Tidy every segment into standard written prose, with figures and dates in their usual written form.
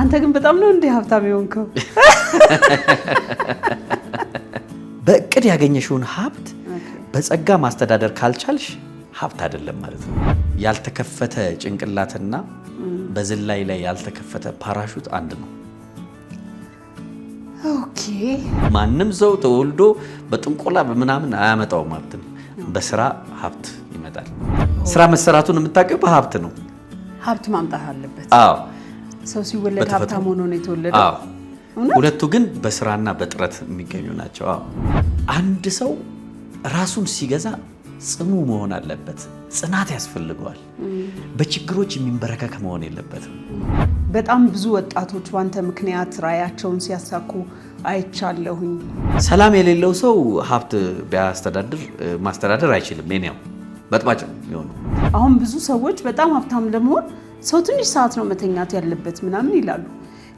አንተ ግን በጣም ነው እንዴ ሀብታም የሆንከው? በእቅድ ያገኘሽውን ሀብት በጸጋ ማስተዳደር ካልቻልሽ ሀብት አይደለም ማለት ነው። ያልተከፈተ ጭንቅላትና በዝላይ ላይ ያልተከፈተ ፓራሹት አንድ ነው። ኦኬ። ማንም ሰው ተወልዶ በጥንቆላ በምናምን አያመጣውም ሀብት ነው። በስራ ሀብት ይመጣል። ስራ መሰራቱን የምታውቀው በሀብት ነው። ሀብት ማምጣት አለበት። አዎ። ሰው ሲወለድ ሀብታም ሆኖ ነው የተወለደው። አዎ። ሁለቱ ግን በስራና በጥረት የሚገኙ ናቸው። አዎ። አንድ ሰው ራሱን ሲገዛ ጽኑ መሆን አለበት። ጽናት ያስፈልገዋል። በችግሮች የሚንበረከክ መሆን የለበትም። በጣም ብዙ ወጣቶች ባንተ ምክንያት ራያቸውን ሲያሳኩ አይቻለሁኝ። ሰላም የሌለው ሰው ሀብት ማስተዳደር አይችልም። የኔው በጥባጭ ይሆኑ። አሁን ብዙ ሰዎች በጣም ሀብታም ለመሆን ሰው ትንሽ ሰዓት ነው መተኛት ያለበት ምናምን ይላሉ።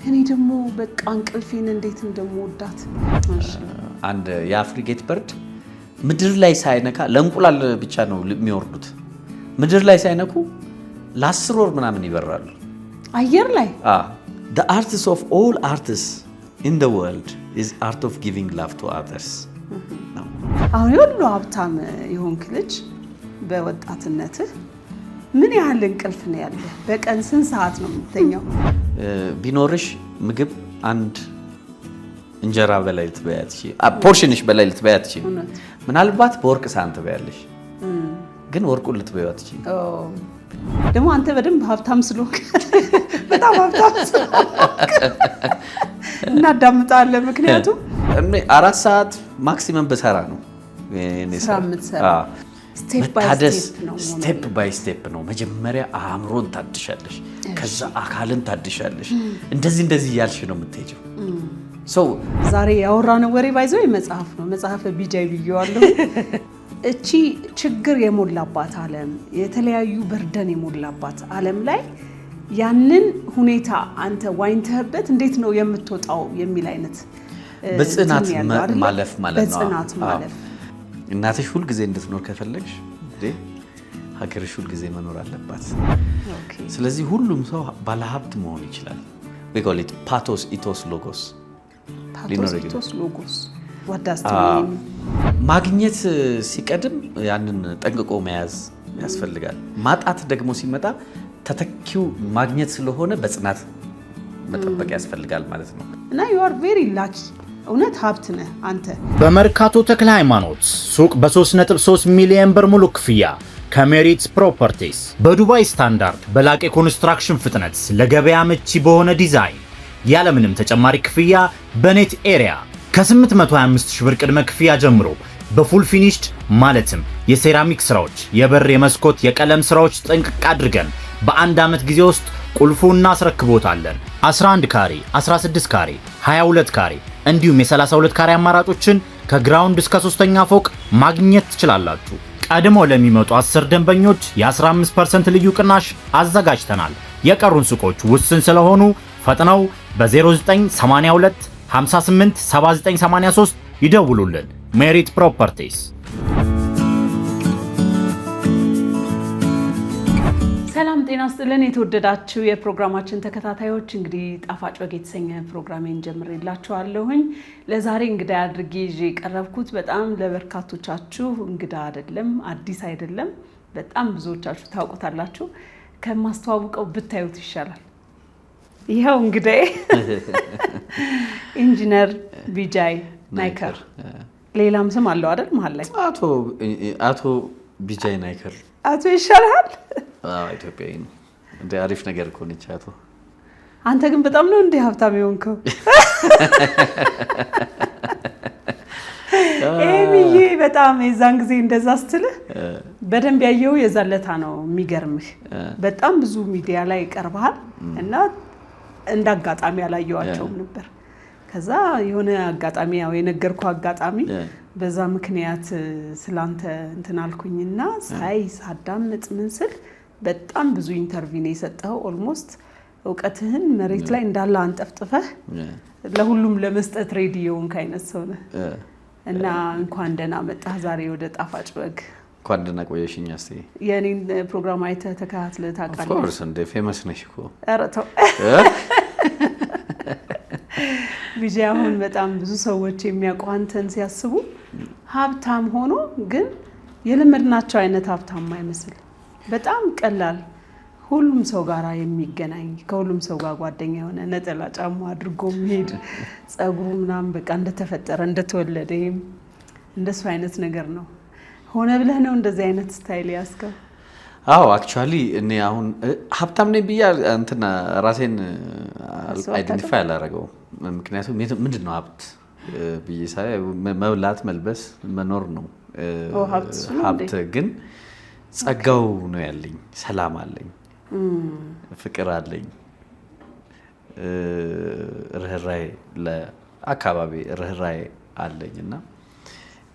እኔ ደግሞ በቃ እንቅልፌን እንዴት እንደምወዳት። አንድ የአፍሪጌት በርድ ምድር ላይ ሳይነካ ለእንቁላል ብቻ ነው የሚወርዱት። ምድር ላይ ሳይነኩ ለ10 ወር ምናምን ይበራሉ አየር ላይ። The artist of all artists in the world is art of giving love to others. አሁን ሁሉ ሀብታም የሆንክ ልጅ በወጣትነትህ ምን ያህል እንቅልፍ ነው ያለ? በቀን ስንት ሰዓት ነው የምትተኛው? ቢኖርሽ ምግብ አንድ እንጀራ በላይ ልትበያት እሺ፣ ፖርሽንሽ በላይ ልትበያት እሺ። ምናልባት በወርቅ ሳህን ትበያለሽ፣ ግን ወርቁን ልትበያት እሺ። ደግሞ አንተ በደንብ ሀብታም ስለሆንክ በጣም ሀብታም ስለሆንክ እናዳምጣለን። ምክንያቱም 4 ሰዓት ማክሲመም በሰራ ነው ስራ የምትሰራ። ስቴፕ ባይ ስቴፕ ነው። መጀመሪያ አእምሮን ታድሻለሽ፣ ከዛ አካልን ታድሻለሽ። እንደዚህ እያልሽ ነው የምትሄጂው። ዛሬ ያወራነው ወሬ ባይዘው መጽሐፍ ነው። መጽሐፈ ቢጃይ ብዬዋለሁ። እቺ ችግር የሞላባት ዓለም፣ የተለያዩ በርደን የሞላባት ዓለም ላይ ያንን ሁኔታ አንተ ዋኝተህበት እንዴት ነው የምትወጣው የሚል አይነት በጽናት ማለፍ ማለት ነው። በጽናት ማለፍ። እናትሽ ሁል ጊዜ እንድትኖር ከፈለግሽ ሀገርሽ ሁል ጊዜ መኖር አለባት። ስለዚህ ሁሉም ሰው ባለሀብት መሆን ይችላል። we call it pathos ethos logos ሎጎስ ማግኘት ሲቀድም ያንን ጠንቅቆ መያዝ ያስፈልጋል። ማጣት ደግሞ ሲመጣ ተተኪው ማግኘት ስለሆነ በጽናት መጠበቅ ያስፈልጋል ማለት ነው። እና you are very lucky። እውነት ሀብት ነህ አንተ። በመርካቶ ተክለ ሃይማኖት ሱቅ በ3.3 ሚሊዮን ብር ሙሉ ክፍያ ከሜሪት ፕሮፐርቲስ በዱባይ ስታንዳርድ በላቀ ኮንስትራክሽን ፍጥነት ለገበያ ምቹ በሆነ ዲዛይን ያለምንም ተጨማሪ ክፍያ በኔት ኤሪያ ከ825 ሺህ ብር ቅድመ ክፍያ ጀምሮ በፉል ፊኒሽድ ማለትም የሴራሚክ ስራዎች፣ የበር፣ የመስኮት፣ የቀለም ስራዎች ጥንቅቅ አድርገን በአንድ ዓመት ጊዜ ውስጥ ቁልፉን እናስረክቦታለን። 11 ካሬ፣ 16 ካሬ፣ 22 ካሬ እንዲሁም የ32 ካሬ አማራጮችን ከግራውንድ እስከ 3ኛ ፎቅ ማግኘት ትችላላችሁ። ቀድሞ ለሚመጡ 10 ደንበኞች የ15% ልዩ ቅናሽ አዘጋጅተናል። የቀሩን ሱቆች ውስን ስለሆኑ ፈጥነው በ0982 58 7983 ይደውሉልን። ሜሪት ፕሮፐርቲስ። ሰላም ጤና ይስጥልን። የተወደዳችሁ የፕሮግራማችን ተከታታዮች እንግዲህ ጣፋጭ ወግ የተሰኘ ፕሮግራሜን ጀምሬላችኋለሁኝ። ለዛሬ እንግዳ አድርጌ ይዤ የቀረብኩት በጣም ለበርካቶቻችሁ እንግዳ አይደለም፣ አዲስ አይደለም። በጣም ብዙዎቻችሁ ታውቁታላችሁ። ከማስተዋወቀው ብታዩት ይሻላል። ይሄው እንግዳዬ ኢንጂነር ቢጃይ ናይከር። ሌላም ስም አለው አይደል? መሀል ላይ አቶ ቢጃይ ናይከር። አቶ ይሻላል። ኢትዮጵያዊ ነው። እንደ አሪፍ ነገር እኮ ነች አቶ። አንተ ግን በጣም ነው እንደ ሀብታም የሆንከው። ኤሚዬ በጣም የዛን ጊዜ እንደዛ ስትልህ በደንብ ያየው የዛለታ ነው። የሚገርምህ በጣም ብዙ ሚዲያ ላይ ቀርበሃል እና እንዳጋጣሚ ያላየዋቸውም ነበር። ከዛ የሆነ አጋጣሚ ያው የነገርኩ አጋጣሚ በዛ ምክንያት ስላንተ እንትን አልኩኝና ሳዳምጥ ምን ስል በጣም ብዙ ኢንተርቪው ነው የሰጠው። ኦልሞስት እውቀትህን መሬት ላይ እንዳለ አንጠፍጥፈህ ለሁሉም ለመስጠት ሬዲ የሆንክ አይነት ሰው ነህ እና እንኳን ደህና መጣህ ዛሬ ወደ ጣፋጭ ወግ። እንኳን ደህና ቆየሽኝ። እስቲ የኔን ፕሮግራም አይተህ ተከታትለህ ታውቃለህ? ኦፍ ኮርስ እንደ ፌመስ ነሽ እኮ። ኧረ ተው ቢጂ አሁን በጣም ብዙ ሰዎች የሚያውቁ አንተን ሲያስቡ ሀብታም ሆኖ ግን የለመድናቸው አይነት ሀብታም አይመስል በጣም ቀላል ሁሉም ሰው ጋር የሚገናኝ ከሁሉም ሰው ጋር ጓደኛ የሆነ ነጠላ ጫማ አድርጎ የሚሄድ ጸጉሩ ምናምን በቃ እንደተፈጠረ እንደተወለደ እንደሱ አይነት ነገር ነው። ሆነ ብለህ ነው እንደዚህ አይነት ስታይል ያስከው? አዎ አክቹአሊ እኔ አሁን ሀብታም ነኝ ብዬ እንትና ራሴን አይደንቲፋይ አላደረገው። ምክንያቱም ምንድነው ሀብት ብዬ ሳይ መብላት መልበስ መኖር ነው። ሀብት ግን ጸጋው ነው ያለኝ፣ ሰላም አለኝ፣ ፍቅር አለኝ፣ ርህራሄ ለአካባቢ ርህራሄ አለኝና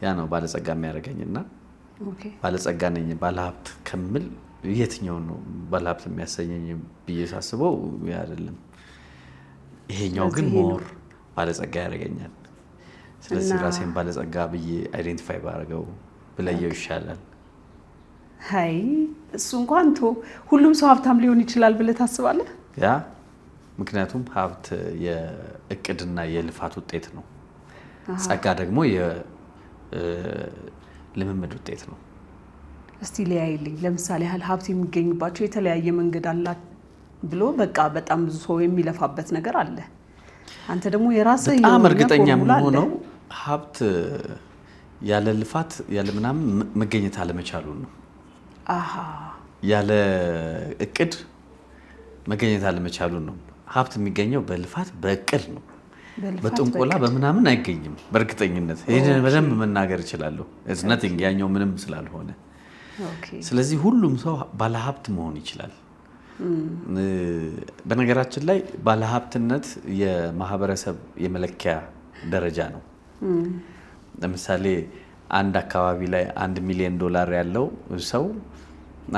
ያ ነው ባለጸጋ የሚያደርገኝና ባለጸጋ ነኝ ባለሀብት ከምል የትኛው ነው ባለሀብት የሚያሰኘኝ ብዬ ሳስበው ያ አይደለም። ይሄኛው ግን ሞር ባለጸጋ ያደርገኛል። ስለዚህ ራሴን ባለጸጋ ብዬ አይዴንቲፋይ ባደርገው ብለየው ይሻላል። አይ እሱ እንኳን ሁሉም ሰው ሀብታም ሊሆን ይችላል ብለህ ታስባለህ? ያ ምክንያቱም ሀብት የእቅድና የልፋት ውጤት ነው። ጸጋ ደግሞ የልምምድ ውጤት ነው። እስቲ ለያይልኝ። ለምሳሌ ሀብት የሚገኝባቸው የተለያየ መንገድ አለ ብሎ በቃ በጣም ብዙ ሰው የሚለፋበት ነገር አለ። አንተ ደግሞ የራስህ በጣም እርግጠኛ የምሆነው ሀብት ያለ ልፋት ያለ ምናምን መገኘት አለመቻሉ ነው። ያለ እቅድ መገኘት አለመቻሉ ነው። ሀብት የሚገኘው በልፋት በእቅድ ነው። በጥንቆላ በምናምን አይገኝም። በእርግጠኝነት ይሄን በደንብ መናገር እችላለሁ። it's nothing ያኛው ምንም ስላልሆነ። ስለዚህ ሁሉም ሰው ባለሀብት መሆን ይችላል። በነገራችን ላይ ባለሀብትነት የማህበረሰብ የመለኪያ ደረጃ ነው። ለምሳሌ አንድ አካባቢ ላይ $1 ሚሊዮን ያለው ሰው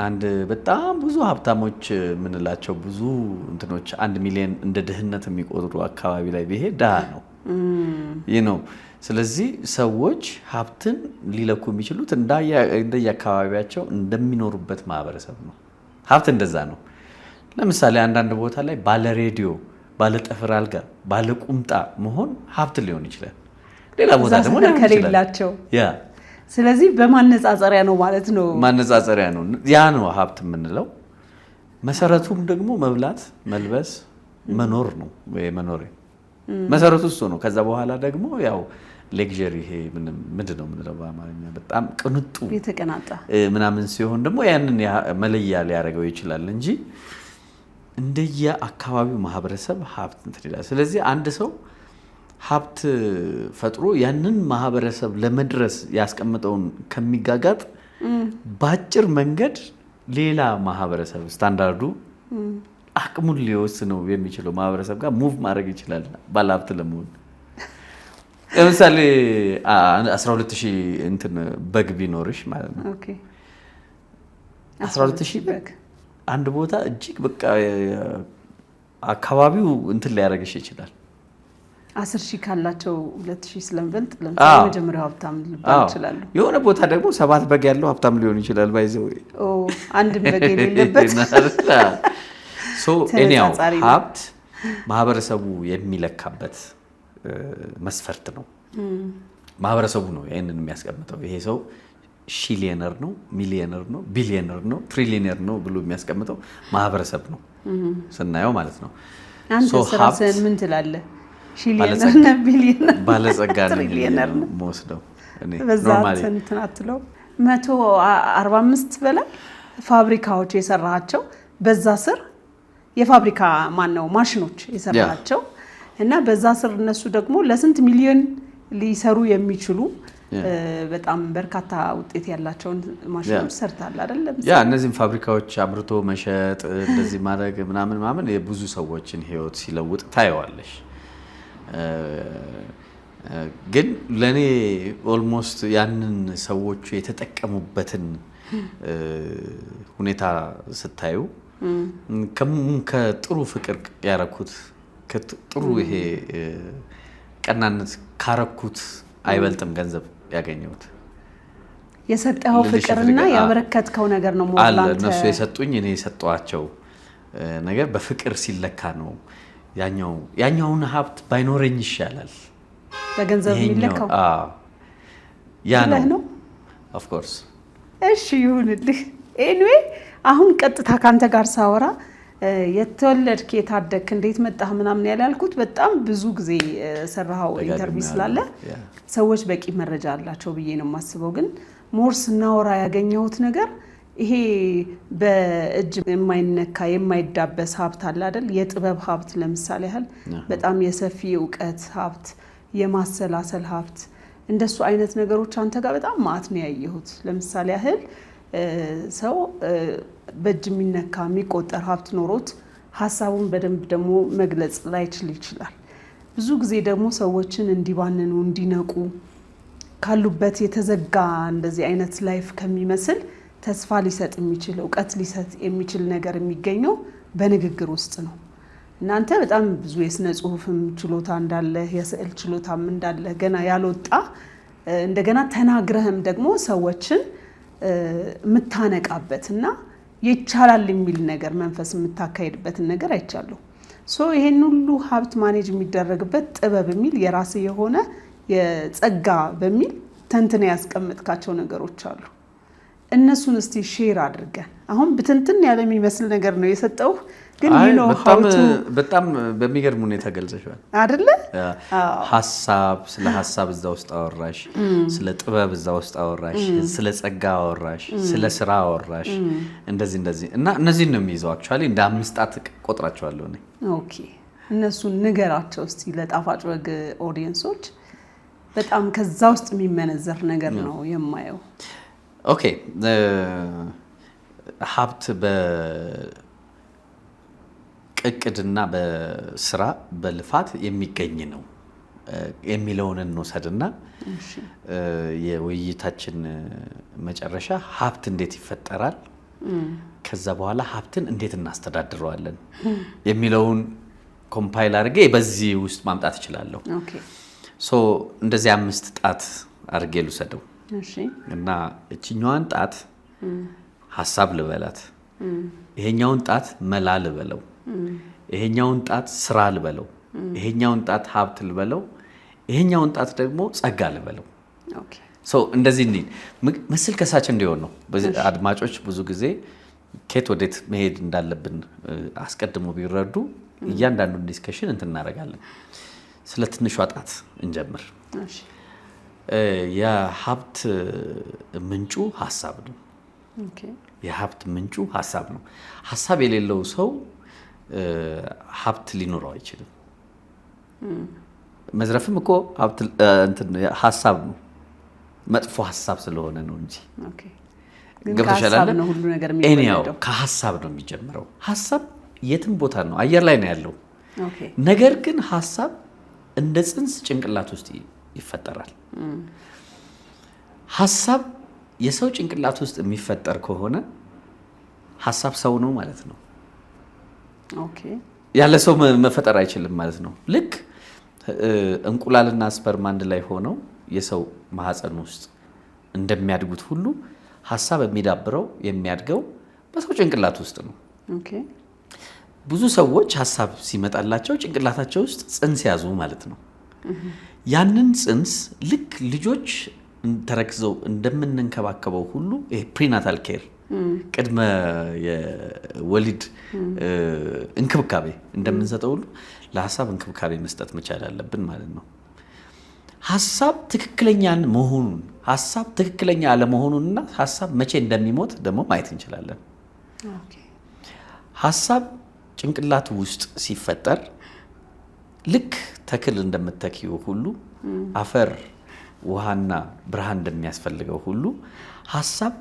አንድ በጣም ብዙ ሀብታሞች የምንላቸው ብዙ እንትኖች 1 ሚሊዮን እንደ ድህነት የሚቆጥሩ አካባቢ ላይ ቢሄድ ድሃ ነው። ይህ ነው። ስለዚህ ሰዎች ሀብትን ሊለኩ የሚችሉት እንደየአካባቢያቸው እንደሚኖሩበት ማህበረሰብ ነው። ሀብት እንደዛ ነው። ለምሳሌ አንዳንድ ቦታ ላይ ባለ ሬዲዮ፣ ባለ ጠፍር አልጋ፣ ባለ ቁምጣ መሆን ሀብት ሊሆን ይችላል። ሌላ ቦታ ደግሞ ከሌላቸው ስለዚህ በማነጻጸሪያ ነው ማለት ነው። ማነጻጸሪያ ነው። ያ ነው ሀብት የምንለው። መሰረቱም ደግሞ መብላት፣ መልበስ፣ መኖር ነው። መኖር መሰረቱ እሱ ነው። ከዛ በኋላ ደግሞ ያው ሌክዠሪ ይሄ ምንድን ነው የምንለው በአማርኛ በጣም ቅንጡ የተቀናጣ ምናምን ሲሆን ደግሞ ያንን መለያ ሊያደርገው ይችላል እንጂ እንደየ አካባቢው ማህበረሰብ ሀብት እንትን ይላል። ስለዚህ አንድ ሰው ሀብት ፈጥሮ ያንን ማህበረሰብ ለመድረስ ያስቀምጠውን ከሚጋጋጥ በአጭር መንገድ ሌላ ማህበረሰብ ስታንዳርዱ አቅሙን ሊወስነው የሚችለው ማህበረሰብ ጋር ሙቭ ማድረግ ይችላል ባለሀብት ለመሆን። ለምሳሌ 12,000 እንትን በግ ቢኖርሽ ማለት ነው። 12,000 በግ አንድ ቦታ እጅግ በቃ አካባቢው እንትን ሊያደርግሽ ይችላል። 10,000 ካላቸው 2,000 ስለምበልጥ ለምሳሌ መጀመሪያው ሀብታም ሊባል ይችላል። የሆነ ቦታ ደግሞ 7 በግ ያለው ሀብታም ሊሆን ይችላል። ባይዘው አንድ በግ የሌለበት ኤኒያው ሀብት ማህበረሰቡ የሚለካበት መስፈርት ነው። ማህበረሰቡ ነው ይሄንን የሚያስቀምጠው። ይሄ ሰው ሺሊየነር ነው፣ ሚሊየነር ነው፣ ቢሊየነር ነው፣ ትሪሊየነር ነው ብሎ የሚያስቀምጠው ማህበረሰብ ነው ስናየው ማለት ነው። አንተ ስራስን ምን ትላለህ? ሺሊየነር ነው፣ ቢሊየነር፣ ባለጸጋ ነኝ የምወስደው እኔ ኖርማሊ 145 በላይ ፋብሪካዎች የሰራቸው በዛ ስር የፋብሪካ ማሽኖች የሰራቸው እና በዛ ስር እነሱ ደግሞ ለስንት ሚሊዮን ሊሰሩ የሚችሉ በጣም በርካታ ውጤት ያላቸውን ማሽኖች ሰርታል አይደል? ያ እነዚህን ፋብሪካዎች አምርቶ መሸጥ እንደዚህ ማድረግ ምናምን የብዙ ሰዎችን ህይወት ሲለውጥ ታየዋለሽ። ግን ለኔ ኦልሞስት ያንን ሰዎቹ የተጠቀሙበትን ሁኔታ ስታዩ ከጥሩ ፍቅር ያረኩት ከጥሩ ይሄ ቀናነት ካረኩት አይበልጥም ገንዘብ ያገኘሁት። የሰጠኸው ፍቅርና ያበረከትከው ነገር ነው ሞላንተ እነሱ የሰጡኝ እኔ የሰጠኋቸው ነገር በፍቅር ሲለካ ነው ያኛውን ሀብት ባይኖረኝ ይሻላል። በገንዘብ የሚለካው ያ ነው ኦፍ ኮርስ። እሺ ይሁንልህ። ኤኒዌይ አሁን ቀጥታ ካንተ ጋር ሳወራ የተወለድክ የታደግክ እንዴት መጣህ ምናምን ያላልኩት በጣም ብዙ ጊዜ ሰራው ኢንተርቪው ስላለ ሰዎች በቂ መረጃ አላቸው ብዬ ነው የማስበው። ግን ሞር ስናወራ ያገኘሁት ነገር ይሄ በእጅ የማይነካ የማይዳበስ ሀብት አለ አይደል? የጥበብ ሀብት ለምሳሌ ያህል በጣም የሰፊ እውቀት ሀብት፣ የማሰላሰል ሀብት፣ እንደሱ አይነት ነገሮች አንተ ጋር በጣም ማት ነው ያየሁት። ለምሳሌ ያህል ሰው በእጅ የሚነካ የሚቆጠር ሀብት ኖሮት ሀሳቡን በደንብ ደግሞ መግለጽ ላይችል ይችላል። ብዙ ጊዜ ደግሞ ሰዎችን እንዲባንኑ እንዲነቁ ካሉበት የተዘጋ እንደዚህ አይነት ላይፍ ከሚመስል ተስፋ ሊሰጥ የሚችል እውቀት ሊሰጥ የሚችል ነገር የሚገኘው በንግግር ውስጥ ነው። እናንተ በጣም ብዙ የስነ ጽሁፍም ችሎታ እንዳለ የስዕል ችሎታም እንዳለ ገና ያልወጣ እንደገና ተናግረህም ደግሞ ሰዎችን የምታነቃበትና ይቻላል የሚል ነገር መንፈስ የምታካሄድበትን ነገር አይቻለሁ። ይሄን ሁሉ ሀብት ማኔጅ የሚደረግበት ጥበብ የሚል የራስ የሆነ የጸጋ በሚል ተንትነ ያስቀመጥካቸው ነገሮች አሉ። እነሱን እስቲ ሼር አድርገን። አሁን ብትንትን ያለ የሚመስል ነገር ነው የሰጠው፣ ግን በጣም በሚገርም ሁኔታ ገልጸሻል አይደለ? ስለ ሀሳብ እዛ ውስጥ አወራሽ፣ ስለ ጥበብ እዛ ውስጥ አወራሽ፣ ስለ ጸጋ አወራሽ፣ ስለ ስራ አወራሽ። እንደዚህ እና እነዚህን ነው የሚይዘው። አክቹአሊ እንደ 5 ጣት ቆጥራቸዋለሁ እኔ። ኦኬ፣ እነሱን ንገራቸው እስቲ ለጣፋጭ ወግ ኦዲየንሶች። በጣም ከዛ ውስጥ የሚመነዘር ነገር ነው የማየው። ኦኬ፣ ሀብት በእቅድና በስራ በልፋት የሚገኝ ነው የሚለውን እንወሰድና የውይይታችን መጨረሻ ሀብት እንዴት ይፈጠራል፣ ከዛ በኋላ ሀብትን እንዴት እናስተዳድረዋለን የሚለውን ኮምፓይል አድርጌ በዚህ ውስጥ ማምጣት እችላለሁ። እንደዚህ 5 ጣት አድርጌ ልውሰደው እና እችኛዋን ጣት ሀሳብ ልበላት፣ ይሄኛውን ጣት መላ ልበለው፣ ይሄኛውን ጣት ስራ ልበለው፣ ይሄኛውን ጣት ሀብት ልበለው፣ ይሄኛውን ጣት ደግሞ ጸጋ ልበለው። እንደዚህ ምስል ከሳች እንዲሆን ነው። አድማጮች ብዙ ጊዜ ከየት ወዴት መሄድ እንዳለብን አስቀድሞ ቢረዱ እያንዳንዱን ዲስከሽን እናደርጋለን። ስለ ትንሿ ጣት እንጀምር። የሀብት ምንጩ ሀሳብ ነው። የሀብት ምንጩ ሀሳብ ነው። ሀሳብ የሌለው ሰው ሀብት ሊኖረው አይችልም። መዝረፍም እኮ ሀሳብ ነው፣ መጥፎ ሀሳብ ስለሆነ ነው እንጂ ከሀሳብ ነው የሚጀምረው። ሀሳብ የትም ቦታ ነው፣ አየር ላይ ነው ያለው። ነገር ግን ሀሳብ እንደ ጽንስ ጭንቅላት ውስጥ ይፈጠራል። ሀሳብ የሰው ጭንቅላት ውስጥ የሚፈጠር ከሆነ ሀሳብ ሰው ነው ማለት ነው። ያለ ሰው መፈጠር አይችልም ማለት ነው። ልክ እንቁላልና ስፐርም አንድ ላይ ሆነው የሰው ማህፀን ውስጥ እንደሚያድጉት ሁሉ ሀሳብ የሚዳብረው የሚያድገው በሰው ጭንቅላት ውስጥ ነው። ብዙ ሰዎች ሀሳብ ሲመጣላቸው ጭንቅላታቸው ውስጥ ጽንስ ያዙ ማለት ነው። ያንን ጽንስ ልክ ልጆች ተረክዘው እንደምንንከባከበው ሁሉ ፕሪናታል ኬር ቅድመ የወሊድ እንክብካቤ እንደምንሰጠው ሁሉ ለሀሳብ እንክብካቤ መስጠት መቻል አለብን ማለት ነው። ሀሳብ ትክክለኛን መሆኑን ሀሳብ ትክክለኛ አለመሆኑንና ሀሳብ መቼ እንደሚሞት ደግሞ ማየት እንችላለን። ሀሳብ ጭንቅላት ውስጥ ሲፈጠር ልክ ተክል እንደምትተኪው ሁሉ አፈር ውሃና ብርሃን እንደሚያስፈልገው ሁሉ ሀሳብ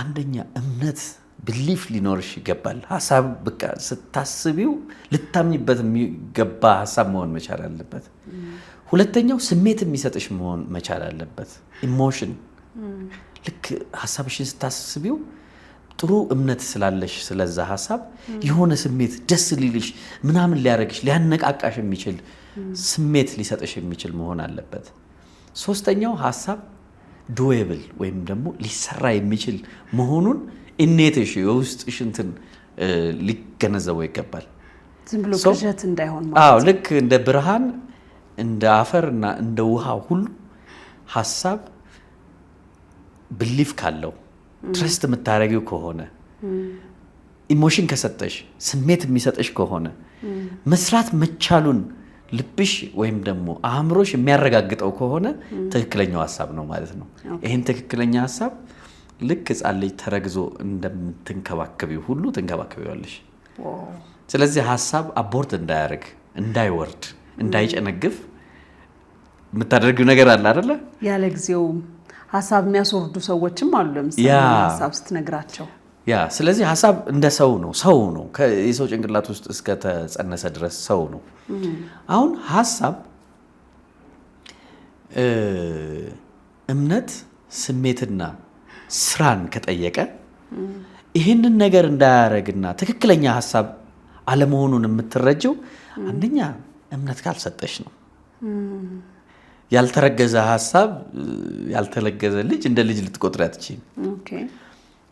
አንደኛ እምነት ብሊፍ ሊኖርሽ ይገባል። ሀሳብ በቃ ስታስቢው ልታምኝበት የሚገባ ሀሳብ መሆን መቻል አለበት። ሁለተኛው ስሜት የሚሰጥሽ መሆን መቻል አለበት። ኢሞሽን ልክ ሀሳብሽን ስታስቢው ጥሩ እምነት ስላለሽ ስለዛ ሀሳብ የሆነ ስሜት ደስ ሊልሽ ምናምን ሊያረግሽ ሊያነቃቃሽ የሚችል ስሜት ሊሰጥሽ የሚችል መሆን አለበት። ሶስተኛው ሀሳብ ዶዌብል ወይም ደግሞ ሊሰራ የሚችል መሆኑን ኢኔትሽ የውስጥሽ እንትን ሊገነዘበው ይገባል። ዝም ብሎ ቅዠት እንዳይሆን ማለት አዎ ልክ እንደ ብርሃን እንደ አፈርና እንደ ውሃ ሁሉ ሐሳብ ብሊፍ ካለው ትረስት የምታረጊው ከሆነ ኢሞሽን ከሰጠሽ ስሜት የሚሰጠሽ ከሆነ መስራት መቻሉን ልብሽ ወይም ደግሞ አእምሮሽ የሚያረጋግጠው ከሆነ ትክክለኛው ሐሳብ ነው ማለት ነው። ይሄን ትክክለኛ ሐሳብ ልክ ሕፃን ልጅ ተረግዞ እንደምትንከባከቢው ሁሉ ትንከባከቢዋለሽ። ስለዚህ ሐሳብ አቦርት እንዳያደርግ፣ እንዳይወርድ፣ እንዳይጨነግፍ የምታደርጊው ነገር አለ አይደለ? ያለ ጊዜው ሐሳብ የሚያስወርዱ ሰዎችም አሉ። ለምሳሌ ሐሳብ ስትነግራቸው ስለዚህ ሐሳብ እንደ ሰው ነው የሰው ጭንቅላት ውስጥ እስከ ተጸነሰ ድረስ ሰው ነው። አሁን ሐሳብ እምነት ስሜትና ስራን ከጠየቀ ይህንን ነገር እንዳያረግና ትክክለኛ ሐሳብ አለመሆኑን የምትረጀው አንደኛ እምነት ካልሰጠሽ ነው። ያልተረገዘ ሐሳብ ያልተለገዘ ልጅ እንደ ልጅ ልትቆጥሪ አትችይም።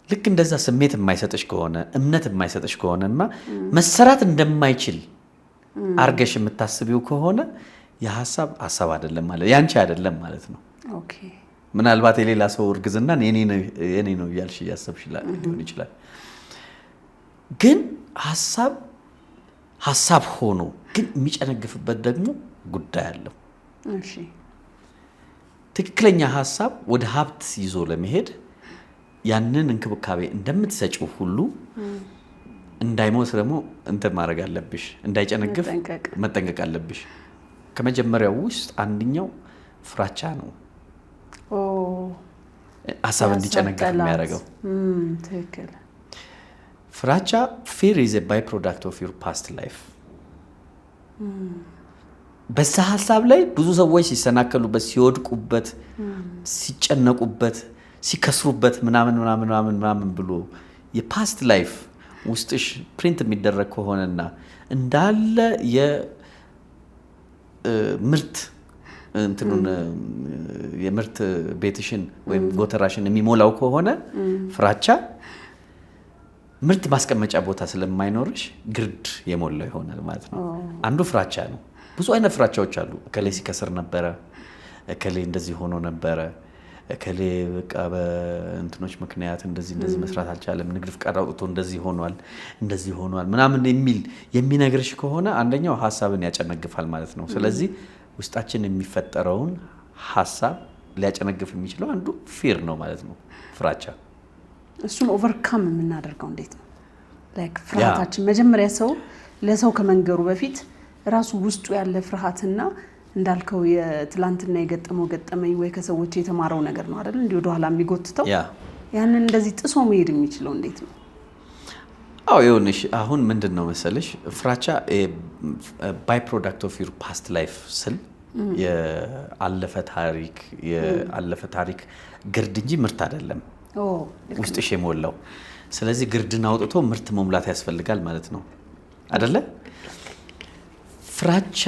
ልክ እንደዛ ስሜት የማይሰጥሽ ከሆነ እምነት የማይሰጥሽ ከሆነና መሰራት እንደማይችል አርገሽ የምታስቢው ከሆነ የሐሳብ አይደለም ማለት ያንቺ አይደለም ማለት ነው። ምናልባት የሌላ ሰው እርግዝና የኔ ነው እያልሽ እያሰብሽ ሊሆን ይችላል። ግን ሐሳብ ሆኖ ግን የሚጨነግፍበት ደግሞ ጉዳይ አለው። ትክክለኛ ሐሳብ ወደ ሀብት ይዞ ለመሄድ ያንን እንክብካቤ እንደምትሰጪው ሁሉ እንዳይሞት ደግሞ እንትን ማድረግ አለብሽ፣ እንዳይጨነግፍ መጠንቀቅ አለብሽ። ከመጀመሪያው ውስጥ አንደኛው ፍራቻ ነው። ሐሳብ እንዲጨነግፍ የሚያደርገው ትክክል። ፍራቻ fear is a byproduct of your past life። በዛ ሐሳብ ላይ ብዙ ሰዎች ሲሰናከሉበት፣ ሲወድቁበት፣ ሲጨነቁበት፣ ሲከስሩበት ምናምን ብሎ የፓስት ላይፍ ውስጥሽ ፕሪንት የሚደረግ ከሆነና እንዳለ የምርት ቤትሽን ወይም ጎተራሽን የሚሞላው ከሆነ ፍራቻ ምርት ማስቀመጫ ቦታ ስለማይኖርሽ ግርድ የሞላው ይሆናል ማለት ነው። አንዱ ፍራቻ ነው። ብዙ አይነት ፍራቻዎች አሉ። እከሌ ሲከስር ነበረ፣ እከሌ እንደዚህ ሆኖ ነበረ፣ እከሌ በቃ በእንትኖች ምክንያት እንደዚህ መስራት አልቻለም፣ ንግድ ፍቃድ አውጥቶ እንደዚህ ሆኗል ምናምን የሚነግርሽ ከሆነ አንደኛው ሐሳብን ያጨነግፋል ማለት ነው። ስለዚህ ውስጣችን የሚፈጠረውን ሐሳብ ሊያጨነግፍ የሚችለው አንዱ ፊር ነው ማለት ነው፣ ፍራቻ። እሱን ኦቨርካም የምናደርገው እንዴት ነው? ፍርሃታችን መጀመሪያ ለሰው ከመንገሩ በፊት ራሱ ውስጡ ያለ ፍርሃትና እንዳልከው የትላንትና የገጠመው ገጠመኝ ወይ ከሰዎች የተማረው ነገር ነው አይደል? እንዲህ ወደ ኋላ የሚጎትተው ያንን እንደዚህ ጥሶ መሄድ የሚችለው እንዴት ነው? ይኸውልሽ አሁን ምንድን ነው መሰለሽ ፍራቻ ባይ ፕሮዳክት ኦፍ ዩር ፓስት ላይፍ ስል የአለፈ ታሪክ ግርድ እንጂ ምርት አይደለም ውስጥሽ የሞላው። ስለዚህ ግርድን አውጥቶ ምርት መሙላት ያስፈልጋል ማለት ነው አይደለ? ፍራቻ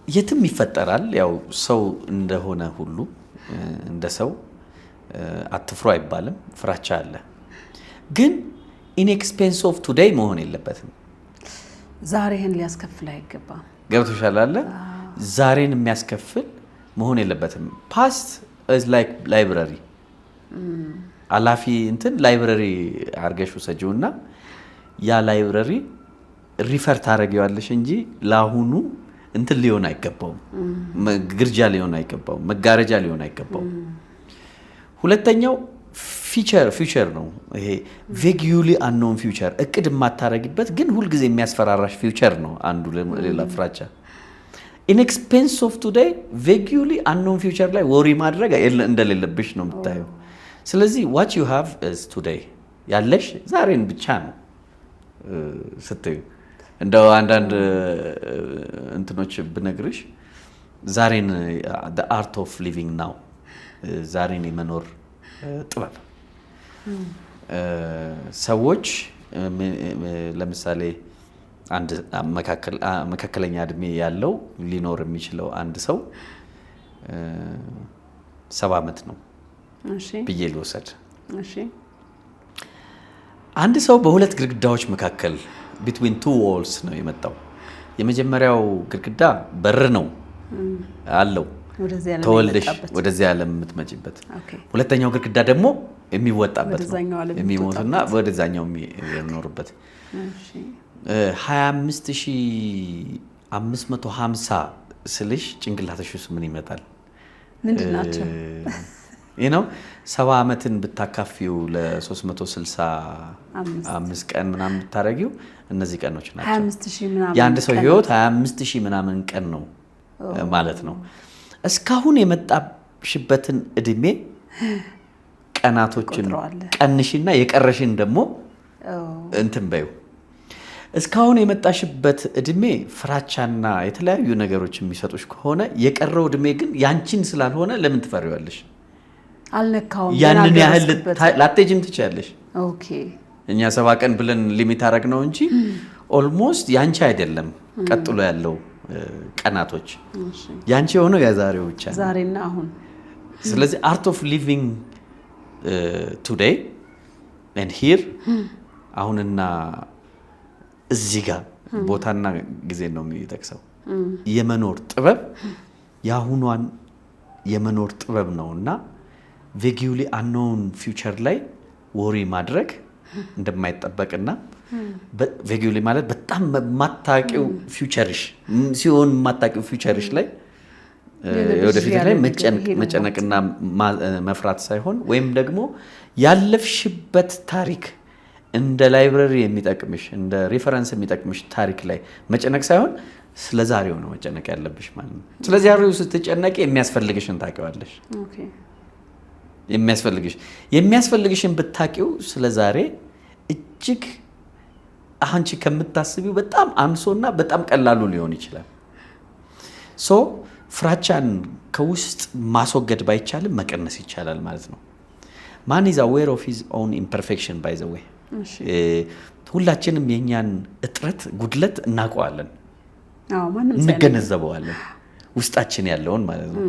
የትም ይፈጠራል። ያው ሰው እንደሆነ ሁሉ እንደ ሰው አትፍሩ አይባልም። ፍራቻ አለ፣ ግን ኢን ኤክስፔንስ ኦፍ ቱዴይ መሆን የለበትም። ዛሬህን ሊያስከፍል አይገባም። ገብቶሻል አለ? ዛሬን የሚያስከፍል መሆን የለበትም። ፓስት ኢዝ ላይክ ላይብረሪ፣ አላፊ ላይብረሪ አርገሽ ውሰጂውና ያ ላይብረሪ ሪፈር ታደርጊዋለሽ እንጂ ለአሁኑ ሊሆን አይገባውም። ግርጃ ሊሆን አይገባውም። መጋረጃ ሊሆን አይገባውም። ሁለተኛው ፊውቸር ነው። ይሄ ቬግዩሊ አንኖን ፊውቸር፣ እቅድ የማታረጊበት ግን ሁልጊዜ የሚያስፈራራሽ ፊውቸር ነው አንዱ ሌላ ፍራቻ። ኢን ኤክስፔንስ ኦፍ ቱዴይ ቬግዩሊ አንኖን ፊውቸር ላይ ወሪ ማድረግ እንደሌለብሽ ነው የምታየው። ስለዚህ ዋት ዩ ሃቭ ኢዝ ቱዴይ፣ ያለሽ ዛሬን ብቻ ነው ስትዩ። እንደው አንዳንድ እንትኖች ብነግርሽ ዛሬን the art of living now፣ ዛሬን የመኖር ጥበብ። ሰዎች ለምሳሌ አንድ መካከለኛ እድሜ ያለው ሊኖር የሚችለው አንድ ሰው 70 ዓመት ነው ብዬ ልወሰድ። አንድ ሰው በሁለት ግድግዳዎች መካከል between two walls ነው የመጣው። የመጀመሪያው ግድግዳ በር ነው አለው ተወልደሽ ወደዚህ ዓለም የምትመጪበት። ሁለተኛው ግድግዳ ደግሞ የሚወጣበት ነው የሚሞትና ወደዛኛው የሚኖርበት። 25550 ስልሽ ጭንቅላትሽ ውስጥ ምን ይመጣል? ምንድን ናቸው? ይሄ ነው 70 ዓመትን ብታካፊው ለ365 ቀን ምናምን ብታረጊው እነዚህ ቀኖች ናቸው። 25000 ምናምን የአንድ ሰው ህይወት 25000 ምናምን ቀን ነው ማለት ነው። እስካሁን የመጣሽበትን እድሜ ቀናቶችን ቀንሽና የቀረሽን ደግሞ እንትን በዩ። እስካሁን የመጣሽበት እድሜ ፍራቻና የተለያዩ ነገሮች የሚሰጡሽ ከሆነ የቀረው እድሜ ግን ያንቺን ስላልሆነ ለምን ትፈሪዋለሽ? አልነካውም። ያንን ያህል ላትሄጂም ትችያለሽ። ኦኬ እኛ 70 ቀን ብለን ሊሚት አደረግ ነው እንጂ ኦልሞስት ያንቺ አይደለም። ቀጥሎ ያለው ቀናቶች ያንቺ የሆነው የዛሬው ብቻ ነው፣ ዛሬና አሁን። ስለዚህ አርት ኦፍ ሊቪንግ ቱዴይ ኤንድ ሂር አሁንና እዚህ ጋር ቦታና ጊዜ ነው የሚጠቅሰው። የመኖር ጥበብ የአሁኗን የመኖር ጥበብ ነውና ቬጊዩሊ አንኖን ፊውቸር ላይ ወሪ ማድረግ እንደማይጠበቅና ቬጊዩሊ ማለት በጣም ማታቂው ፊውቸርሽ ሲሆን ማታቂው ፊውቸርሽ ላይ ወደፊት ላይ መጨነቅና መፍራት ሳይሆን ወይም ደግሞ ያለፍሽበት ታሪክ እንደ ላይብረሪ የሚጠቅምሽ እንደ ሪፈረንስ የሚጠቅምሽ ታሪክ ላይ መጨነቅ ሳይሆን ስለ ዛሬው ነው መጨነቅ ያለብሽ ማለት ነው። ስለዚህ ዛሬው ስትጨነቂ የሚያስፈልግሽን ታውቂዋለሽ። ኦኬ የሚያስፈልግሽን ብታውቂው ስለ ዛሬ እጅግ አንቺ ከምታስቢው በጣም አንሶና በጣም ቀላሉ ሊሆን ይችላል። ሶ ፍራቻን ከውስጥ ማስወገድ ባይቻልም መቀነስ ይቻላል ማለት ነው። ማን ኢዝ አዌር ኦፍ ሂዝ ኦውን ኢምፐርፌክሽን ባይ ዘ ዌይ። ሁላችንም የኛን እጥረት ጉድለት እናውቀዋለን፣ እንገነዘበዋለን፣ ውስጣችን ያለውን ማለት ነው።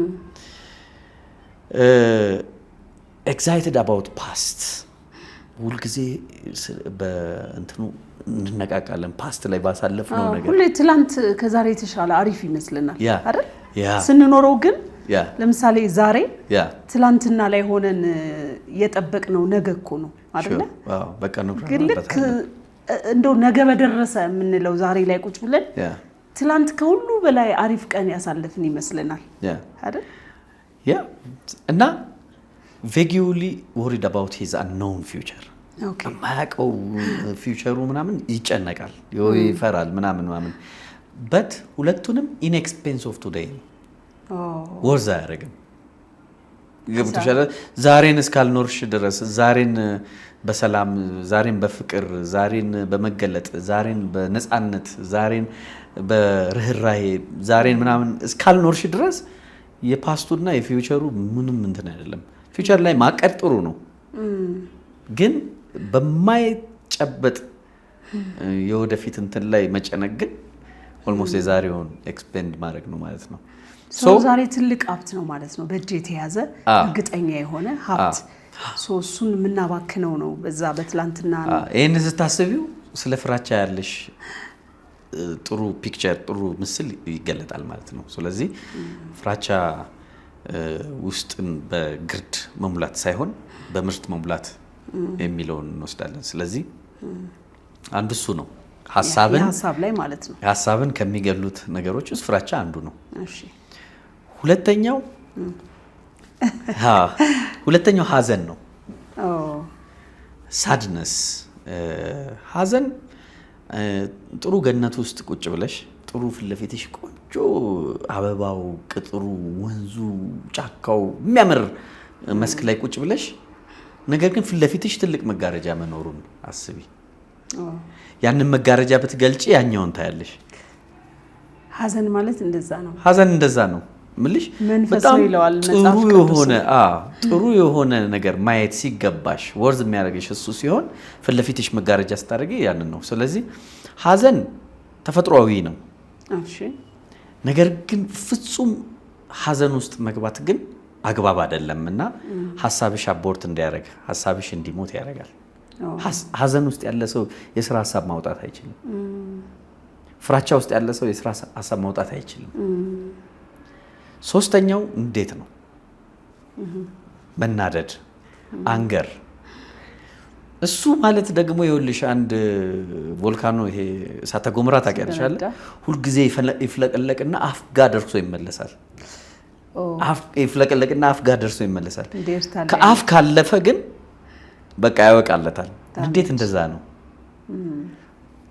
ኤክሳይትድ አባውት ፓስት ሁልጊዜ በእንትኑ እንነቃቃለን። ፓስት ላይ ባሳለፍነው ነገር ሁሌ ትላንት ከዛሬ የተሻለ አሪፍ ይመስልናል አይደል? ስንኖረው ግን ለምሳሌ ዛሬ ትላንትና ላይ ሆነን የጠበቅነው ነገ እኮ ነው አይደል? በቃ ነው ግን ልክ እንደው ነገ በደረሰ የምንለው ዛሬ ላይ ቁጭ ብለን ትላንት ከሁሉ በላይ አሪፍ ቀን ያሳለፍን ይመስልናል አይደል? እና ቬጊዩሊ ወሪድ አባውት ሂዝ አንኖውን ፊውቸር። የማያውቀው ፊውቸሩ ምናምን ይጨነቃል፣ ይፈራል ምናምን በት ሁለቱንም ኢን ኤክስፔንስ ኦፍ ቱዴይ ወርዝ አያደርግም። ገብቶሻል? ዛሬን እስካልኖርሽ ድረስ ዛሬን በሰላም ዛሬን በፍቅር ዛሬን በመገለጥ ዛሬን በነፃነት ዛሬን በርህራሄ ዛሬን ምናምን እስካልኖርሽ ድረስ የፓስቱና የፊውቸሩ ምንም እንትን አይደለም። ፊውቸር ላይ ማቀድ ጥሩ ነው፣ ግን በማይጨበጥ የወደፊት እንትን ላይ መጨነቅ ግን ኦልሞስት የዛሬውን ኤክስፔንድ ማድረግ ነው ማለት ነው። ዛሬ ትልቅ ሀብት ነው ማለት ነው፣ በእጅ የተያዘ እርግጠኛ የሆነ ሀብት። እሱን የምናባክነው ነው በዛ በትላንትና ነው። ይህን ስታስቢው ስለ ፍራቻ ያለሽ ጥሩ ፒክቸር ጥሩ ምስል ይገለጣል ማለት ነው። ስለዚህ ፍራቻ ውስጥን በግርድ መሙላት ሳይሆን በምርት መሙላት የሚለውን እንወስዳለን። ስለዚህ አንዱ እሱ ነው። ሀሳብ ላይ ማለት ነው። ሀሳብን ከሚገሉት ነገሮች ውስጥ ፍራቻ አንዱ ነው። ሁለተኛው ሀዘን ነው። ሳድነስ ሀዘን ጥሩ ገነት ውስጥ ቁጭ ብለሽ ጥሩ ፊት ለፊትሽ ቆንጆ አበባው፣ ቅጥሩ፣ ወንዙ፣ ጫካው የሚያምር መስክ ላይ ቁጭ ብለሽ ነገር ግን ፊት ለፊትሽ ትልቅ መጋረጃ መኖሩን አስቢ። ያንን መጋረጃ ብትገልጪ ያኛውን ታያለሽ። ሀዘን ማለት እንደዛ ነው። ሀዘን እንደዛ ነው ምልሽ። በጣም ጥሩ የሆነ ነገር ማየት ሲገባሽ ወርዝ የሚያደርግሽ እሱ ሲሆን ፊት ለፊትሽ መጋረጃ ስታደርጊ ያንን ነው። ስለዚህ ሀዘን ተፈጥሯዊ ነው። ነገር ግን ፍጹም ሀዘን ውስጥ መግባት ግን አግባብ አይደለም እና ሀሳብሽ አቦርት እንዲያደርግ ሀሳብሽ እንዲሞት ያደርጋል። ሀዘን ውስጥ ያለ ሰው የስራ ሀሳብ ማውጣት አይችልም። ፍራቻ ውስጥ ያለ ሰው የስራ ሀሳብ ማውጣት አይችልም። ሶስተኛው እንዴት ነው መናደድ፣ አንገር። እሱ ማለት ደግሞ ይኸውልሽ አንድ ቮልካኖ ይሄ እሳተ ገሞራ ታውቂያለሽ አይደል? ሁልጊዜ ይፍለቀለቅና አፍ ጋር ደርሶ ይመለሳል። ይፍለቀለቅና አፍ ጋር ደርሶ ይመለሳል። ከአፍ ካለፈ ግን በቃ ያወቃለታል። እንዴት እንደዛ ነው?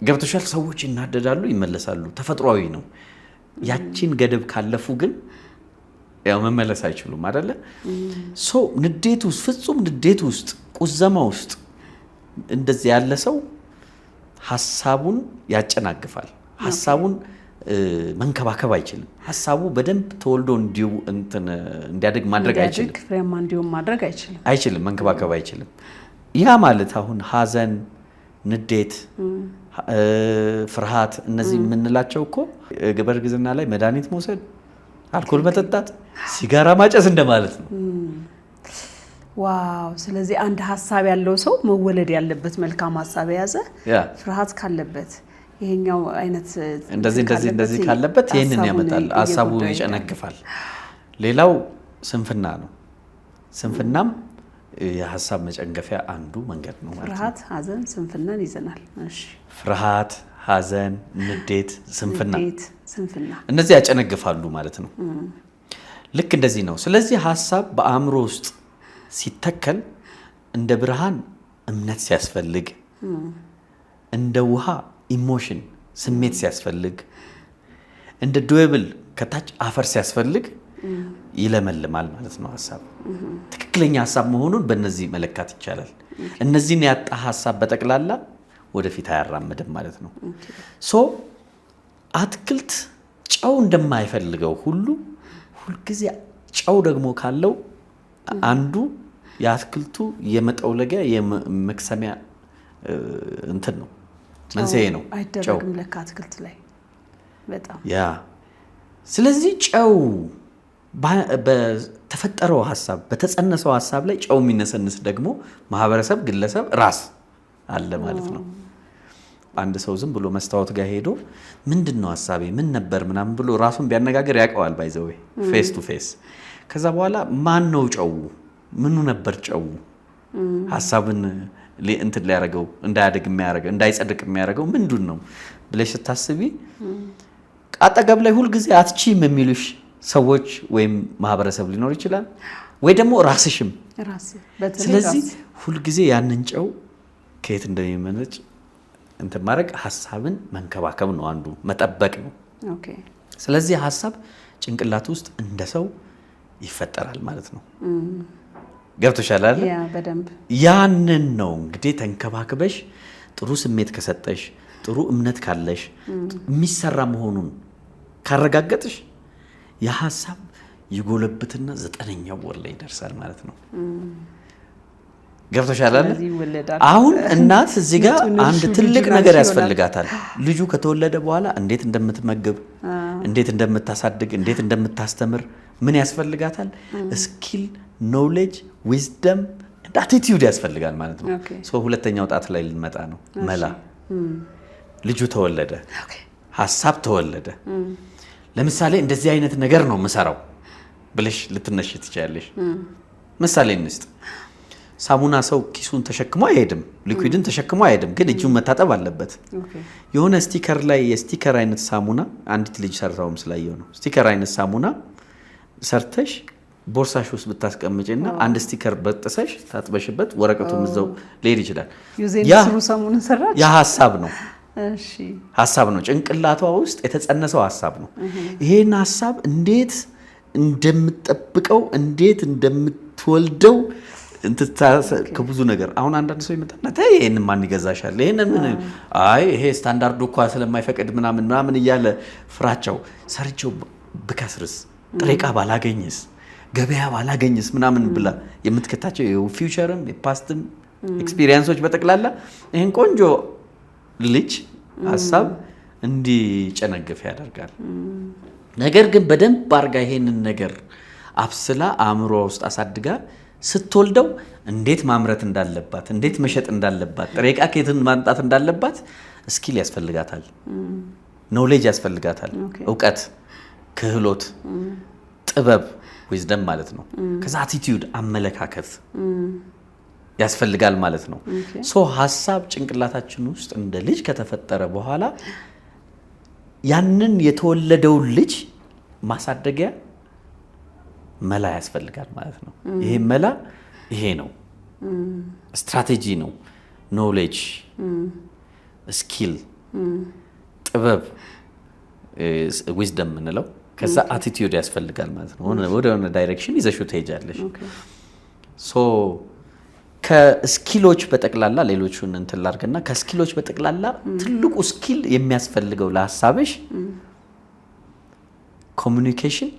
ገብቶሻል? ሰዎች ይናደዳሉ፣ ይመለሳሉ። ተፈጥሯዊ ነው። ያቺን ገደብ ካለፉ ግን ያው መመለስ አይችሉም አይደለ? ንዴት ውስጥ ፍጹም ንዴት ውስጥ ቁዘማ ውስጥ እንደዚህ ያለ ሰው ሐሳቡን ያጨናግፋል። ሐሳቡን መንከባከብ አይችልም። ሐሳቡ በደንብ ተወልዶ እንዲያድግ ማድረግ አይችልም። ፍሬያማ እንዲሆን ማድረግ አይችልም። መንከባከብ አይችልም። ያ ማለት አሁን ሐዘን፣ ንዴት፣ ፍርሃት እነዚህ የምንላቸው እኮ በእርግዝና ላይ መድኃኒት መውሰድ፣ አልኮል መጠጣት፣ ሲጋራ ማጨስ እንደማለት ነው። ዋው! ስለዚህ አንድ ሐሳብ ያለው ሰው መወለድ ያለበት መልካም ሐሳብ የያዘ ፍርሃት ካለበት ይሄኛው አይነት እንደዚህ ካለበት ይሄንን ያመጣል። ሐሳቡ ይጨነግፋል። ሌላው ስንፍና ነው። ስንፍናም የሐሳብ መጨንገፊያ አንዱ መንገድ ነው ማለት ነው። ፍርሃት፣ ሐዘን፣ ስንፍናን ይዘናል። እሺ፣ ፍርሃት፣ ሐዘን፣ ንዴት፣ ስንፍና እነዚህ ያጨነግፋሉ ማለት ነው። ልክ እንደዚህ ነው። ስለዚህ ሐሳብ በአእምሮ ውስጥ ሲተከል እንደ ብርሃን እምነት ሲያስፈልግ፣ እንደ ውሃ ኢሞሽን ስሜት ሲያስፈልግ፣ እንደ ዱዌብል ከታች አፈር ሲያስፈልግ ይለመልማል ማለት ነው። ሐሳብ ትክክለኛ ሐሳብ መሆኑን በእነዚህ መለካት ይቻላል። እነዚህን ያጣ ሐሳብ በጠቅላላ ወደፊት አያራምድም ማለት ነው። አትክልት ጨው እንደማይፈልገው ሁልጊዜ ጨው ደግሞ ካለው አንዱ የአትክልቱ የመጠውለጊያ የመክሰሚያ እንትን ነው፣ መንስኤ ነው። አይደረግም ለካ አትክልት ላይ በጣም ያ። ስለዚህ ጨው በተፈጠረው ሐሳብ በተጸነሰው ሐሳብ ላይ ጨው የሚነሰንስ ደግሞ ማህበረሰብ፣ ግለሰብ፣ ራስ አለ ማለት ነው። አንድ ሰው ዝም ብሎ መስታወት ጋር ሄዶ ምንድነው ሐሳቤ ምን ነበር ምናምን ብሎ ራሱን ቢያነጋገር ያውቀዋል። ባይዘው ፌስ ቱ ፌስ። ከዛ በኋላ ማን ነው ጨው? ምኑ ነበር ጨው? ሐሳብን እንትን ሊያደርገው እንዳያድግ የሚያደርገው እንዳይጸድቅ የሚያደርገው ምንድን ነው ብለሽ ስታስቢ አጠገብ ላይ ሁልጊዜ አትችይም የሚሉሽ ሰዎች ወይም ማህበረሰብ ሊኖር ይችላል፣ ወይ ደግሞ ራስሽም። ስለዚህ ሁልጊዜ ያንን ጨው ከየት እንደሚመነጭ እንትን ማድረግ ሐሳብን መንከባከብ ነው፣ አንዱ መጠበቅ ነው። ስለዚህ ሐሳብ ጭንቅላት ውስጥ እንደ ሰው ይፈጠራል ማለት ነው። ገብቶሻል አይደል? ያ በደንብ ያንን ነው እንግዲህ ተንከባክበሽ ጥሩ ስሜት ከሰጠሽ፣ ጥሩ እምነት ካለሽ፣ የሚሰራ መሆኑን ካረጋገጥሽ የሐሳብ ይጎለብትና 9ኛው ወር ላይ ይደርሳል ማለት ነው። ገብቶሻል አይደል? አሁን እናት እዚህ ጋር አንድ ትልቅ ነገር ያስፈልጋታል። ልጁ ከተወለደ በኋላ እንዴት እንደምትመግብ፣ እንዴት እንደምታሳድግ፣ እንዴት እንደምታስተምር ምን ያስፈልጋታል? ስኪል፣ ኖሌጅ፣ ዊዝደም እና አቲቲዩድ ያስፈልጋል ማለት ነው። ሁለተኛው ጣት ላይ ልንመጣ ነው። መላ ልጁ ተወለደ፣ ሐሳብ ተወለደ። ለምሳሌ እንደዚህ አይነት ነገር ነው የምሰራው ብለሽ ልትነሽ ትችያለሽ። ምሳሌ እንስጥ። ሳሙና ሰው ኪሱን ተሸክሞ አይሄድም፣ ሊኩዊድን ተሸክሞ አይሄድም፣ ግን እጁን መታጠብ አለበት። የሆነ ስቲከር ላይ የስቲከር አይነት ሳሙና አንዲት ልጅ ሰርታውም ስላየው ነው። ስቲከር አይነት ሳሙና ሰርተሽ ቦርሳሽ ውስጥ ብታስቀምጪና አንድ ስቲከር በጥሰሽ ታጥበሽበት ወረቀቱም እዛው ሊሄድ ይችላል። ያ ሐሳብ ነው። ሐሳብ ነው። ጭንቅላቷ ውስጥ የተጸነሰው ሐሳብ ነው። ይሄን ሐሳብ እንዴት እንደምትጠብቀው እንዴት እንደምትወልደው ከብዙ ነገር አሁን አንዳንድ ሰው ይመጣና ተይ ይሄንን ማን ይገዛሻል? ይሄንን ምን ይሄ ስታንዳርዱ እኮ ስለማይፈቅድ ምናምን እያለ ፍራቻው ሰርቼው ብከስርስ፣ ጥሬ ዕቃ ባላገኝስ፣ ገበያ ባላገኝስ ምናምን ብላ የምትከታቸው የፊውቸርም የፓስትም ኤክስፒሪየንሶች በጠቅላላ ይሄን ቆንጆ ልጅ ሐሳብ እንዲጨነግፍ ያደርጋል። ነገር ግን በደንብ አድርጋ ይሄንን ነገር አብስላ አእምሮ ውስጥ አሳድጋ ስትወልደው እንዴት ማምረት እንዳለባት፣ እንዴት መሸጥ እንዳለባት፣ ጥሬ ዕቃ ከየት ማምጣት እንዳለባት እስኪል ያስፈልጋታል። ኖሌጅ ያስፈልጋታል። እውቀት፣ ክህሎት፣ ጥበብ ዊዝደም ማለት ነው። ከዛ አቲቲዩድ አመለካከት ያስፈልጋል ማለት ነው። ሶ ሐሳብ ጭንቅላታችን ውስጥ እንደ ልጅ ከተፈጠረ በኋላ ያንን የተወለደውን ልጅ ማሳደጊያ መላ ያስፈልጋል ማለት ነው። ይሄ መላ ይሄ ነው፣ ስትራቴጂ ነው፣ ኖሌጅ፣ ስኪል፣ ጥበብ ዊዝደም የምንለው። ከዛ አቲቲዩድ ያስፈልጋል ማለት ነው። ወደ ሆነ ዳይሬክሽን ይዘሽው ትሄጃለሽ። ሶ ከስኪሎች በጠቅላላ ሌሎቹን እንትን ላድርግና ከስኪሎች በጠቅላላ ትልቁ ስኪል የሚያስፈልገው ለሐሳብሽ ኮሚኒኬሽን፣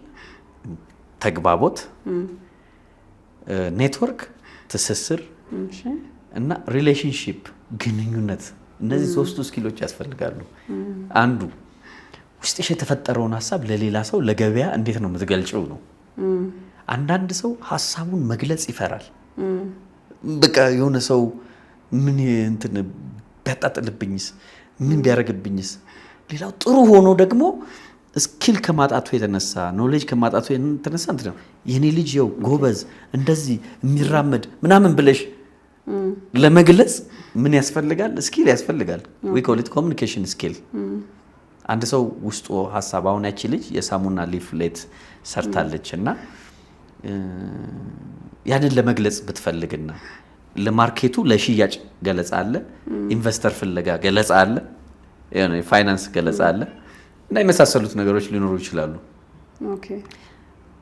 ተግባቦት፣ ኔትወርክ፣ ትስስር እና ሪሌሽንሺፕ፣ ግንኙነት። እነዚህ 3ቱ ስኪሎች ያስፈልጋሉ። አንዱ ውስጥሽ የተፈጠረውን ሐሳብ ለሌላ ሰው ለገበያ እንዴት ነው የምትገልጪው ነው። አንዳንድ ሰው ሐሳቡን መግለጽ ይፈራል። በቃ የሆነ ሰው ምን እንትን ቢያጣጥልብኝስ፣ ምን ቢያደርግብኝስ። ሌላው ጥሩ ሆኖ ደግሞ ስኪል ከማጣቱ የተነሳ ኖሌጅ ከማጣቱ የተነሳ እንትን ነው የኔ ልጅ የው ጎበዝ እንደዚህ የሚራመድ ምናምን ብለሽ ለመግለጽ ምን ያስፈልጋል? ስኪል ያስፈልጋል። we call it communication skill። አንድ ሰው ውስጡ ሐሳብ አሁን ያቺ ልጅ የሳሙና ሊፍሌት ሰርታለች እና ያንን ለመግለጽ ብትፈልግና ለማርኬቱ ለሽያጭ ገለጻ አለ፣ ኢንቨስተር ፍለጋ ገለጻ አለ፣ የፋይናንስ ገለጻ አለ እና የመሳሰሉት ነገሮች ሊኖሩ ይችላሉ።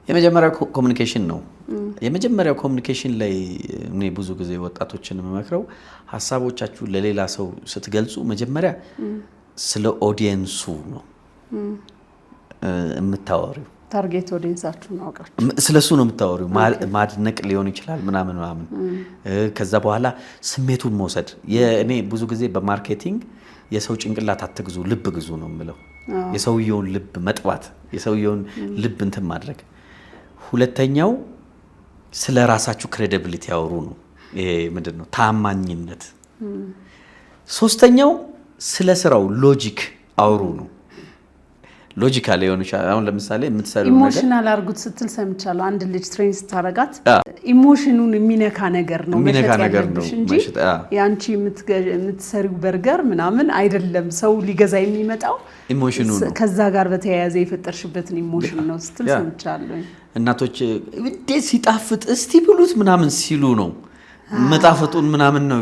የመጀመሪያው ኮሚኒኬሽን ነው። የመጀመሪያው ኮሚኒኬሽን ላይ እኔ ብዙ ጊዜ ወጣቶችን የምመክረው ሐሳቦቻችሁ ለሌላ ሰው ስትገልጹ መጀመሪያ ስለ ኦዲየንሱ ነው የምታወሪው። ታርጌት ኦዲየንሳችሁ ነው አውቃችሁ ስለሱ ነው የምታወሪው። ማድነቅ ሊሆን ይችላል ምናምን። ከዛ በኋላ ስሜቱን መውሰድ። እኔ ብዙ ጊዜ በማርኬቲንግ የሰው ጭንቅላት አትግዙ ልብ ግዙ ነው የምለው። የሰውየውን ልብ መጥባት፣ የሰውየውን ልብ እንትን ማድረግ። ሁለተኛው ስለ ራሳችሁ ክሬዲቢሊቲ ያወሩ ነው። ይሄ ምንድነው? ታማኝነት። ሶስተኛው ስለ ስራው ሎጂክ አውሩ ነው። ሎጂካል የሆነ አሁን ለምሳሌ የምትሰሪው ነገር ኢሞሽናል አርጉት ስትል ሰምቻለሁ። አንድ ልጅ ትሬን ስታረጋት ኢሞሽኑን የሚነካ ነገር ነው መሸጥ እንጂ ያንቺ የምትሰሪው በርገር ምናምን አይደለም። ሰው ሊገዛ የሚመጣው ኢሞሽኑ ነው። ከዛ ጋር በተያያዘ የፈጠርሽበትን ኢሞሽን ነው ስትል ሰምቻለሁ። እናቶች እንዴት ሲጣፍጥ እስቲ ብሉት ምናምን ሲሉ ነው መጣፈጡን ምናምን ነው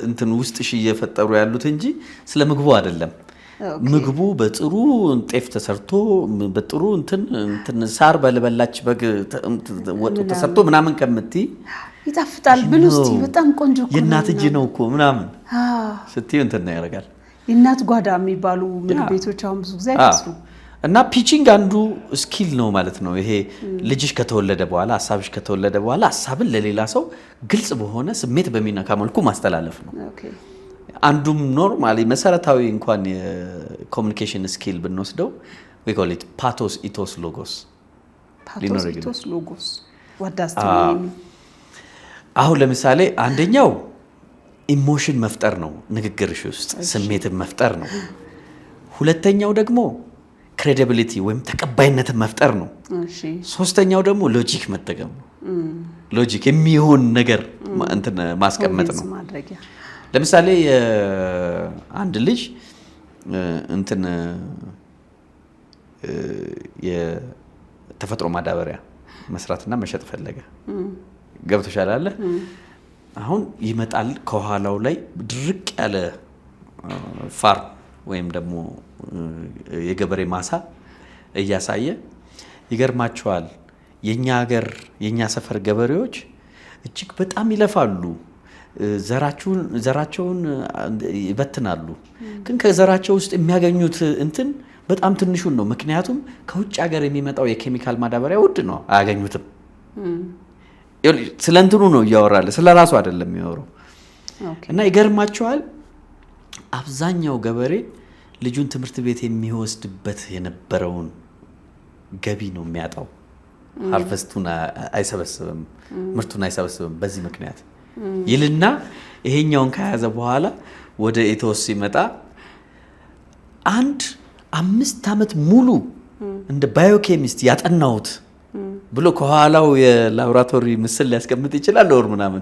እንትን ውስጥሽ እየፈጠሩ ያሉት እንጂ ስለ ምግቡ አይደለም። ምግቡ በጥሩ ጤፍ ተሰርቶ በጥሩ እንትን ሳር በልበላች በግ ወጡ ተሰርቶ ምናምን ከምትይ ይጣፍጣል ብሉ እስቲ በጣም ቆንጆ እኮ የእናት እጅ ነው እኮ ምናምን ስትይ እንትን ነው ያደርጋል። የእናት ጓዳ የሚባሉ ቤቶች አሁን ብዙ ጊዜ አይመስሉ እና ፒቺንግ አንዱ ስኪል ነው ማለት ነው። ይሄ ልጅሽ ከተወለደ በኋላ ሐሳብሽ ከተወለደ በኋላ ሐሳብን ለሌላ ሰው ግልጽ በሆነ ስሜት በሚነካ መልኩ ማስተላለፍ ነው። አንዱም ኖርማሊ መሰረታዊ እንኳን የኮሚኒኬሽን ስኪል ብንወስደው we call it pathos ethos logos። pathos ethos logos what does it mean? አሁን ለምሳሌ አንደኛው ኢሞሽን መፍጠር ነው፣ ንግግርሽ ውስጥ ስሜትን መፍጠር ነው። ሁለተኛው ደግሞ ክሬዲቢሊቲ ወይም ተቀባይነትን መፍጠር ነው። ሶስተኛው ደግሞ ሎጂክ መጠቀም ነው። ሎጂክ የሚሆን ነገር እንትን ማስቀመጥ ነው። ለምሳሌ አንድ ልጅ እንትን የተፈጥሮ ማዳበሪያ መስራትና መሸጥ ፈለገ። ገብቶሻል አይደል? አሁን ይመጣል ከኋላው ላይ ድርቅ ያለ ፋርም ወይም ደግሞ የገበሬ ማሳ እያሳየ ይገርማቸዋል። የኛ ሀገር የኛ ሰፈር ገበሬዎች እጅግ በጣም ይለፋሉ፣ ዘራቸውን ይበትናሉ፣ ግን ከዘራቸው ውስጥ የሚያገኙት እንትን በጣም ትንሹን ነው። ምክንያቱም ከውጭ ሀገር የሚመጣው የኬሚካል ማዳበሪያ ውድ ነው፣ አያገኙትም። ስለ እንትኑ ነው እያወራለ፣ ስለ ራሱ አይደለም የሚያወራው። እና ይገርማቸዋል አብዛኛው ገበሬ ልጁን ትምህርት ቤት የሚወስድበት የነበረውን ገቢ ነው የሚያጣው። ሃርቨስቱን አይሰበስብም፣ ምርቱን አይሰበስብም። በዚህ ምክንያት ይልና ይሄኛውን ከያዘ በኋላ ወደ ኢትዮስ ሲመጣ አንድ 5 ዓመት ሙሉ እንደ ባዮኬሚስት ያጠናሁት ብሎ ከኋላው የላቦራቶሪ ምስል ሊያስቀምጥ ይችላል ወር ምናምን።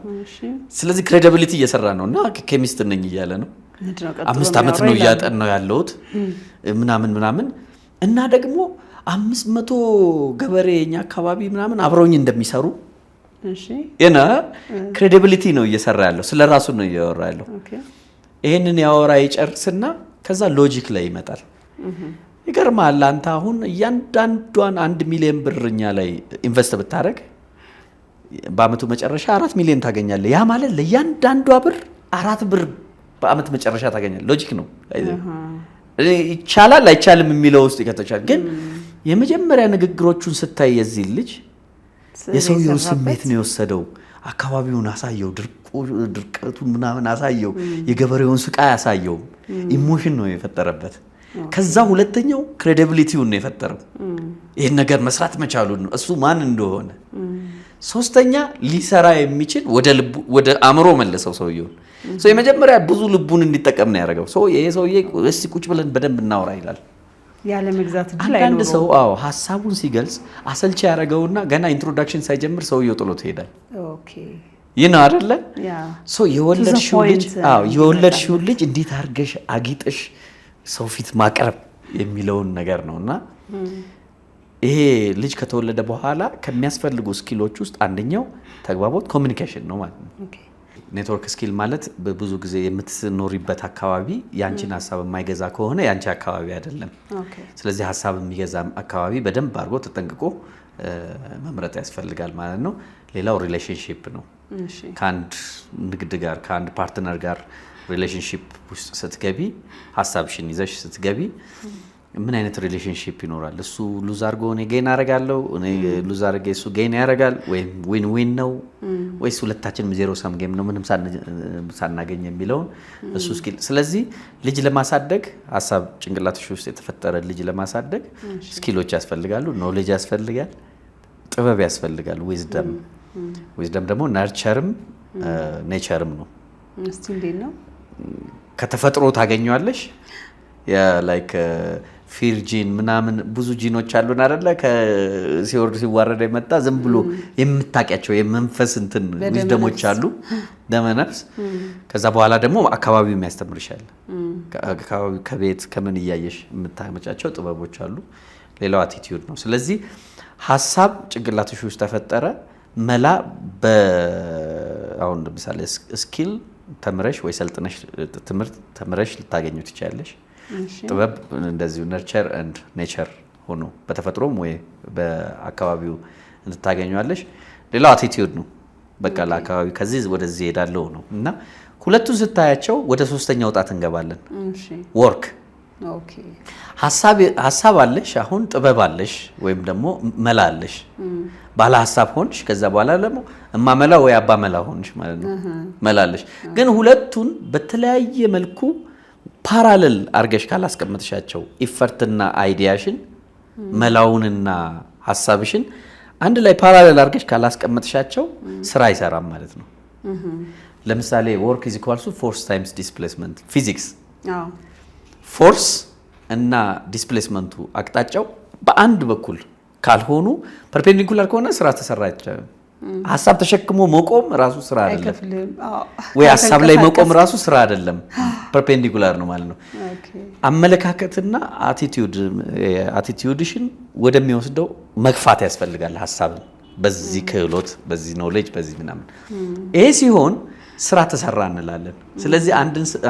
ስለዚህ ክሬዲቢሊቲ እየሰራ ነው እና ኬሚስት ነኝ እያለ ነው። 5 ዓመት ነው እያጠናው ያለሁት ምናምን እና ደግሞ 500 ገበሬኛ አካባቢ ምናምን አብረውኝ እንደሚሰሩ እና ክሬዲቢሊቲ ነው እየሰራ ያለው። ስለራሱ ነው እያወራ ያለው። ይሄንን ያወራ ይጨርስና ከዛ ሎጂክ ላይ ይመጣል። ይገርማል። አንተ አሁን እያንዳንዷን 1 ሚሊዮን ብር እኛ ላይ ኢንቨስት ብታደርግ በአመቱ መጨረሻ 4 ሚሊዮን ታገኛለህ። ያ ማለት ለእያንዳንዷ ብር 4 ብር በአመት መጨረሻ ታገኛለህ። ሎጂክ ነው። ይቻላል አይቻልም የሚለው ውስጥ ይከተቻል። ግን የመጀመሪያ ንግግሮቹን ስታይ የዚህ ልጅ የሰውየው ስሜት ነው የወሰደው። አካባቢውን አሳየው፣ ድርቀቱን ምናምን አሳየው፣ የገበሬውን ስቃይ አሳየው። ኢሞሽን ነው የፈጠረበት። ከዛ ሁለተኛው ክሬዲቢሊቲውን ነው የፈጠረው። ይሄን ነገር መስራት መቻሉን ነው እሱ ማን እንደሆነ። ሶስተኛ ሊሰራ የሚችል ወደ አእምሮ መለሰው ሰውየውን። የመጀመሪያ ብዙ ልቡን እንዲጠቀም ነው ያደረገው። ይሄ ሰውዬ እስቲ ቁጭ ብለን በደንብ እናወራ ይላል። ያለ መግዛት እድል አይኖርም። አንድ ሰው ሐሳቡን ሲገልጽ አሰልቺ ያደረገውና ገና ኢንትሮዳክሽን ሳይጀምር ሰውየው ጥሎት ይሄዳል። ኦኬ ይሄ ነው አይደለ? የወለድሽው ልጅ እንዴት አድርገሽ አጊጥሽ ሰው ፊት ማቅረብ የሚለውን ነገር ነውና ይሄ ልጅ ከተወለደ በኋላ ከሚያስፈልጉ ስኪሎች ውስጥ አንደኛው ተግባቦት ኮሚኒኬሽን ነው ማለት ነው። ኔትወርክ ስኪል ማለት በብዙ ጊዜ የምትኖሪበት አካባቢ ያንቺን ሐሳብ የማይገዛ ከሆነ ያንቺ አካባቢ አይደለም። ስለዚህ ሐሳብ የሚገዛ አካባቢ በደንብ አድርጎ ተጠንቅቆ መምረጥ ያስፈልጋል ማለት ነው። ሌላው ሪሌሽንሺፕ ነው። ከአንድ ንግድ ጋር ከአንድ ፓርትነር ጋር ሪሌሽንሺፕ ውስጥ ስትገቢ ሐሳብሽን ይዘሽ ስትገቢ ምን አይነት ሪሌሽንሺፕ ይኖራል? እሱ ሉዝ አድርጎ እኔ ጌን አደርጋለሁ፣ እኔ ሉዝ አድርጌ እሱ ጌን ያደርጋል፣ ወይም ዊን ዊን ነው ወይስ ሁለታችንም ዜሮ ሳም ጌም ነው ምንም ሳናገኝ የሚለውን እሱ ስኪል። ስለዚህ ልጅ ለማሳደግ ሐሳብ ጭንቅላትሽ ውስጥ የተፈጠረ ልጅ ለማሳደግ ስኪሎች ያስፈልጋሉ። ኖሌጅ ያስፈልጋል፣ ጥበብ ያስፈልጋል፣ ዊዝደም ደግሞ ነርቸርም ኔቸርም ነው። እስቲ እንዴት ነው? ከተፈጥሮ ታገኘዋለሽ። ላይክ ፊር ጂን ምናምን ብዙ ጂኖች አሉን አይደለ? ከሲወርድ ሲዋረድ የመጣ ዝም ብሎ የምታውቂያቸው የመንፈስ እንትን ዊዝደሞች አሉ፣ ደመነፍስ። ከዛ በኋላ ደግሞ አካባቢው የሚያስተምርሻል። ከቤት ከምን እያየሽ የምታመጫቸው ጥበቦች አሉ። ሌላው አቲቲዩድ ነው። ስለዚህ ሐሳብ ጭንቅላትሽ ውስጥ ተፈጠረ። መላ አሁን ለምሳሌ ስኪል ተምረሽ ወይ ሰልጥነሽ ትምህርት ተምረሽ ልታገኙ ትችያለሽ። ጥበብ እንደዚሁ ነርቸር ኤንድ ኔቸር ሆኖ በተፈጥሮም ወይ በአካባቢው እንድታገኙዋለሽ። ሌላው አቲቲዩድ ነው። በቃ ለአካባቢው ከዚህ ወደዚህ ሄዳለው ነው እና ሁለቱን ስታያቸው ወደ ሶስተኛው ጣት እንገባለን። ወርክ ሐሳብ አለሽ፣ አሁን ጥበብ አለሽ ወይም ደግሞ መላ አለሽ። ባለ ሐሳብ ሆንሽ፣ ከዛ በኋላ ደግሞ እማመላ ወይ አባመላ ሆንሽ ማለት ነው። መላለሽ ግን ሁለቱን በተለያየ መልኩ ፓራለል አርገሽ ካላስቀምጥሻቸው ኢፈርትና አይዲያሽን መላውንና ሐሳብሽን አንድ ላይ ፓራለል አርገሽ ካላስቀምጥሻቸው ስራ አይሰራም ማለት ነው። ለምሳሌ ወርክ ኢዝ ኢኳልስ ቱ ፎርስ ታይምስ ዲስፕሌስመንት ፊዚክስ። ፎርስ እና ዲስፕሌስመንቱ አቅጣጫው በአንድ በኩል ካልሆኑ ፐርፔንዲኩላር ከሆነ ስራ ተሰራ አይቻልም። ሐሳብ ተሸክሞ መቆም ራሱ ስራ አይደለም፣ ወይ ሐሳብ ላይ መቆም ራሱ ስራ አይደለም። ፐርፔንዲኩላር ነው ማለት ነው። አመለካከትና አቲቲዩድሽን ወደሚወስደው መግፋት ያስፈልጋል ሐሳብን በዚህ ክህሎት፣ በዚህ ኖሌጅ፣ በዚህ ምናምን። ይሄ ሲሆን ስራ ተሰራ እንላለን። ስለዚህ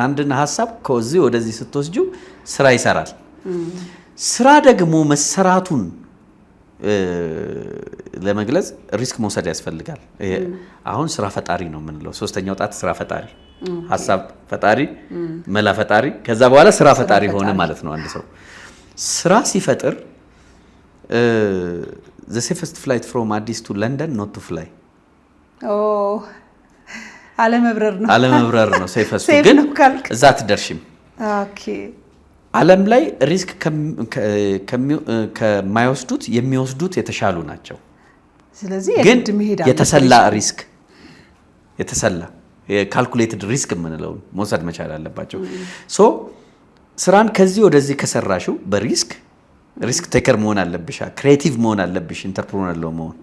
አንድን ሐሳብ ከዚህ ወደዚህ ስትወስጂው ስራ ይሰራል። ስራ ደግሞ መሰራቱን ለመግለጽ ሪስክ መውሰድ ያስፈልጋል። አሁን ስራ ፈጣሪ ነው የምንለው። ሶስተኛው ጣት ስራ ፈጣሪ፣ ሐሳብ ፈጣሪ፣ መላ ፈጣሪ፣ ከዛ በኋላ ስራ ፈጣሪ ሆነ ማለት ነው። አንድ ሰው ስራ ሲፈጥር the safest flight from Addis to London not to fly አለመብረር ነው ሴፈስቱ። ግን እዛ አትደርሽም። ዓለም ላይ ሪስክ ከማይወስዱት የሚወስዱት የተሻሉ ናቸው። ስለዚህ ግን የተሰላ ሪስክ ካልኩሌትድ ሪስክ የምንለው መውሰድ መቻል አለባቸው። ስራን ከዚህ ወደዚህ ከሰራሽው በሪስክ ቴከር መሆን አለብሽ፣ ክሬቲቭ መሆን አለብሽ፣ ኢንተርፕረነር ለመሆን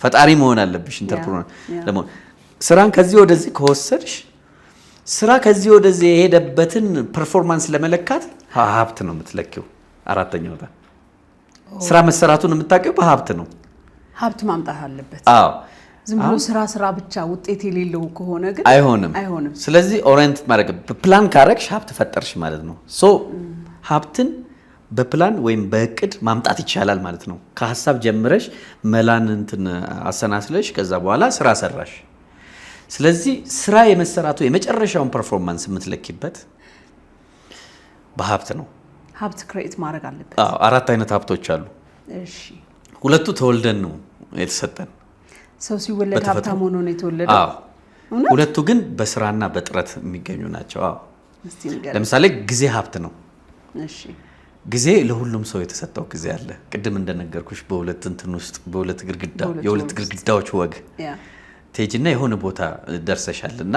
ፈጣሪ መሆን አለብሽ። ኢንተርፕረነር ለመሆን ስራን ከዚህ ወደዚህ ከወሰድሽ ስራ ከዚህ ወደዚህ የሄደበትን ፐርፎርማንስ ለመለካት ሀብት ነው የምትለኪው። አራተኛው ስራ መሰራቱን የምታውቂው በሀብት ነው። ሀብት ማምጣት አለበት። አዎ ዝም ብሎ ስራ ብቻ ውጤት የሌለው ከሆነ ግን አይሆንም። ስለዚህ ኦሪየንት ማድረግ ፕላን ካረግሽ ሀብት ፈጠርሽ ማለት ነው። ሶ ሀብትን በፕላን ወይም በእቅድ ማምጣት ይቻላል ማለት ነው። ከሀሳብ ጀምረሽ መላን አሰናስለሽ ከዛ በኋላ ስራ ሰራሽ። ስለዚህ ስራ የመሰራቱ የመጨረሻውን ፐርፎርማንስ የምትለኪበት በሀብት ነው። ሀብት ክሬት ማድረግ አለበት። አዎ 4 አይነት ሀብቶች አሉ። እሺ 2ቱ ተወልደን ነው የተሰጠን። ሰው ሲወለድ ሀብታም ሆኖ ነው የተወለደው። አዎ 2ቱ ግን በስራና በጥረት የሚገኙ ናቸው። አዎ ለምሳሌ ጊዜ ሀብት ነው። እሺ ጊዜ ለሁሉም ሰው የተሰጠው ጊዜ አለ። ቅድም እንደነገርኩሽ በሁለት ግድግዳዎች ወግ ቴጅና የሆነ ቦታ ደርሰሻልና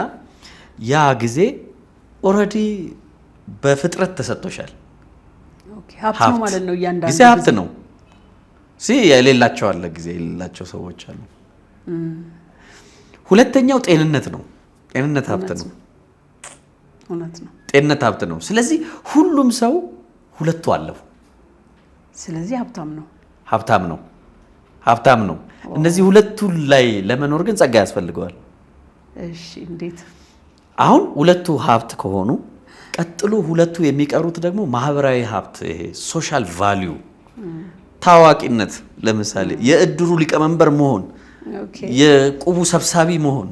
ያ ጊዜ ኦልሬዲ በፍጥረት ተሰጥቶሻል። ሀብት ነው ማለት ነው። እያንዳንዱ ጊዜ ሀብት ነው። የሌላቸው አለ፣ ጊዜ የሌላቸው ሰዎች አሉ። ሁለተኛው ጤንነት ነው። ጤንነት ሀብት ነው። እውነት ነው። ጤንነት ሀብት ነው። ስለዚህ ሁሉም ሰው 2ቱ አለው። ስለዚህ ሀብታም ነው። እነዚህ 2ቱ ላይ ለመኖር ግን ጸጋ ያስፈልገዋል። እሺ እንዴት? አሁን 2ቱ ሀብት ከሆኑ ቀጥሎ 2ቱ የሚቀሩት ደግሞ ማህበራዊ ሀብት፣ ይሄ ሶሻል ቫልዩ፣ ታዋቂነት፣ ለምሳሌ የእድሩ ሊቀመንበር መሆን፣ የቁቡ ሰብሳቢ መሆን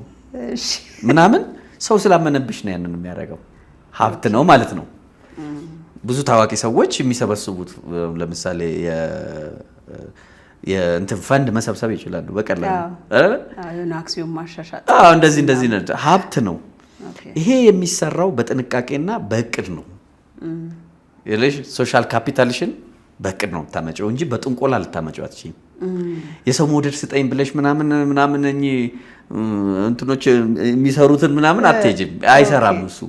ምናምን ሰው ስላመነብሽ ነው ያንን የሚያደርገው። ሀብት ነው ማለት ነው። ብዙ ታዋቂ ሰዎች የሚሰበስቡት ለምሳሌ የእንትን ፈንድ መሰብሰብ ይችላሉ በቀላሉ አክሲዮን ማሻሻጥ። እንደዚህ ሀብት ነው። ይሄ የሚሰራው በጥንቃቄና በእቅድ ነው። ሶሻል ካፒታልሽን በእቅድ ነው የምታመጪው እንጂ በጥንቆላ ልታመጪው አትችይም። የሰው ሞዴል ስጠኝ ብለሽ ምናምን እንትኖች የሚሰሩትን ምናምን አትሄጂም። አይሰራም እሱ።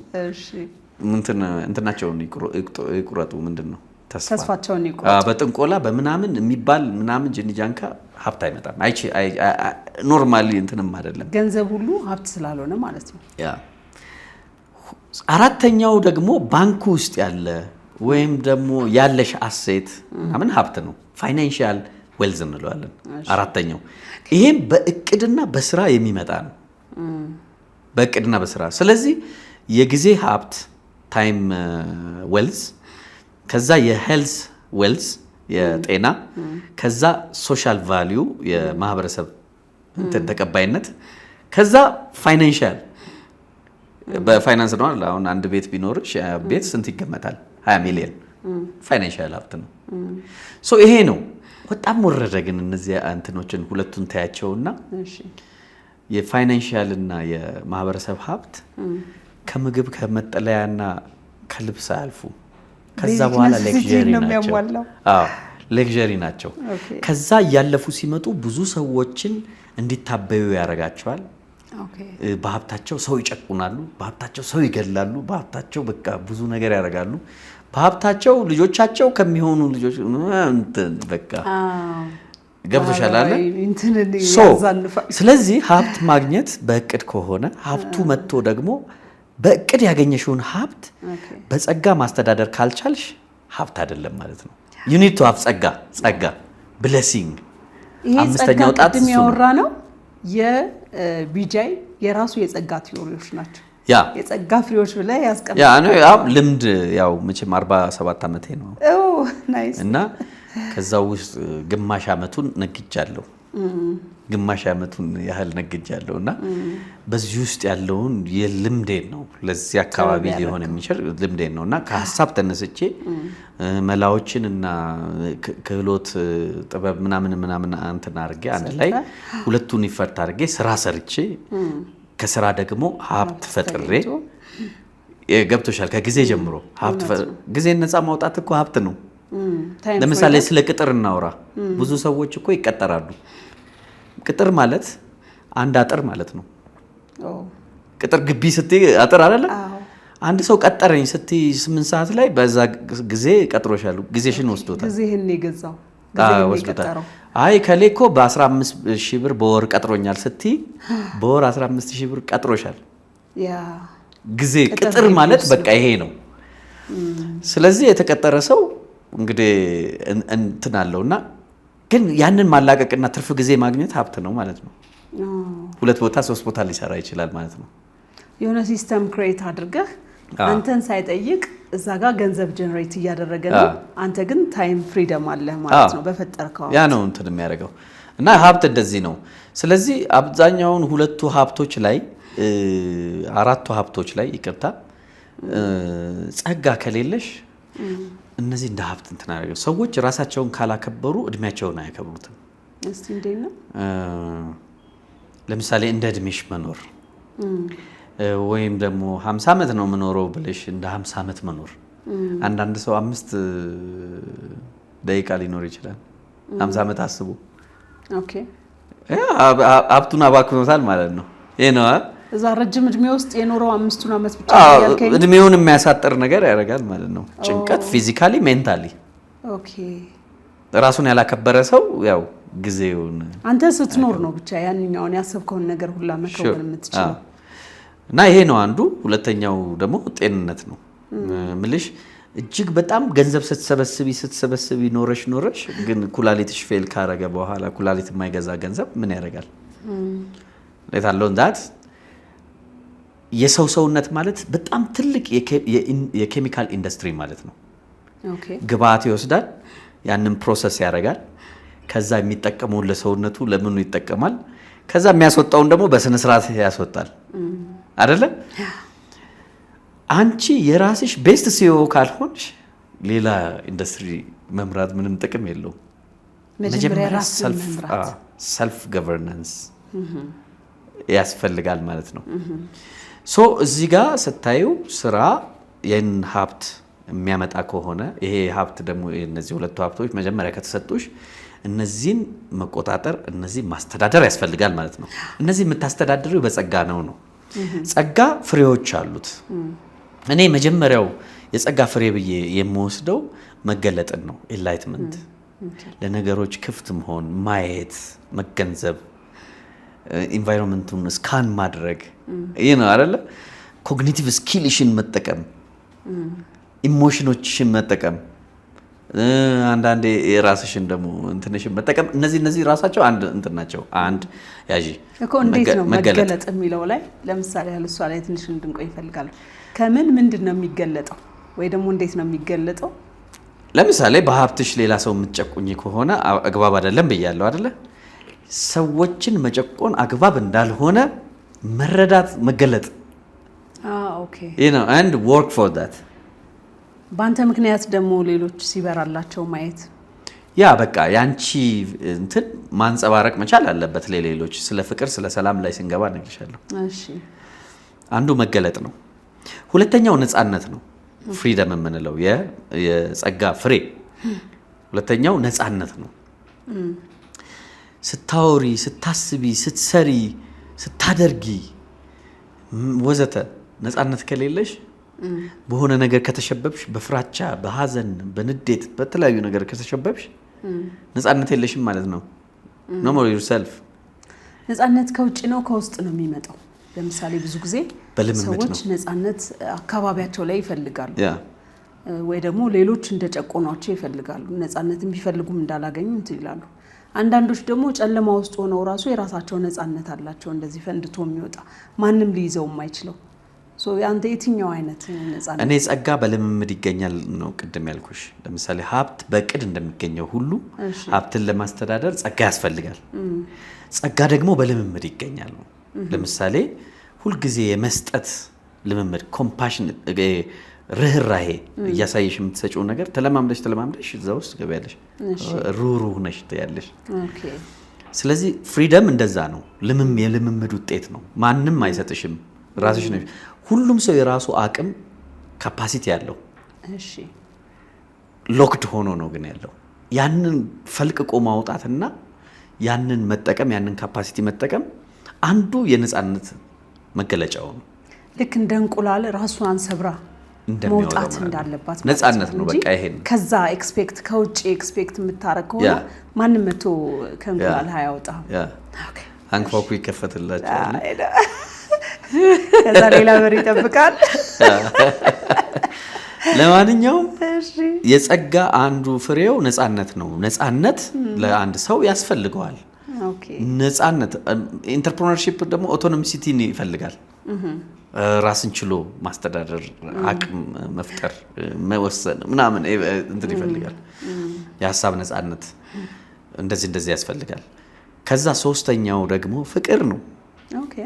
እንትናቸውን ይቁረጡ። ምንድን ነው ተስፋቸውን ይቁረጡ። በጥንቆላ በምናምን የሚባል ምናምን ጅንጃንካ ሀብት አይመጣም። ኖርማሊ እንትንም አይደለም። ገንዘብ ሁሉ ሀብት ስላልሆነ ማለት ነው። አራተኛው ደግሞ ባንኩ ውስጥ ያለ ወይም ደግሞ ያለሽ አሴት ምናምን ሀብት ነው። ፋይናንሻል ዌልዝ እንለዋለን። አራተኛው ይሄም በእቅድና በስራ የሚመጣ ነው። በእቅድና በስራ። ስለዚህ የጊዜ ሀብት ታይም ዌልዝ፣ ከዛ የሄልዝ ዌልዝ የጤና፣ ከዛ ሶሻል ቫልዩ የማህበረሰብ ተቀባይነት፣ ከዛ ፋይናንሻል በፋይናንስ ነው። አሁን አንድ ቤት ቢኖርሽ ቤት ስንት ይገመታል? 20 ሚሊዮን ፋይናንሻል ሀብት ነው። ሶ ይሄ ነው። በጣም ወረደ ግን እነዚህ እንትኖችን 2ቱን ታያቸውና የፋይናንሻል እና የማህበረሰብ ሀብት ከምግብ ከመጠለያና ከልብስ አያልፉ። ከዛ በኋላ ሌክዠሪ ናቸው። ከዛ እያለፉ ሲመጡ ብዙ ሰዎችን እንዲታበዩ ያደርጋቸዋል። በሀብታቸው ሰው ይጨቁናሉ፣ በሀብታቸው ሰው ይገላሉ፣ በሀብታቸው በቃ ብዙ ነገር ያደርጋሉ። በሀብታቸው ልጆቻቸው ከሚሆኑ ልጆች በቃ ገብቶሻል አለ። ስለዚህ ሀብት ማግኘት በእቅድ ከሆነ ሀብቱ መጥቶ ደግሞ በእቅድ ያገኘሽውን ሀብት በጸጋ ማስተዳደር ካልቻልሽ ሀብት አይደለም ማለት ነው። ዩኒድ ቱ ሀብ ጸጋ ብሌሲንግ። አምስተኛው ጣት የሚያወራ ነው። የቢጃይ የራሱ የጸጋ ቲዮሪዎች ናቸው። የጸጋ ፍሬዎች ብለህ ያስቀምጣል። ልምድ ያው መቼም 47 ዓመቴ ነው እና ከዛ ውስጥ ግማሽ ዓመቱን ነግጃለሁ። ግማሽ ዓመቱን ያህል ነግጃለሁ እና በዚህ ውስጥ ያለውን የልምዴን ነው ለዚህ አካባቢ ሊሆን የሚችል ልምዴን ነው እና ከሀሳብ ተነስቼ መላዎችን እና ክህሎት ጥበብ ምናምን እንትን አድርጌ አንድ ላይ 2ቱን ይፈርት አድርጌ ስራ ሰርቼ ከስራ ደግሞ ሀብት ፈጥሬ ገብቶሻል። ከጊዜ ጀምሮ ጊዜን ነፃ ማውጣት እኮ ሀብት ነው። ለምሳሌ ስለ ቅጥር እናውራ። ብዙ ሰዎች እኮ ይቀጠራሉ። ቅጥር ማለት አንድ አጥር ማለት ነው። ቅጥር ግቢ ስትይ አጥር አይደለ? አንድ ሰው ቀጠረኝ ስትይ 8 ሰዓት ላይ በዛ ጊዜ ቀጥሮሻል። ጊዜሽን ወስዶታል። ጊዜህን የገዛው ወስዶታል። አይ ከሌ እኮ በ15,000 ብር በወር ቀጥሮኛል ስትይ በወር 15,000 ብር ቀጥሮሻል። ጊዜ ቅጥር ማለት በቃ ይሄ ነው። ስለዚህ የተቀጠረ ሰው እንግዲህ እንትን አለውና ግን ያንን ማላቀቅና ትርፍ ጊዜ ማግኘት ሀብት ነው ማለት ነው። 2 ቦታ 3 ቦታ ሊሰራ ይችላል ማለት ነው። የሆነ ሲስተም ክሬት አድርገህ አንተን ሳይጠይቅ እዛ ጋር ገንዘብ ጀነሬት እያደረገ ነው። አንተ ግን ታይም ፍሪደም አለ ማለት ነው በፈጠርከው። ያ ነው እንትን የሚያደርገው እና ሀብት እንደዚህ ነው። ስለዚህ አብዛኛውን 2ቱ ሀብቶች ላይ 4ቱ ሀብቶች ላይ ይቅርታ ጸጋ ከሌለሽ እነዚህ እንደ ሀብት እንትን አደረገው። ሰዎች ራሳቸውን ካላከበሩ እድሜያቸውን አያከብሩትም። እስቲ እንዴት ነው? ለምሳሌ እንደ እድሜሽ መኖር ወይም ደግሞ 50 ዓመት ነው የምኖረው ብለሽ እንደ 50 ዓመት መኖር። አንዳንድ ሰው 5 ደቂቃ ሊኖር ይችላል። 50 ዓመት አስቡ። ኦኬ ሀብቱን አባክኖታል ማለት ነው። ይሄ ነው እዛ ረጅም እድሜ ውስጥ የኖረው 5 ዓመት ብቻ ያልከኝ እድሜውን የሚያሳጥር ነገር ያደርጋል ማለት ነው። ጭንቀት ፊዚካሊ ሜንታሊ። ኦኬ ራሱን ያላከበረ ሰው ያው ጊዜውን አንተ ስትኖር ነው ብቻ ያንኛውን ያሰብከውን ነገር ሁላ መከወን የምትችለው። እና ይሄ ነው አንዱ። ሁለተኛው ደግሞ ጤንነት ነው ምልሽ። እጅግ በጣም ገንዘብ ስትሰበስቢ ኖረሽ ግን ኩላሊትሽ ፌል ካረገ በኋላ ኩላሊት የማይገዛ ገንዘብ ምን ያደርጋል? ለታለው እንዳት የሰው ሰውነት ማለት በጣም ትልቅ የኬሚካል ኢንዱስትሪ ማለት ነው። ኦኬ ግብአት ይወስዳል፣ ያንን ፕሮሰስ ያደርጋል። ከዛ የሚጠቀመውን ለሰውነቱ ለምኑ ይጠቀማል። ከዛ የሚያስወጣውን ደግሞ በስነ ስርዓት ያስወጣል አይደለ? አንቺ የራስሽ ቤስት ሲኦ ካልሆንሽ ሌላ ኢንዱስትሪ መምራት ምንም ጥቅም የለውም። መጀመሪያ ሰልፍ ገቨርናንስ ያስፈልጋል ማለት ነው። ሶ እዚህ ጋር ስታዩ ስራ የን ሀብት የሚያመጣ ከሆነ ይሄ ሀብት ደግሞ እነዚህ 2ቱ ሀብቶች መጀመሪያ ከተሰጡሽ እነዚህን መቆጣጠር እነዚህን ማስተዳደር ያስፈልጋል ማለት ነው። እነዚህ የምታስተዳድሪው በጸጋ ነው። ጸጋ ፍሬዎች አሉት። እኔ መጀመሪያው የጸጋ ፍሬ ብዬ የምወስደው መገለጥን ነው። ኢንላይትመንት፣ ለነገሮች ክፍት መሆን፣ ማየት፣ መገንዘብ፣ ኢንቫይሮንመንቱን ስካን ማድረግ ይህ ነው አይደለ? ኮግኒቲቭ ስኪልሽን መጠቀም፣ ኢሞሽኖችሽን መጠቀም፣ አንዳንዴ የራስሽን ደግሞ እንትንሽን መጠቀም። እነዚህ ራሳቸው አንድ እንትን ናቸው። አንድ ያዢ እኮ እንዴት ነው መገለጥ የሚለው ላይ ለምሳሌ እሷ ላይ ትንሽ እንድንቆይ ይፈልጋል። ከምን ምንድን ነው የሚገለጠው ወይ ደግሞ እንዴት ነው የሚገለጠው? ለምሳሌ በሀብትሽ ሌላ ሰው የምትጨቁኝ ከሆነ አግባብ አይደለም ብያለሁ አይደለ? ሰዎችን መጨቆን አግባብ እንዳልሆነ መረዳት መገለጥ። ኦኬ you know and work for that። በአንተ ምክንያት ደግሞ ሌሎች ሲበራላቸው ማየት ያ በቃ ያንቺ እንትን ማንጸባረቅ መቻል አለበት ለሌሎች። ስለ ፍቅር ስለ ሰላም ላይ ስንገባ ነግርሻለሁ። እሺ አንዱ መገለጥ ነው። ሁለተኛው ነፃነት ነው። ፍሪደም የምንለው የጸጋ ፍሬ ሁለተኛው ነፃነት ነው። ስታወሪ፣ ስታስቢ፣ ስትሰሪ፣ ስታደርጊ ወዘተ ነፃነት ከሌለሽ በሆነ ነገር ከተሸበብሽ፣ በፍራቻ፣ በሐዘን፣ በንዴት፣ በተለያዩ ነገር ከተሸበብሽ ነፃነት የለሽም ማለት ነው። no more yourself። ነፃነት ከውጭ ነው ከውስጥ ነው የሚመጣው? ለምሳሌ ብዙ ጊዜ ሰዎች ነፃነት አካባቢያቸው ላይ ይፈልጋሉ ወይ ደግሞ ሌሎች እንደጨቆኗቸው ይፈልጋሉ። ነፃነትን ቢፈልጉም እንዳላገኙ እንትን ይላሉ። አንዳንዶች ደግሞ ጨለማ ውስጥ ሆነው ራሱ የራሳቸው ነፃነት አላቸው፣ እንደዚህ ፈንድቶ የሚወጣ ማንም ሊይዘው የማይችለው። አንተ የትኛው አይነት ነፃነት? እኔ ጸጋ በልምምድ ይገኛል ነው ቅድም ያልኩሽ። ለምሳሌ ሀብት በእቅድ እንደሚገኘው ሁሉ ሀብትን ለማስተዳደር ጸጋ ያስፈልጋል። ጸጋ ደግሞ በልምምድ ይገኛል ነው። ለምሳሌ ሁልጊዜ የመስጠት ልምምድ፣ ኮምፓሽን፣ ርህራሄ እያሳየሽ የምትሰጪው ነገር ተለማምደሽ እዛ ውስጥ ገበያለሽ፣ ሩህሩህ ነሽ ትያለሽ። ስለዚህ ፍሪደም እንደዛ ነው። የልምምድ ውጤት ነው። ማንም አይሰጥሽም፣ ራስሽ ነሽ። ሁሉም ሰው የራሱ አቅም ካፓሲቲ ያለው ሎክድ ሆኖ ነው ግን ያለው። ያንን ፈልቅቆ ማውጣትና ያንን መጠቀም፣ ያንን ካፓሲቲ መጠቀም አንዱ የነፃነት መገለጫው ነው። ልክ እንደ እንቁላል ራሷን ሰብራ መውጣት እንዳለባት ነፃነት ነው በቃ ይሄን ከዛ ኤክስፔክት ከውጪ ኤክስፔክት የምታረግ ከሆነ ማንም መቶ ከእንቁላል ያወጣ ኦኬ አንኳኩ ይከፈትላችኋል ከዛ ሌላ በር ይጠብቃል ለማንኛውም የጸጋ አንዱ ፍሬው ነፃነት ነው ነፃነት ለአንድ ሰው ያስፈልገዋል ኦኬ ነፃነት ኢንተርፕረነርሺፕ ደግሞ ኦቶኖሚሲቲን ይፈልጋል ራስን ችሎ ማስተዳደር አቅም መፍጠር መወሰን ምናምን እንትን ይፈልጋል የሐሳብ ነፃነት እንደዚህ ያስፈልጋል ከዛ ሶስተኛው ደግሞ ፍቅር ነው ኦኬ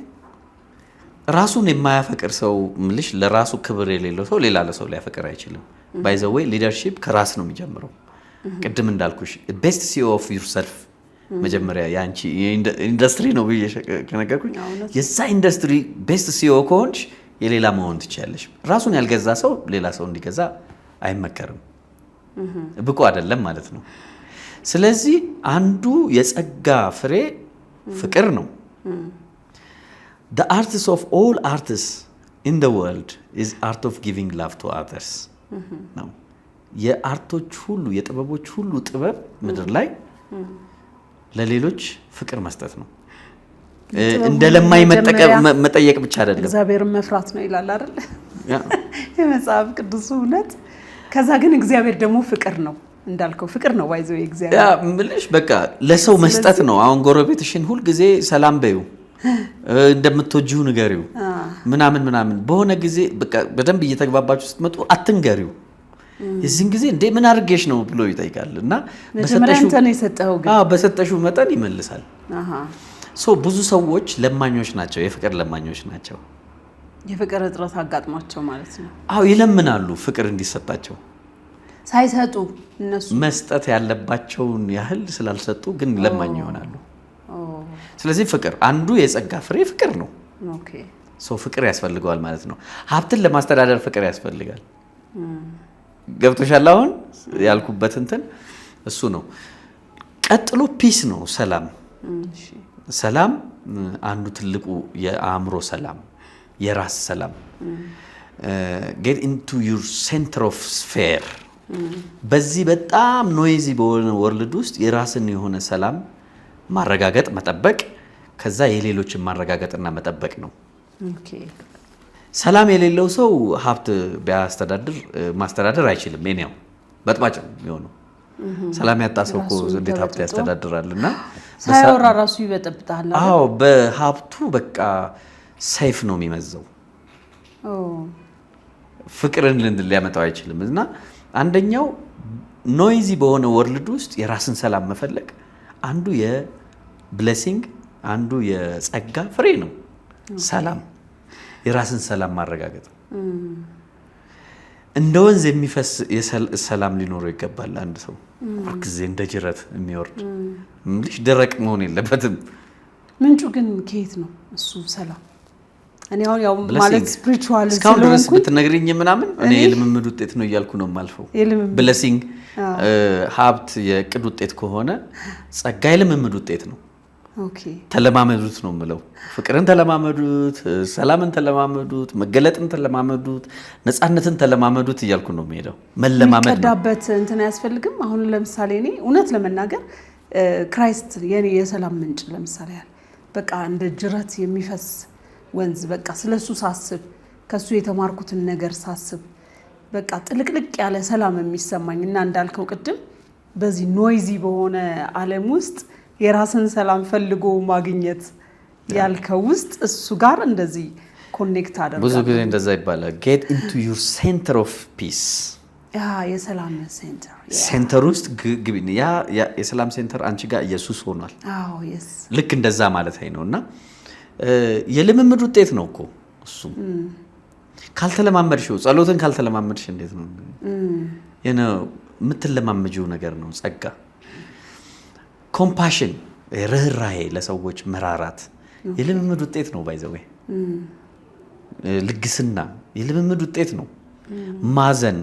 ራሱን የማያፈቅር ሰው ምልሽ ለራሱ ክብር የሌለው ሰው ሌላ ለሰው ሊያፈቅር አይችልም ባይ ዘ ዌይ ሊደርሺፕ ከራስ ነው የሚጀምረው ቅድም እንዳልኩሽ ቤስት ሲኦ ኦፍ ዩርሰልፍ መጀመሪያ ያንቺ ኢንዱስትሪ ነው ከነገርኩኝ የዛ ኢንዱስትሪ ቤስት ሲኦ ከሆንሽ የሌላ መሆን ትችያለሽ ራሱን ያልገዛ ሰው ሌላ ሰው እንዲገዛ አይመከርም ብቁ አይደለም ማለት ነው ስለዚህ አንዱ የጸጋ ፍሬ ፍቅር ነው The artist of all artists in the world is art of giving love to others ነው የአርቶች ሁሉ የጥበቦች ሁሉ ጥበብ ምድር ላይ ለሌሎች ፍቅር መስጠት ነው እንደለማይ መጠየቅ ብቻ አይደለም እግዚአብሔርን መፍራት ነው ይላል አይደል የመጽሐፍ ቅዱስ እውነት ከዛ ግን እግዚአብሔር ደግሞ ፍቅር ነው እንዳልከው ፍቅር ነው ዋይዘው እግዚአብሔር ምልሽ በቃ ለሰው መስጠት ነው አሁን ጎረቤትሽን ሁሉ ጊዜ ሰላም በዩ እንደምትወጂው ንገሪው ምናምን በሆነ ጊዜ በቃ በደንብ እየተግባባችሁ ስትመጡ አትንገሪው የዚህን ጊዜ እንዴ ምን አድርጌሽ ነው ብሎ ይጠይቃልና በሰጠሽው መጠን ይመልሳል ሶ ብዙ ሰዎች ለማኞች ናቸው የፍቅር ለማኞች ናቸው የፍቅር እጥረት አጋጥሟቸው ማለት ነው ይለምናሉ ፍቅር እንዲሰጣቸው ሳይሰጡ እነሱ መስጠት ያለባቸውን ያህል ስላልሰጡ ግን ለማኝ ይሆናሉ ስለዚህ ፍቅር አንዱ የጸጋ ፍሬ ፍቅር ነው ኦኬ ሶ ፍቅር ያስፈልጋል ማለት ነው ሀብትን ለማስተዳደር ፍቅር ያስፈልጋል ገብቶሻል አሁን ያልኩበት እንትን እሱ ነው ቀጥሎ ፒስ ነው ሰላም ሰላም አንዱ ትልቁ የአእምሮ ሰላም የራስ ሰላም get into your center of sphere በዚህ በጣም ኖይዚ በሆነ ወርልድ ውስጥ የራስን የሆነ ሰላም ማረጋገጥ መጠበቅ ከዛ የሌሎችን ማረጋገጥና መጠበቅ ነው ኦኬ ሰላም የሌለው ሰው ሀብት ቢያስተዳድር ማስተዳደር አይችልም የኔው በጥባጭ ነው ሰላም ያጣ ሰው እኮ እንዴት ሀብት ያስተዳድራልና ሳይወራ ራሱ ይበጠብጣል በሀብቱ በቃ ሰይፍ ነው የሚመዘው ፍቅርን ሊያመጣው አይችልም እና አንደኛው ኖይዚ በሆነ ወርልድ ውስጥ የራስን ሰላም መፈለግ አንዱ የብሌሲንግ አንዱ የጸጋ ፍሬ ነው ሰላም የራስን ሰላም ማረጋገጥ እንደ ወንዝ የሚፈስ ሰላም ሊኖረው ይገባል አንድ ሰው ጊዜ እንደ ጅረት የሚወርድ ምንሽ ደረቅ መሆን የለበትም ምንጩ ግን ከየት ነው እሱ ሰላም እኔ አሁን ያው ማለት ስፒሪቹዋል እስካሁን ድረስ ብትነግሪኝ ምናምን እኔ የልምምድ ውጤት ነው እያልኩ ነው የማልፈው ብሌሲንግ ሀብት የቅድ ውጤት ከሆነ ጸጋ የልምምድ ውጤት ነው ኦኬ ተለማመዱት ነው የምለው ፍቅርን ተለማመዱት ሰላምን ተለማመዱት መገለጥን ተለማመዱት ነፃነትን ተለማመዱት እያልኩ ነው የምሄደው መለማመድ ነው ከዳበት እንትን ያስፈልግም አሁን ለምሳሌ እኔ እውነት ለመናገር ክራይስት የኔ የሰላም ምንጭ ለምሳሌ ያለ በቃ እንደ ጅረት የሚፈስ ወንዝ በቃ ስለሱ ሳስብ ከሱ የተማርኩትን ነገር ሳስብ በቃ ጥልቅልቅ ያለ ሰላም የሚሰማኝ እና እንዳልከው ቅድም በዚህ ኖይዚ በሆነ ዓለም ውስጥ የራስን ሰላም ፈልጎ ማግኘት ያልከው ውስጥ እሱ ጋር እንደዚህ ኮኔክት አደረጋለሁ ብዙ ጊዜ እንደዛ ይባላል get into your center of peace የሰላም ሴንተር ሴንተር ውስጥ ግቢ ያ የሰላም ሴንተር አንቺ ጋር ኢየሱስ ሆኗል ልክ እንደዛ ማለት ነውና የልምምድ ውጤት ነው እኮ እሱ ካልተለማመድሽው ጸሎትን ካልተለማመድሽ እንዴት ነው የምትለማመጂው ነገር ነው ጸጋ ኮምፓሽን ርህራሄ ለሰዎች መራራት የልምምድ ውጤት ነው ባይዘው ልግስና የልምምድ ውጤት ነው ማዘን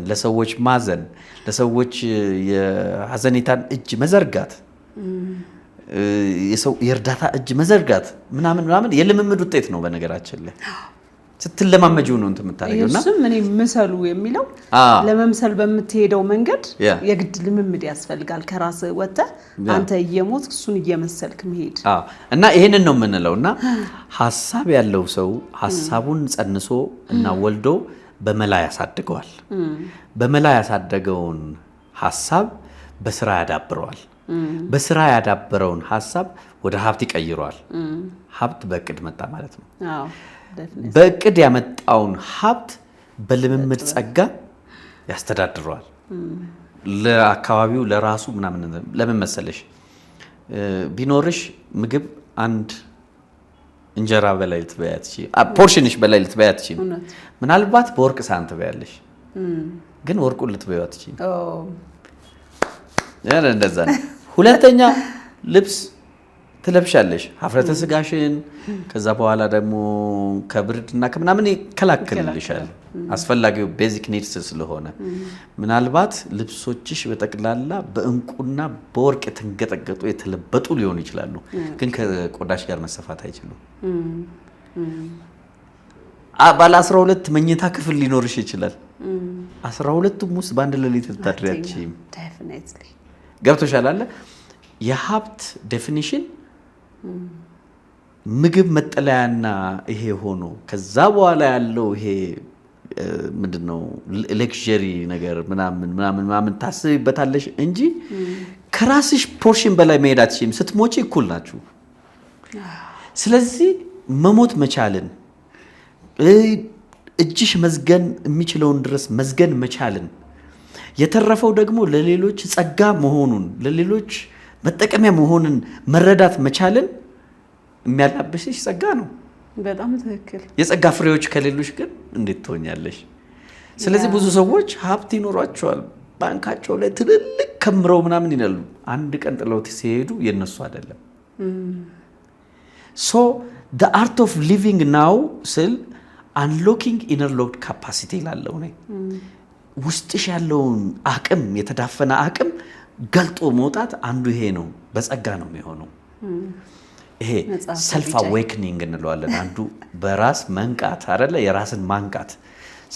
ለሰዎች የሐዘኔታን እጅ መዘርጋት የእርዳታ እጅ መዘርጋት ምናምን የልምምድ ውጤት ነው በነገራችን ላይ ስትለማመጂው ነው እንትን የምታደርጊውና እሱም እኔ ምሰሉ የሚለው ለመምሰል በምትሄደው መንገድ የግድ ልምምድ ያስፈልጋል። ከራስ ወጥተህ አንተ እየሞት እሱን እየመሰልክ መሄድ እና ይሄንን ነው የምንለውና ሐሳብ ያለው ሰው ሐሳቡን ጸንሶ እና ወልዶ በመላ ያሳድገዋል። በመላ ያሳደገውን ሐሳብ በስራ ያዳብረዋል። በስራ ያዳበረውን ሐሳብ ወደ ሀብት ይቀይረዋል። ሀብት በእቅድ መጣ ማለት ነው። በእቅድ ያመጣውን ሀብት በልምምድ ጸጋ ያስተዳድረዋል። ለአካባቢው ለራሱ ምናምን ለምን መሰለሽ ቢኖርሽ ምግብ አንድ እንጀራ በላይ ልትበያት እሺ ፖርሽንሽ በላይ ልትበያት እሺ ምናልባት በወርቅ ሳህን ትበያለሽ ግን ወርቁን ልትበያት እሺ ያለ እንደዛ ነው። ሁለተኛ ልብስ ትለብሻለሽ ሀፍረተ ስጋሽን ከዛ በኋላ ደግሞ ከብርድና ከምናምን ይከላከልልሻል አስፈላጊው ቤዚክ ኒድስ ስለሆነ ምናልባት ልብሶችሽ በጠቅላላ በእንቁና በወርቅ የተንገጠገጡ የተለበጡ ሊሆኑ ይችላሉ ግን ከቆዳሽ ጋር መሰፋት አይችሉም። ባለ 12 መኝታ ክፍል ሊኖርሽ ይችላል 12ቱም ውስጥ በአንድ ሌሊት ልታድሪያችም ዴፊኒትሊ ገብቶሻል አለ የሀብት ዴፊኒሽን ምግብ መጠለያና ይሄ ሆኖ ከዛ በኋላ ያለው ይሄ ምንድነው ሌክዠሪ ነገር ምናምን ታስቢበታለሽ እንጂ ከራስሽ ፖርሽን በላይ መሄድ አትችይም። ስትሞቺ እኩል ናችሁ። ስለዚህ መሞት መቻልን እጅሽ መዝገን የሚችለውን ድረስ መዝገን መቻልን የተረፈው ደግሞ ለሌሎች ጸጋ መሆኑን ለሌሎች መጠቀሚያ መሆኑን መረዳት መቻልን የሚያላብስሽ ጸጋ ነው። በጣም ትክክል። የጸጋ ፍሬዎች ከሌሎች ግን እንዴት ትሆኛለሽ? ስለዚህ ብዙ ሰዎች ሀብት ይኖራቸዋል ባንካቸው ላይ ትልልቅ ከምረው ምናምን ይላሉ አንድ ቀን ጥለውት ሲሄዱ የነሱ አይደለም። so the art of living now ስል unlocking inner locked capacity ላለው ነው ውስጥሽ ያለውን አቅም የተዳፈነ አቅም ገልጦ መውጣት አንዱ ይሄ ነው። በጸጋ ነው የሚሆነው። ይሄ ሰልፍ አዌክኒንግ እንለዋለን። አንዱ በራስ መንቃት አይደለ የራስን ማንቃት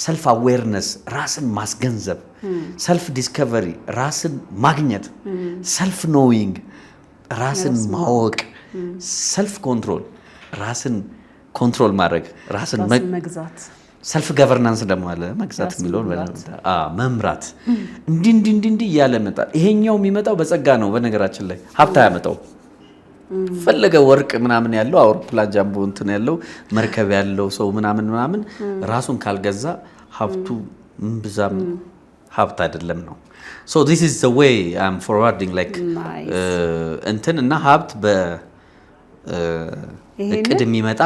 ሰልፍ አዌርነስ ራስን ማስገንዘብ ሰልፍ ዲስከቨሪ ራስን ማግኘት ሰልፍ ኖዊንግ ራስን ማወቅ ሰልፍ ኮንትሮል ራስን ኮንትሮል ማድረግ ራስን መግዛት ሰልፍ ገቨርናንስ ደግሞ አለ መግዛት የሚለውን መምራት እንዲህ እያለ መጣ። ይሄኛው የሚመጣው በጸጋ ነው። በነገራችን ላይ ሀብታ ያመጣው ፈለገ ወርቅ ምናምን ያለው አውሮፕላን ጃምቦ እንትን ያለው መርከብ ያለው ሰው ምናምን ራሱን ካልገዛ ሀብቱ ብዛም ሀብት አይደለም ነው። so this is the way I'm forwarding like እንትን እና ሀብት በእቅድ የሚመጣ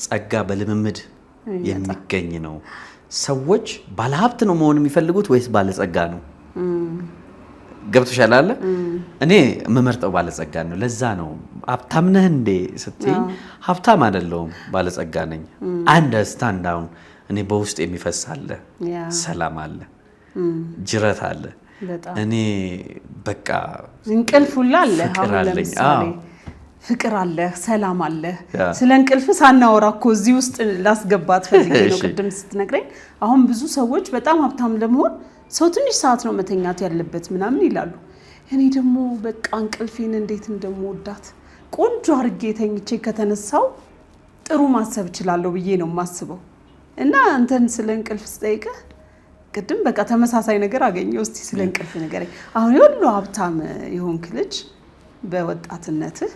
ጸጋ በልምምድ የሚገኝ ነው። ሰዎች ባለሀብት ነው መሆን የሚፈልጉት ወይስ ባለጸጋ ነው? ገብቶሻል አለ እኔ የምመርጠው ባለጸጋ ነው። ለዛ ነው ሀብታም ነህ እንዴ ስትይ ሀብታም አይደለሁም ባለጸጋ ነኝ። አንደርስታንድ አሁን እኔ በውስጥ የሚፈስ አለ ሰላም አለ ጅረት አለ እኔ በቃ እንቅልፍ ሁላ አለ አሁን ለምሳሌ ፍቅር አለ ሰላም አለ። ስለ እንቅልፍ ሳናወራ እኮ እዚህ ውስጥ ላስገባት ፈልጌ ነው ቅድም ስትነግረኝ። አሁን ብዙ ሰዎች በጣም ሀብታም ለመሆን ሰው ትንሽ ሰዓት ነው መተኛት ያለበት ምናምን ይላሉ። እኔ ደግሞ በቃ እንቅልፌን እንዴት እንደምወዳት ቆንጆ አድርጌ ተኝቼ ከተነሳው ጥሩ ማሰብ እችላለሁ ብዬ ነው የማስበው። እና አንተን ስለ እንቅልፍ ስጠይቅህ ቅድም በቃ ተመሳሳይ ነገር አገኘው። እስቲ ስለ እንቅልፍ ንገረኝ። አሁን የሁሉ ሀብታም የሆንክ ልጅ በወጣትነትህ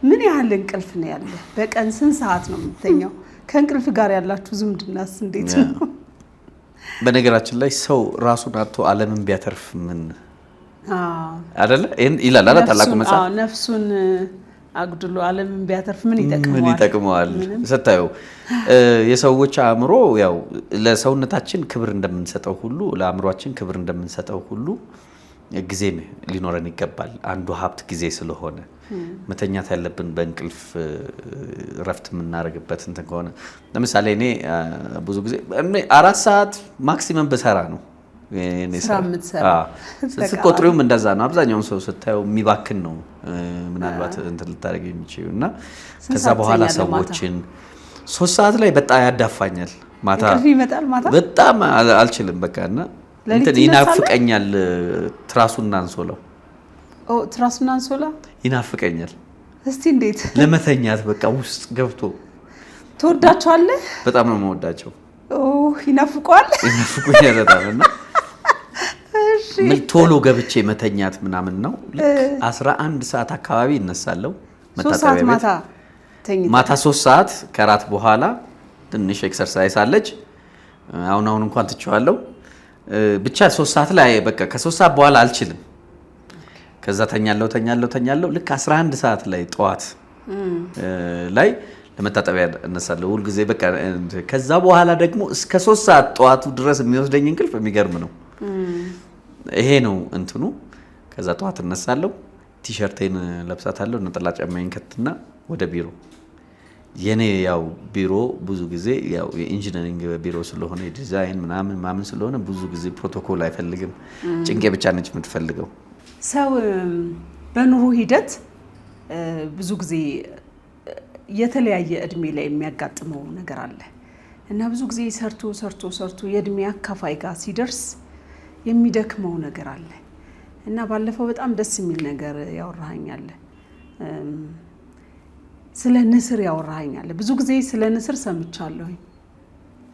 ምን ያህል እንቅልፍ ነው ያለ? በቀን ስንት ሰዓት ነው የምትተኛው? ከእንቅልፍ ጋር ያላችሁ ዝምድናስ እንዴት ነው? በነገራችን ላይ ሰው ራሱን አጥቶ ዓለምን ቢያተርፍ ምን አይደለ ይላል አለ ታላቁ መጽሐፍ። ነፍሱን አግድሎ ዓለምን ቢያተርፍ ምን ይጠቅመዋል? ስታዩ የሰዎች አእምሮ ያው ለሰውነታችን ክብር እንደምንሰጠው ሁሉ ለአእምሯችን ክብር እንደምንሰጠው ሁሉ ጊዜ ሊኖረን ይገባል። አንዱ ሀብት ጊዜ ስለሆነ መተኛት ያለብን በእንቅልፍ ረፍት የምናደርግበት እንትን ከሆነ ለምሳሌ እኔ ብዙ ጊዜ 4 ሰዓት ማክሲመም በሰራ ነው ስትቆጥሪውም እንደዛ ነው። አብዛኛውን ሰው ስታየው የሚባክን ነው ምናልባት እንትን ልታደርግ የሚችለው እና ከዛ በኋላ ሰዎችን 3 ሰዓት ላይ በጣም ያዳፋኛል። ማታ ይመጣል። ማታ በጣም አልችልም በቃ እና እንትን ይናፍቀኛል። ትራሱና አንሶላው ትራሱና አንሶላ ይናፍቀኛል። እስቲ እንዴት ለመተኛት በቃ ውስጥ ገብቶ ትወዳቸዋለህ? በጣም ነው የምወዳቸው። ይናፍቀዋል። ይናፍቁኛል በጣም እና ቶሎ ገብቼ መተኛት ምናምን ነው። ልክ 11 ሰዓት አካባቢ እነሳለሁ። መታጠቢያ ቤት ማታ 3 ሰዓት ከራት በኋላ ትንሽ ኤክሰርሳይዝ አለች። አሁን እንኳን ትቼዋለሁ። ብቻ 3 ሰዓት ላይ በቃ ከ3 ሰዓት በኋላ አልችልም። ከዛ ተኛለሁ። ልክ 11 ሰዓት ላይ ጠዋት ላይ ለመታጠቢያ እነሳለሁ ሁል ጊዜ በቃ። ከዛ በኋላ ደግሞ እስከ 3 ሰዓት ጠዋቱ ድረስ የሚወስደኝ እንቅልፍ የሚገርም ነው። ይሄ ነው እንትኑ። ከዛ ጠዋት እነሳለሁ፣ ቲሸርቴን ለብሳታለሁ፣ ነጠላ ጫማዬን ከትና ወደ ቢሮ። የኔ ያው ቢሮ ብዙ ጊዜ ያው የኢንጂነሪንግ ቢሮ ስለሆነ የዲዛይን ምናምን ስለሆነ ብዙ ጊዜ ፕሮቶኮል አይፈልግም። ጭንቄ ብቻ ነች የምትፈልገው። ሰው በኑሮ ሂደት ብዙ ጊዜ የተለያየ እድሜ ላይ የሚያጋጥመው ነገር አለ እና ብዙ ጊዜ ሰርቶ የእድሜ አካፋይ ጋር ሲደርስ የሚደክመው ነገር አለ እና ባለፈው በጣም ደስ የሚል ነገር ያወራኛል። ስለ ንስር ያወራኛል። ብዙ ጊዜ ስለ ንስር ሰምቻለሁ፣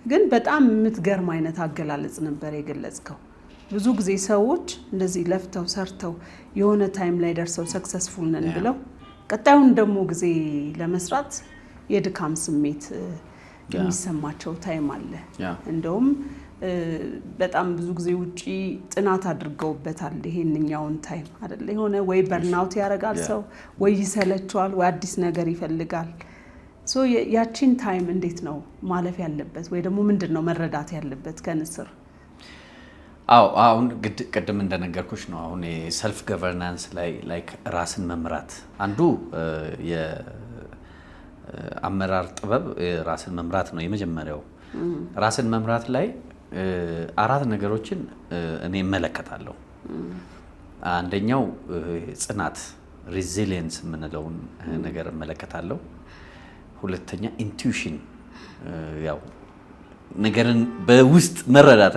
ግን በጣም የምትገርም አይነት አገላለጽ ነበር የገለጽከው። ብዙ ጊዜ ሰዎች እንደዚህ ለፍተው ሰርተው የሆነ ታይም ላይ ደርሰው ሰክሰስፉል ነን ብለው ቀጣዩን ደግሞ ጊዜ ለመስራት የድካም ስሜት የሚሰማቸው ታይም አለ። እንደውም በጣም ብዙ ጊዜ ውጪ ጥናት አድርገውበታል። ይሄንኛውን ታይም አይደለ የሆነ ወይ በርናውት ያደርጋል ሰው፣ ወይ ይሰለቸዋል፣ ወይ አዲስ ነገር ይፈልጋል። ሶ ያቺን ታይም እንዴት ነው ማለፍ ያለበት ወይ ደግሞ ምንድነው መረዳት ያለበት ከንስር? አሁን ቅድም እንደነገርኩሽ ነው። አሁን የሰልፍ ገቨርናንስ ላይ ላይክ ራስን መምራት አንዱ የአመራር ጥበብ ራስን መምራት ነው የመጀመሪያው። ራስን መምራት ላይ 4 ነገሮችን እኔ እመለከታለሁ። አንደኛው ጽናት ሬዚሊየንስ የምንለውን ነገር እመለከታለሁ። ሁለተኛ ኢንቱዊሽን ያው ነገርን በውስጥ መረዳት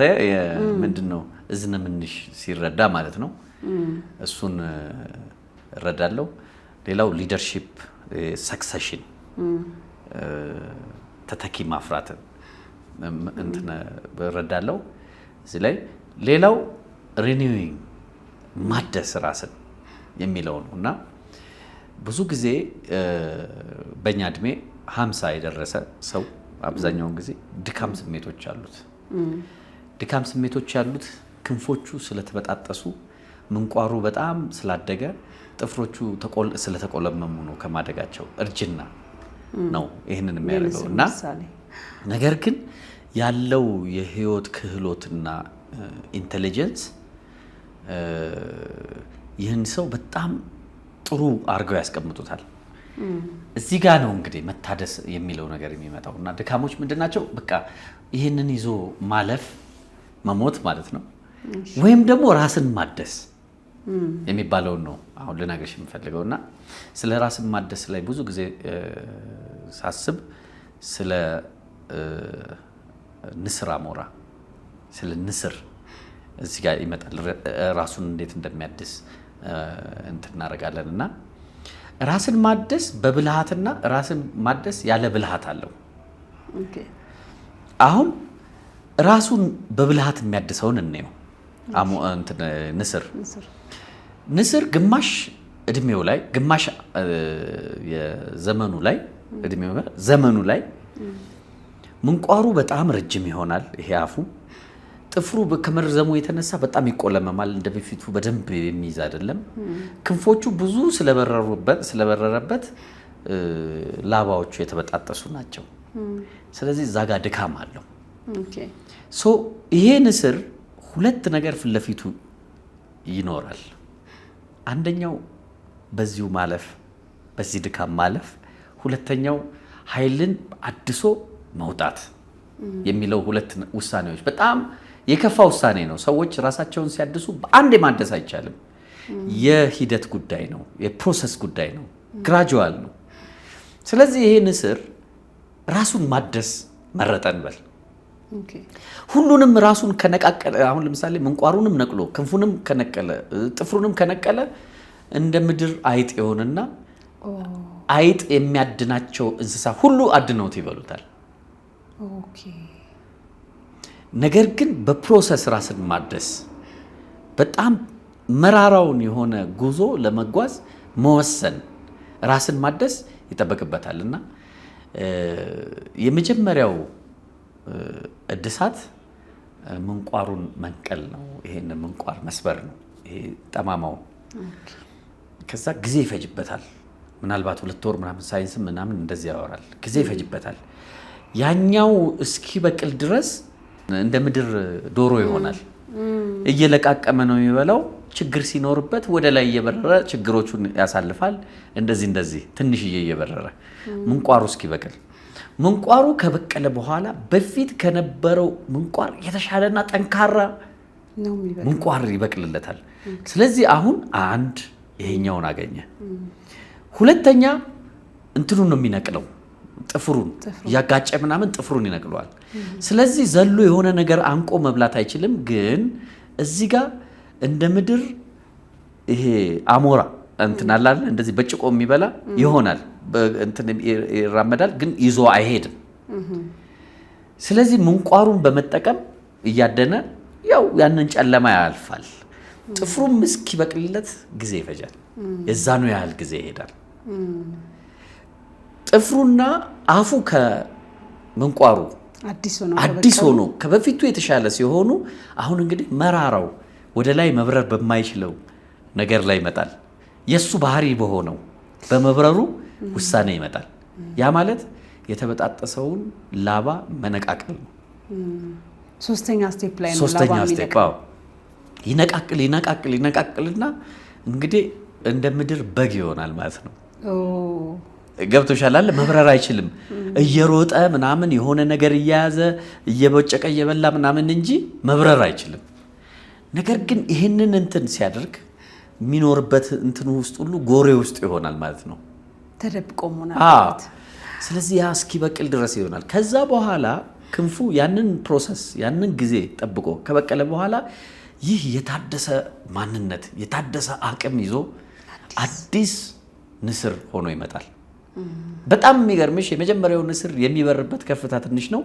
ምንድነው እዝነ ምንሽ ሲረዳ ማለት ነው። እሱን እረዳለሁ። ሌላው ሊደርሺፕ ሰክሰሽን ተተኪ ማፍራትን እንትን እረዳለሁ እዚህ ላይ። ሌላው ሪኒዊንግ ማደስ ራስን የሚለው ነው እና ብዙ ጊዜ በእኛ እድሜ 50 የደረሰ ሰው አብዛኛውን ጊዜ ድካም ስሜቶች አሉት። ድካም ስሜቶች ያሉት ክንፎቹ ስለተበጣጠሱ፣ ምንቋሩ በጣም ስላደገ፣ ጥፍሮቹ ስለተቆለመሙ ነው። ከማደጋቸው እርጅና ነው ይህንን የሚያደርገው እና ነገር ግን ያለው የህይወት ክህሎትና ኢንቴሊጀንስ ይህን ሰው በጣም ጥሩ አድርገው ያስቀምጡታል። እዚህ ጋር ነው እንግዲህ መታደስ የሚለው ነገር የሚመጣው እና ድካሞች ምንድናቸው? በቃ ይህንን ይዞ ማለፍ መሞት ማለት ነው። ወይም ደግሞ ራስን ማደስ የሚባለውን ነው አሁን ልነግርሽ የምፈልገው እና ስለ ራስን ማደስ ላይ ብዙ ጊዜ ሳስብ ስለ ንስር አሞራ፣ ስለ ንስር እዚህ ጋር ይመጣል። ራሱን እንዴት እንደሚያድስ እንትን እናደርጋለን እና ራስን ማደስ በብልሃትና ራስን ማደስ ያለ ብልሃት አለው። አሁን ራሱን በብልሃት የሚያድሰውን እንየው። ንስር ግማሽ እድሜው ላይ ግማሽ የዘመኑ ላይ ዘመኑ ላይ ምንቋሩ በጣም ረጅም ይሆናል። ይሄ አፉ ጥፍሩ ከመርዘሙ የተነሳ በጣም ይቆለመማል። እንደ በፊቱ በደንብ የሚይዝ አይደለም። ክንፎቹ ብዙ ስለበረረበት ላባዎቹ የተበጣጠሱ ናቸው። ስለዚህ እዛ ጋር ድካም አለው። ይሄ ንስር 2 ነገር ፊት ለፊቱ ይኖራል። አንደኛው በዚሁ ማለፍ፣ በዚህ ድካም ማለፍ፣ ሁለተኛው ኃይልን አድሶ መውጣት የሚለው 2 ውሳኔዎች በጣም የከፋ ውሳኔ ነው። ሰዎች ራሳቸውን ሲያድሱ በአንድ ማደስ አይቻልም። የሂደት ጉዳይ ነው፣ የፕሮሰስ ጉዳይ ነው፣ ግራጁዋል ነው። ስለዚህ ይሄ ንስር ራሱን ማደስ መረጠን በል ሁሉንም ራሱን ከነቃቀለ አሁን ለምሳሌ ምንቋሩንም ነቅሎ ክንፉንም ከነቀለ ጥፍሩንም ከነቀለ እንደ ምድር አይጥ ይሆንና አይጥ የሚያድናቸው እንስሳ ሁሉ አድነውት ይበሉታል። ነገር ግን በፕሮሰስ ራስን ማደስ በጣም መራራውን የሆነ ጉዞ ለመጓዝ መወሰን ራስን ማደስ ይጠበቅበታልና የመጀመሪያው እድሳት ምንቋሩን መንቀል ነው። ይሄን ምንቋር መስበር ነው። ይሄ ጠማማው ከዛ ጊዜ ይፈጅበታል። ምናልባት 2 ወር ምናምን ሳይንስ ምናምን እንደዚህ ያወራል። ጊዜ ይፈጅበታል። ያኛው እስኪ በቅል ድረስ እንደ ምድር ዶሮ ይሆናል። እየለቃቀመ ነው የሚበላው። ችግር ሲኖርበት ወደ ላይ እየበረረ ችግሮቹን ያሳልፋል። እንደዚህ ትንሽዬ እየበረረ ምንቋሩ እስኪ በቅል ምንቋሩ ከበቀለ በኋላ በፊት ከነበረው ምንቋር የተሻለና ጠንካራ ምንቋር ይበቅልለታል። ስለዚህ አሁን አንድ ይሄኛውን አገኘ። ሁለተኛ እንትኑን ነው የሚነቅለው፣ ጥፍሩን ያጋጨ ምናምን ጥፍሩን ይነቅለዋል። ስለዚህ ዘሎ የሆነ ነገር አንቆ መብላት አይችልም። ግን እዚህ ጋር እንደ ምድር ይሄ አሞራ እንትን አላለ እንደዚህ በጭቆ የሚበላ ይሆናል። እንትን ይራመዳል ግን ይዞ አይሄድም። ስለዚህ ምንቋሩን በመጠቀም እያደነ ያው ያንን ጨለማ ያልፋል። ጥፍሩም እስኪበቅልለት ጊዜ ይፈጃል። የዛኑ ያህል ጊዜ ይሄዳል። ጥፍሩና አፉ ከምንቋሩ አዲስ ሆኖ ከበፊቱ የተሻለ ሲሆኑ አሁን እንግዲህ መራራው ወደ ላይ መብረር በማይችለው ነገር ላይ ይመጣል። የሱ ባህሪ በሆነው በመብረሩ ውሳኔ ይመጣል። ያ ማለት የተበጣጠሰውን ላባ መነቃቀል ነው። ሶስተኛ ስቴፕ ላይ ነው። ሶስተኛ ስቴፕ ይነቃቅልና እንግዲህ እንደ ምድር በግ ይሆናል ማለት ነው። ገብቶሻል አይደል? መብረር አይችልም። እየሮጠ ምናምን የሆነ ነገር እየያዘ እየቦጨቀ እየበላ ምናምን እንጂ መብረር አይችልም። ነገር ግን ይህንን እንትን ሲያደርግ የሚኖርበት እንትን ውስጥ ሁሉ ጎሬ ውስጥ ይሆናል ማለት ነው። ተደብቆ ሆናል። ስለዚህ ያ እስኪበቅል ድረስ ይሆናል። ከዛ በኋላ ክንፉ ያንን ፕሮሰስ ያንን ጊዜ ጠብቆ ከበቀለ በኋላ ይህ የታደሰ ማንነት የታደሰ አቅም ይዞ አዲስ ንስር ሆኖ ይመጣል። በጣም የሚገርምሽ የመጀመሪያው ንስር የሚበርበት ከፍታ ትንሽ ነው።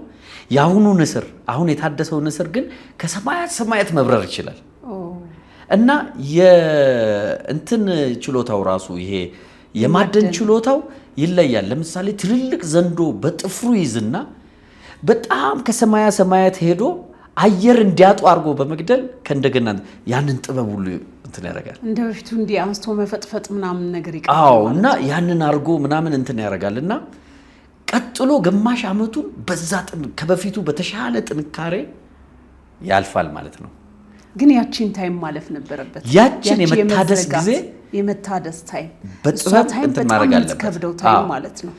የአሁኑ ንስር አሁን የታደሰው ንስር ግን ከሰማያት መብረር ይችላል። እና የእንትን ችሎታው ራሱ ይሄ የማደን ችሎታው ይለያል። ለምሳሌ ትልልቅ ዘንዶ በጥፍሩ ይዝና በጣም ከሰማያት ሄዶ አየር እንዲያጡ አድርጎ በመግደል ከእንደገና ያንን ጥበብ ሁሉ እንትን ያደርጋል። እንደ በፊቱ እንዲህ አንስቶ መፈጥፈጥ ምናምን ነገር ይቀርባል። እና ያንን አድርጎ ምናምን እንትን ያደርጋልና ቀጥሎ ግማሽ ዓመቱን በዛ ከበፊቱ በተሻለ ጥንካሬ ያልፋል ማለት ነው። ግን ያቺን ታይም ማለፍ ነበረበት። ያቺን የመታደስ ጊዜ የመታደስ ታይም በጥበብ እንትን ማድረግ አለበት። ከብደው ታይም ማለት ነው።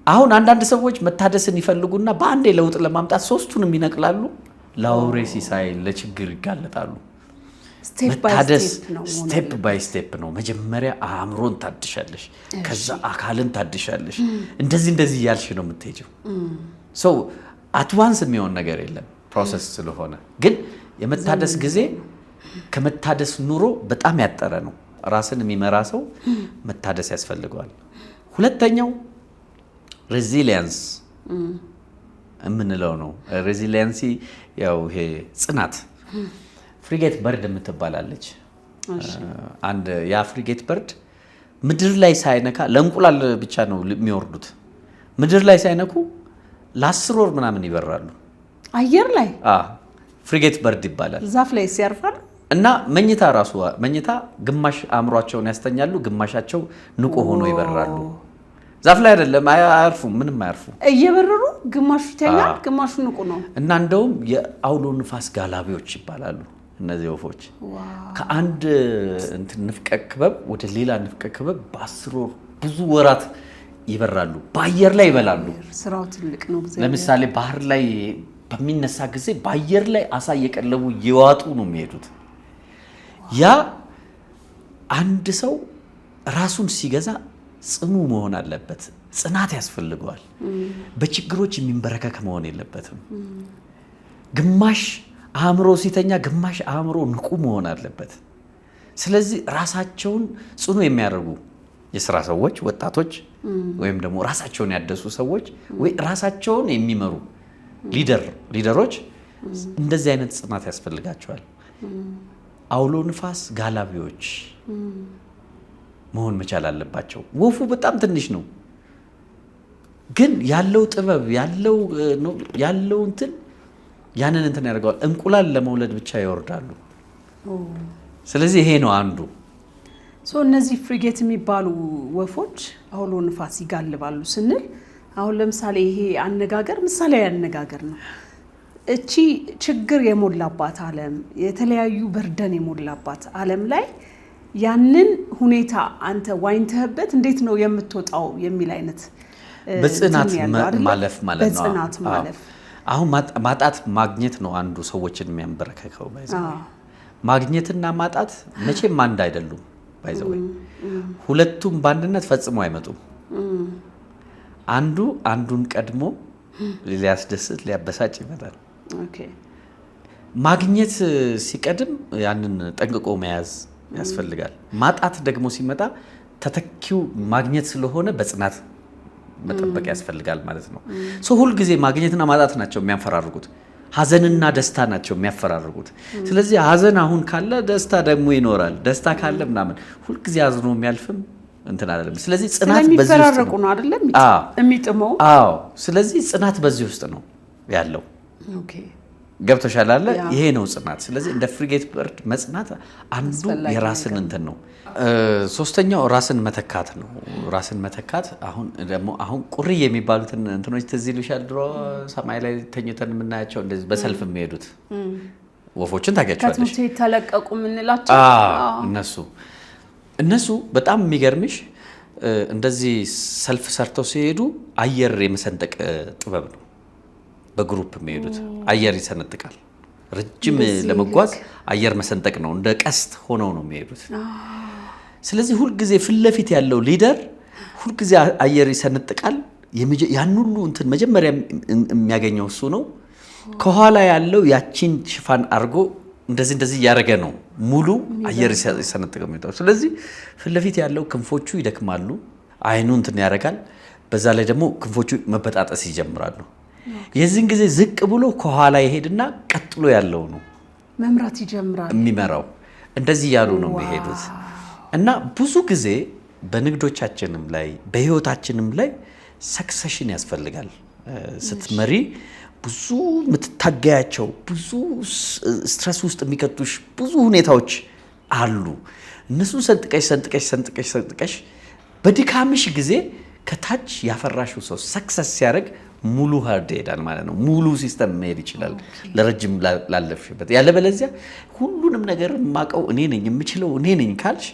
አሁን አንዳንድ ሰዎች መታደስን ይፈልጉና በአንዴ ለውጥ ለማምጣት ሶስቱንም ይነቅላሉ። ለአውሬ ሲሳይ ለችግር ይጋለጣሉ። መታደስ ስቴፕ ባይ ስቴፕ ነው። መጀመሪያ አእምሮን ታድሻለሽ፣ ከዛ አካልን ታድሻለሽ። እንደዚህ እያልሽ ነው የምትሄጂው። ሰው አትዋንስ የሚሆን ነገር የለም ፕሮሰስ ስለሆነ። ግን የመታደስ ጊዜ ከመታደስ ኑሮ በጣም ያጠረ ነው። ራስን የሚመራ ሰው መታደስ ያስፈልገዋል። ሁለተኛው ሬዚሊየንስ የምንለው ነው። ሬዚሊየንሲ ያው ይሄ ጽናት። ፍሪጌት በርድ የምትባላለች አንድ የፍሪጌት በርድ ምድር ላይ ሳይነካ ለእንቁላል ብቻ ነው የሚወርዱት። ምድር ላይ ሳይነኩ ለ10 ወር ምናምን ይበራሉ አየር ላይ። ፍሪጌት በርድ ይባላል። ዛፍ ላይ ሲያርፋል። እና መኝታ ግማሽ አእምሯቸውን ያስተኛሉ፣ ግማሻቸው ንቁ ሆኖ ይበራሉ። ዛፍ ላይ አይደለም፣ አያርፉም፣ ምንም አያርፉ። እየበረሩ ግማሹ ይተኛል፣ ግማሹ ንቁ ነው። እና እንደውም የአውሎ ንፋስ ጋላቢዎች ይባላሉ እነዚህ ወፎች። ከአንድ ንፍቀ ክበብ ወደ ሌላ ንፍቀ ክበብ በ10 ወር ብዙ ወራት ይበራሉ። በአየር ላይ ይበላሉ። ስራው ትልቅ ነው። ለምሳሌ ባህር ላይ በሚነሳ ጊዜ በአየር ላይ አሳ እየቀለቡ እየዋጡ ነው የሚሄዱት። ያ አንድ ሰው ራሱን ሲገዛ ጽኑ መሆን አለበት። ጽናት ያስፈልገዋል። በችግሮች የሚንበረከክ መሆን የለበትም። ግማሽ አእምሮ ሲተኛ ግማሽ አእምሮ ንቁ መሆን አለበት። ስለዚህ ራሳቸውን ጽኑ የሚያደርጉ የሥራ ሰዎች፣ ወጣቶች ወይም ደግሞ ራሳቸውን ያደሱ ሰዎች ወይ ራሳቸውን የሚመሩ ሊደሮች እንደዚህ አይነት ጽናት ያስፈልጋቸዋል። አውሎ ንፋስ ጋላቢዎች መሆን መቻል አለባቸው። ወፉ በጣም ትንሽ ነው፣ ግን ያለው ጥበብ ያለው እንትን ያንን እንትን ያደርገዋል። እንቁላል ለመውለድ ብቻ ይወርዳሉ። ስለዚህ ይሄ ነው አንዱ። እነዚህ ፍሪጌት የሚባሉ ወፎች አውሎ ንፋስ ይጋልባሉ ስንል አሁን ለምሳሌ ይሄ አነጋገር ምሳሌያዊ አነጋገር ነው። እቺ ችግር የሞላባት ዓለም፣ የተለያዩ በርደን የሞላባት ዓለም ላይ ያንን ሁኔታ አንተ ዋኝተህበት እንዴት ነው የምትወጣው የሚል አይነት በጽናት ማለፍ ማለት ነው። በጽናት ማለፍ አሁን ማጣት ማግኘት ነው አንዱ ሰዎችን የሚያንበረከከው። ማግኘትና ማጣት መቼም አንድ አይደሉም። ሁለቱም በአንድነት ፈጽሞ አይመጡም። አንዱ አንዱን ቀድሞ ሊያስደስት ሊያበሳጭ ይመጣል። ማግኘት ሲቀድም ያንን ጠንቅቆ መያዝ ያስፈልጋል። ማጣት ደግሞ ሲመጣ ተተኪው ማግኘት ስለሆነ በጽናት መጠበቅ ያስፈልጋል ማለት ነው። ሁልጊዜ ማግኘትና ማጣት ናቸው የሚያፈራርጉት። ሀዘንና ደስታ ናቸው የሚያፈራርጉት። ስለዚህ ሀዘን አሁን ካለ ደስታ ደግሞ ይኖራል። ደስታ ካለ ምናምን ሁልጊዜ አዝኖ የሚያልፍም እንትን አይደለም። ስለዚህ ጽናት በዚህ ውስጥ ነው አይደለም የሚጥመው። አዎ፣ ስለዚህ ጽናት በዚህ ውስጥ ነው ያለው። ኦኬ፣ ገብቶሻል አለ። ይሄ ነው ጽናት። ስለዚህ እንደ ፍሪጌት በርድ መጽናት አንዱ የራስን እንትን ነው። ሶስተኛው ራስን መተካት ነው። ራስን መተካት አሁን ቁሪ የሚባሉትን እንትኖች ትዝ ይሉሻል? ድሮ ሰማይ ላይ ተኝተን የምናያቸው እንደዚህ በሰልፍ የሚሄዱት ወፎችን ታውቂያቸዋለሽ? ከትምህርት ቤት ተለቀቁ የምንላቸው እነሱ በጣም የሚገርምሽ እንደዚህ ሰልፍ ሰርተው ሲሄዱ አየር የመሰንጠቅ ጥበብ ነው። በግሩፕ የሚሄዱት አየር ይሰነጥቃል። ረጅም ለመጓዝ አየር መሰንጠቅ ነው። እንደ ቀስት ሆነው ነው የሚሄዱት። ስለዚህ ሁልጊዜ ፊት ለፊት ያለው ሊደር ሁልጊዜ አየር ይሰነጥቃል። ያን ሁሉ እንትን መጀመሪያ የሚያገኘው እሱ ነው። ከኋላ ያለው ያቺን ሽፋን አድርጎ እንደዚህ እያደረገ ነው ሙሉ አየር ይሰነጥቀው የሚወጣው። ስለዚህ ፊት ለፊት ያለው ክንፎቹ ይደክማሉ፣ አይኑ እንትን ያደርጋል። በዛ ላይ ደግሞ ክንፎቹ መበጣጠስ ይጀምራሉ። የዚህን ጊዜ ዝቅ ብሎ ከኋላ ይሄድና ቀጥሎ ያለው ነው መምራት ይጀምራል። የሚመራው እንደዚህ ያሉ ነው የሚሄዱት። እና ብዙ ጊዜ በንግዶቻችንም ላይ በህይወታችንም ላይ ሰክሰሽን ያስፈልጋል። ስትመሪ ብዙ የምትታገያቸው ብዙ ስትረስ ውስጥ የሚከቱሽ ብዙ ሁኔታዎች አሉ። እነሱን ሰንጥቀሽ በድካምሽ ጊዜ ከታች ያፈራሽው ሰው ሰክሰስ ሲያደርግ ሙሉ ሀርድ ይሄዳል ማለት ነው። ሙሉ ሲስተም መሄድ ይችላል ለረጅም ላለፍሽበት። ያለበለዚያ ሁሉንም ነገር የማውቀው እኔ ነኝ የምችለው እኔ ነኝ ካልሽ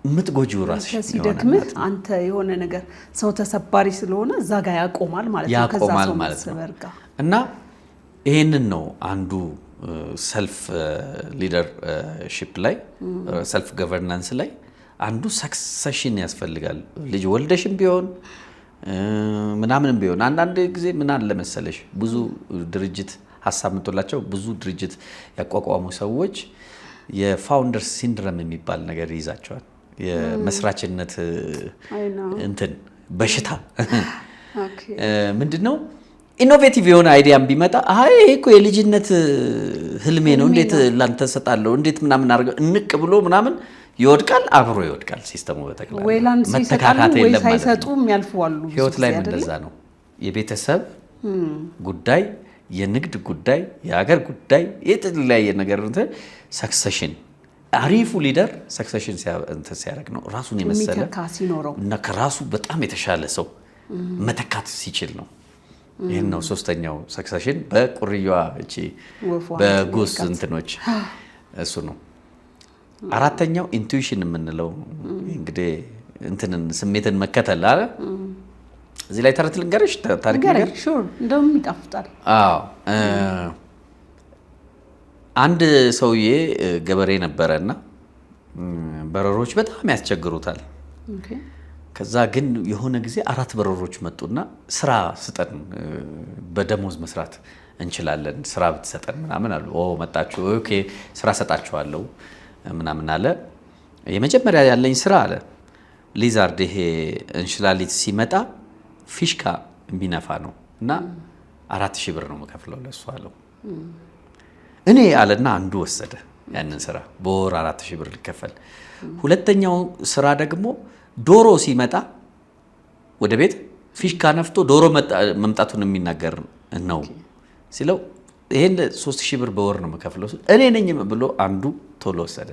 የምትጎጂው ራስሽ ሲደክምህ አንተ የሆነ ነገር ሰው ተሰባሪ ስለሆነ እዛ ጋር ያቆማል ማለት ነው። ያቆማል ማለት ነው። እና ይሄንን ነው አንዱ ሰልፍ ሊደርሺፕ ላይ ሰልፍ ገቨርናንስ ላይ አንዱ ሰክሰሽን ያስፈልጋል። ልጅ ወልደሽም ቢሆን ምናምንም ቢሆን አንዳንድ ጊዜ ምን አለ መሰለሽ ብዙ ድርጅት ሀሳብ ምቶላቸው ብዙ ድርጅት ያቋቋሙ ሰዎች የፋውንደር ሲንድረም የሚባል ነገር ይይዛቸዋል። የመስራችነት እንትን በሽታ ምንድነው? ኢኖቬቲቭ የሆነ አይዲያም ቢመጣ አይ ይሄ እኮ የልጅነት ህልሜ ነው እንዴት ላንተ ሰጣለሁ እንዴት ምናምን አድርገው እንቅ ብሎ ምናምን ይወድቃል፣ አብሮ ይወድቃል ሲስተሙ በተክላላ መተካካት የለም ማለት ነው። ያልፋሉ። ህይወት ላይ እንደዛ ነው። የቤተሰብ ጉዳይ፣ የንግድ ጉዳይ፣ የሀገር ጉዳይ፣ የተለያየ ነገር እንትን ሰክሰሽን አሪፉ ሊደር ሰክሰሽን ሲያደርግ ነው ራሱን የመሰለ እና ከራሱ በጣም የተሻለ ሰው መተካት ሲችል ነው። ይህን ነው ሶስተኛው ሰክሰሽን በቁርያዋ እቺ በጎስ እንትኖች እሱ ነው። አራተኛው ኢንቱዊሽን የምንለው እንግዲህ እንትንን ስሜትን መከተል አለ። እዚህ ላይ ተረት ልንገርሽ ታሪክ ነገር እንደውም ይጣፍጣል። አዎ አንድ ሰውዬ ገበሬ ነበረና በረሮች በጣም ያስቸግሩታል። ከዛ ግን የሆነ ጊዜ 4 በረሮች መጡና ስራ ስጠን በደሞዝ መስራት እንችላለን ስራ ብትሰጠን ምናምን አሉ። መጣችሁ ኦኬ ስራ ሰጣችኋለሁ ምናምን አለ። የመጀመሪያ ያለኝ ስራ አለ ሊዛርድ ይሄ እንሽላሊት ሲመጣ ፊሽካ የሚነፋ ነው እና 4000 ብር ነው መከፍለው ለሱ አለው። እኔ አለና አንዱ ወሰደ ያንን ስራ በወር 4000 ብር ሊከፈል። ሁለተኛው ስራ ደግሞ ዶሮ ሲመጣ ወደ ቤት ፊሽካ ነፍቶ ዶሮ መምጣቱን የሚናገር ነው ሲለው ይሄን 3000 ብር በወር ነው መከፍለው እኔ ነኝ ብሎ አንዱ ቶሎ ወሰደ።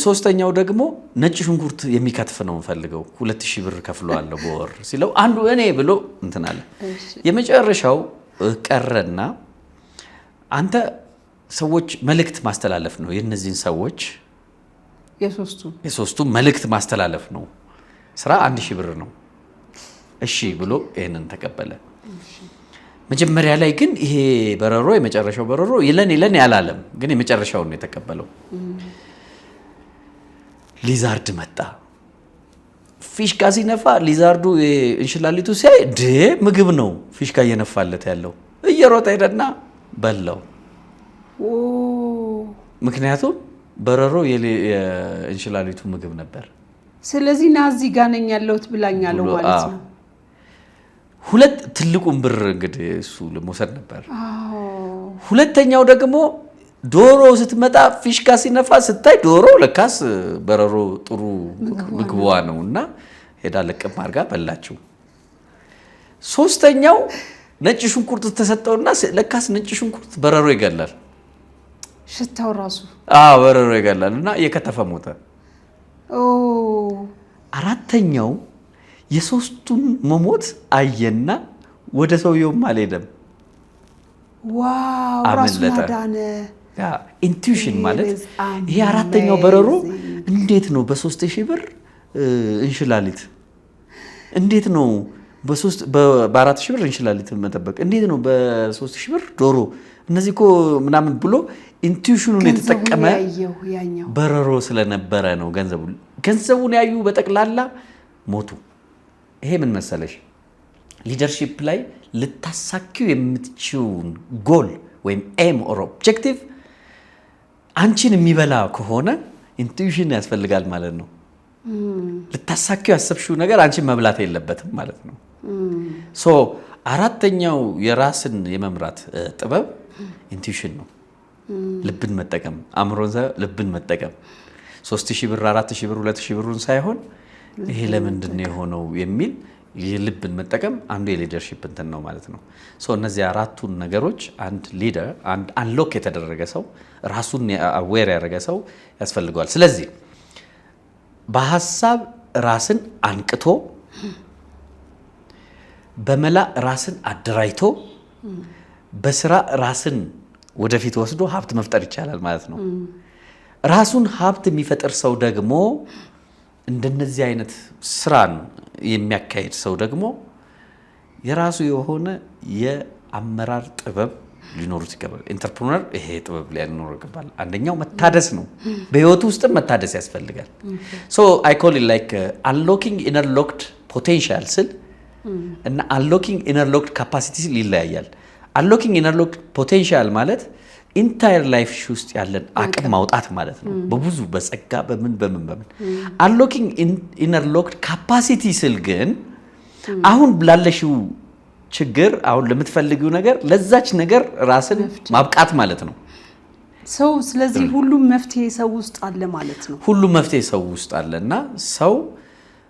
ሶስተኛው ደግሞ ነጭ ሽንኩርት የሚከትፍ ነው ፈልገው 2000 ብር ከፍለዋለሁ በወር ሲለው አንዱ እኔ ብሎ እንትን አለ። የመጨረሻው ቀረና አንተ ሰዎች መልእክት ማስተላለፍ ነው የነዚህን ሰዎች የሶስቱ መልእክት ማስተላለፍ ነው ስራ 1000 ብር ነው። እሺ ብሎ ይሄንን ተቀበለ። መጀመሪያ ላይ ግን ይሄ በረሮ የመጨረሻው በረሮ ይለን ያላለም ግን የመጨረሻውን ነው የተቀበለው። ሊዛርድ መጣ። ፊሽካ ሲነፋ ሊዛርዱ እንሽላሊቱ ሲያይ ምግብ ነው ፊሽካ እየነፋለት ያለው እየሮጠ ሄደና በላው። ምክንያቱም በረሮ የእንሽላሊቱ ምግብ ነበር። ስለዚህ ናዚ ጋር ነኝ ያለሁት ብላኛለው ማለት ነው። ሁለት ትልቁን ብር እንግዲህ እሱ ለመውሰድ ነበር። ሁለተኛው ደግሞ ዶሮ ስትመጣ ፊሽካ ሲነፋ ስታይ ዶሮ ለካስ በረሮ ጥሩ ምግቧ ነውና ሄዳ ለቀም አድርጋ በላችው። ሶስተኛው ነጭ ሽንኩርት ተሰጠውና ለካስ ነጭ ሽንኩርት በረሮ ይገላል። ሽታው ራሱ በረሮ ይገላልና የከተፈ ሞተ። አራተኛው የሶስቱን መሞት አየና ወደ ሰውየውም አልሄደም። ዋው ራሱን አዳነ። ኢንቱዊሽን ማለት ይሄ አራተኛው በረሮ እንዴት ነው በ3000 ብር እንሽላሊት እንዴት ነው በ4000 ብር እንሽላሊት መጠበቅ እንዴት ነው በ3000 ብር ዶሮ እነዚህ እኮ ምናምን ብሎ ኢንቱዊሽኑን የተጠቀመ በረሮ ስለነበረ ነው። ገንዘቡን ያዩ በጠቅላላ ሞቱ። ይሄ ምን መሰለሽ ሊደርሺፕ ላይ ልታሳኪው የምትችውን ጎል ወይም ኤም ኦር ኦብጀክቲቭ አንቺን የሚበላ ከሆነ ኢንቱዊሽን ያስፈልጋል ማለት ነው። ልታሳኪው ያሰብሽው ነገር አንቺን መብላት የለበትም ማለት ነው። አራተኛው የራስን የመምራት ጥበብ ኢንቱዊሽን ነው። ልብን መጠቀም አእምሮን ልብን መጠቀም 3000 ብር 4000 ብር 2000 ብሩን ሳይሆን ይሄ ለምንድን ነው የሆነው የሚል የልብን መጠቀም አንዱ የሊደርሺፕ እንትን ነው ማለት ነው። እነዚህ አራቱን ነገሮች አንድ ሊደር አንድ አንሎክ የተደረገ ሰው ራሱን አዌር ያደረገ ሰው ያስፈልገዋል። ስለዚህ በሐሳብ ራስን አንቅቶ በመላ ራስን አደራጅቶ በስራ ራስን ወደፊት ወስዶ ሀብት መፍጠር ይቻላል ማለት ነው። ራሱን ሀብት የሚፈጥር ሰው ደግሞ እንደነዚህ አይነት ስራን የሚያካሂድ ሰው ደግሞ የራሱ የሆነ የአመራር ጥበብ ሊኖሩት ይገባል። ኢንተርፕረነር ይሄ ጥበብ ሊኖረው ይገባል። አንደኛው መታደስ ነው። በህይወቱ ውስጥም መታደስ ያስፈልጋል። I call it like unlocking inner locked potential ስል እና unlocking inner locked capacity ይለያያል። unlocking inner locked potential ማለት ኢንታየር ላይፍ ውስጥ ያለን አቅም ማውጣት ማለት ነው። በብዙ በጸጋ በምን unlocking inner locked capacity ስል ግን አሁን ላለሽው ችግር አሁን ለምትፈልጊው ነገር ለዛች ነገር ራስን ማብቃት ማለት ነው። ስለዚህ ሁሉም መፍትሄ ሰው ውስጥ አለ ማለት ነው። ሁሉም መፍትሄ ሰው ውስጥ አለና ሰው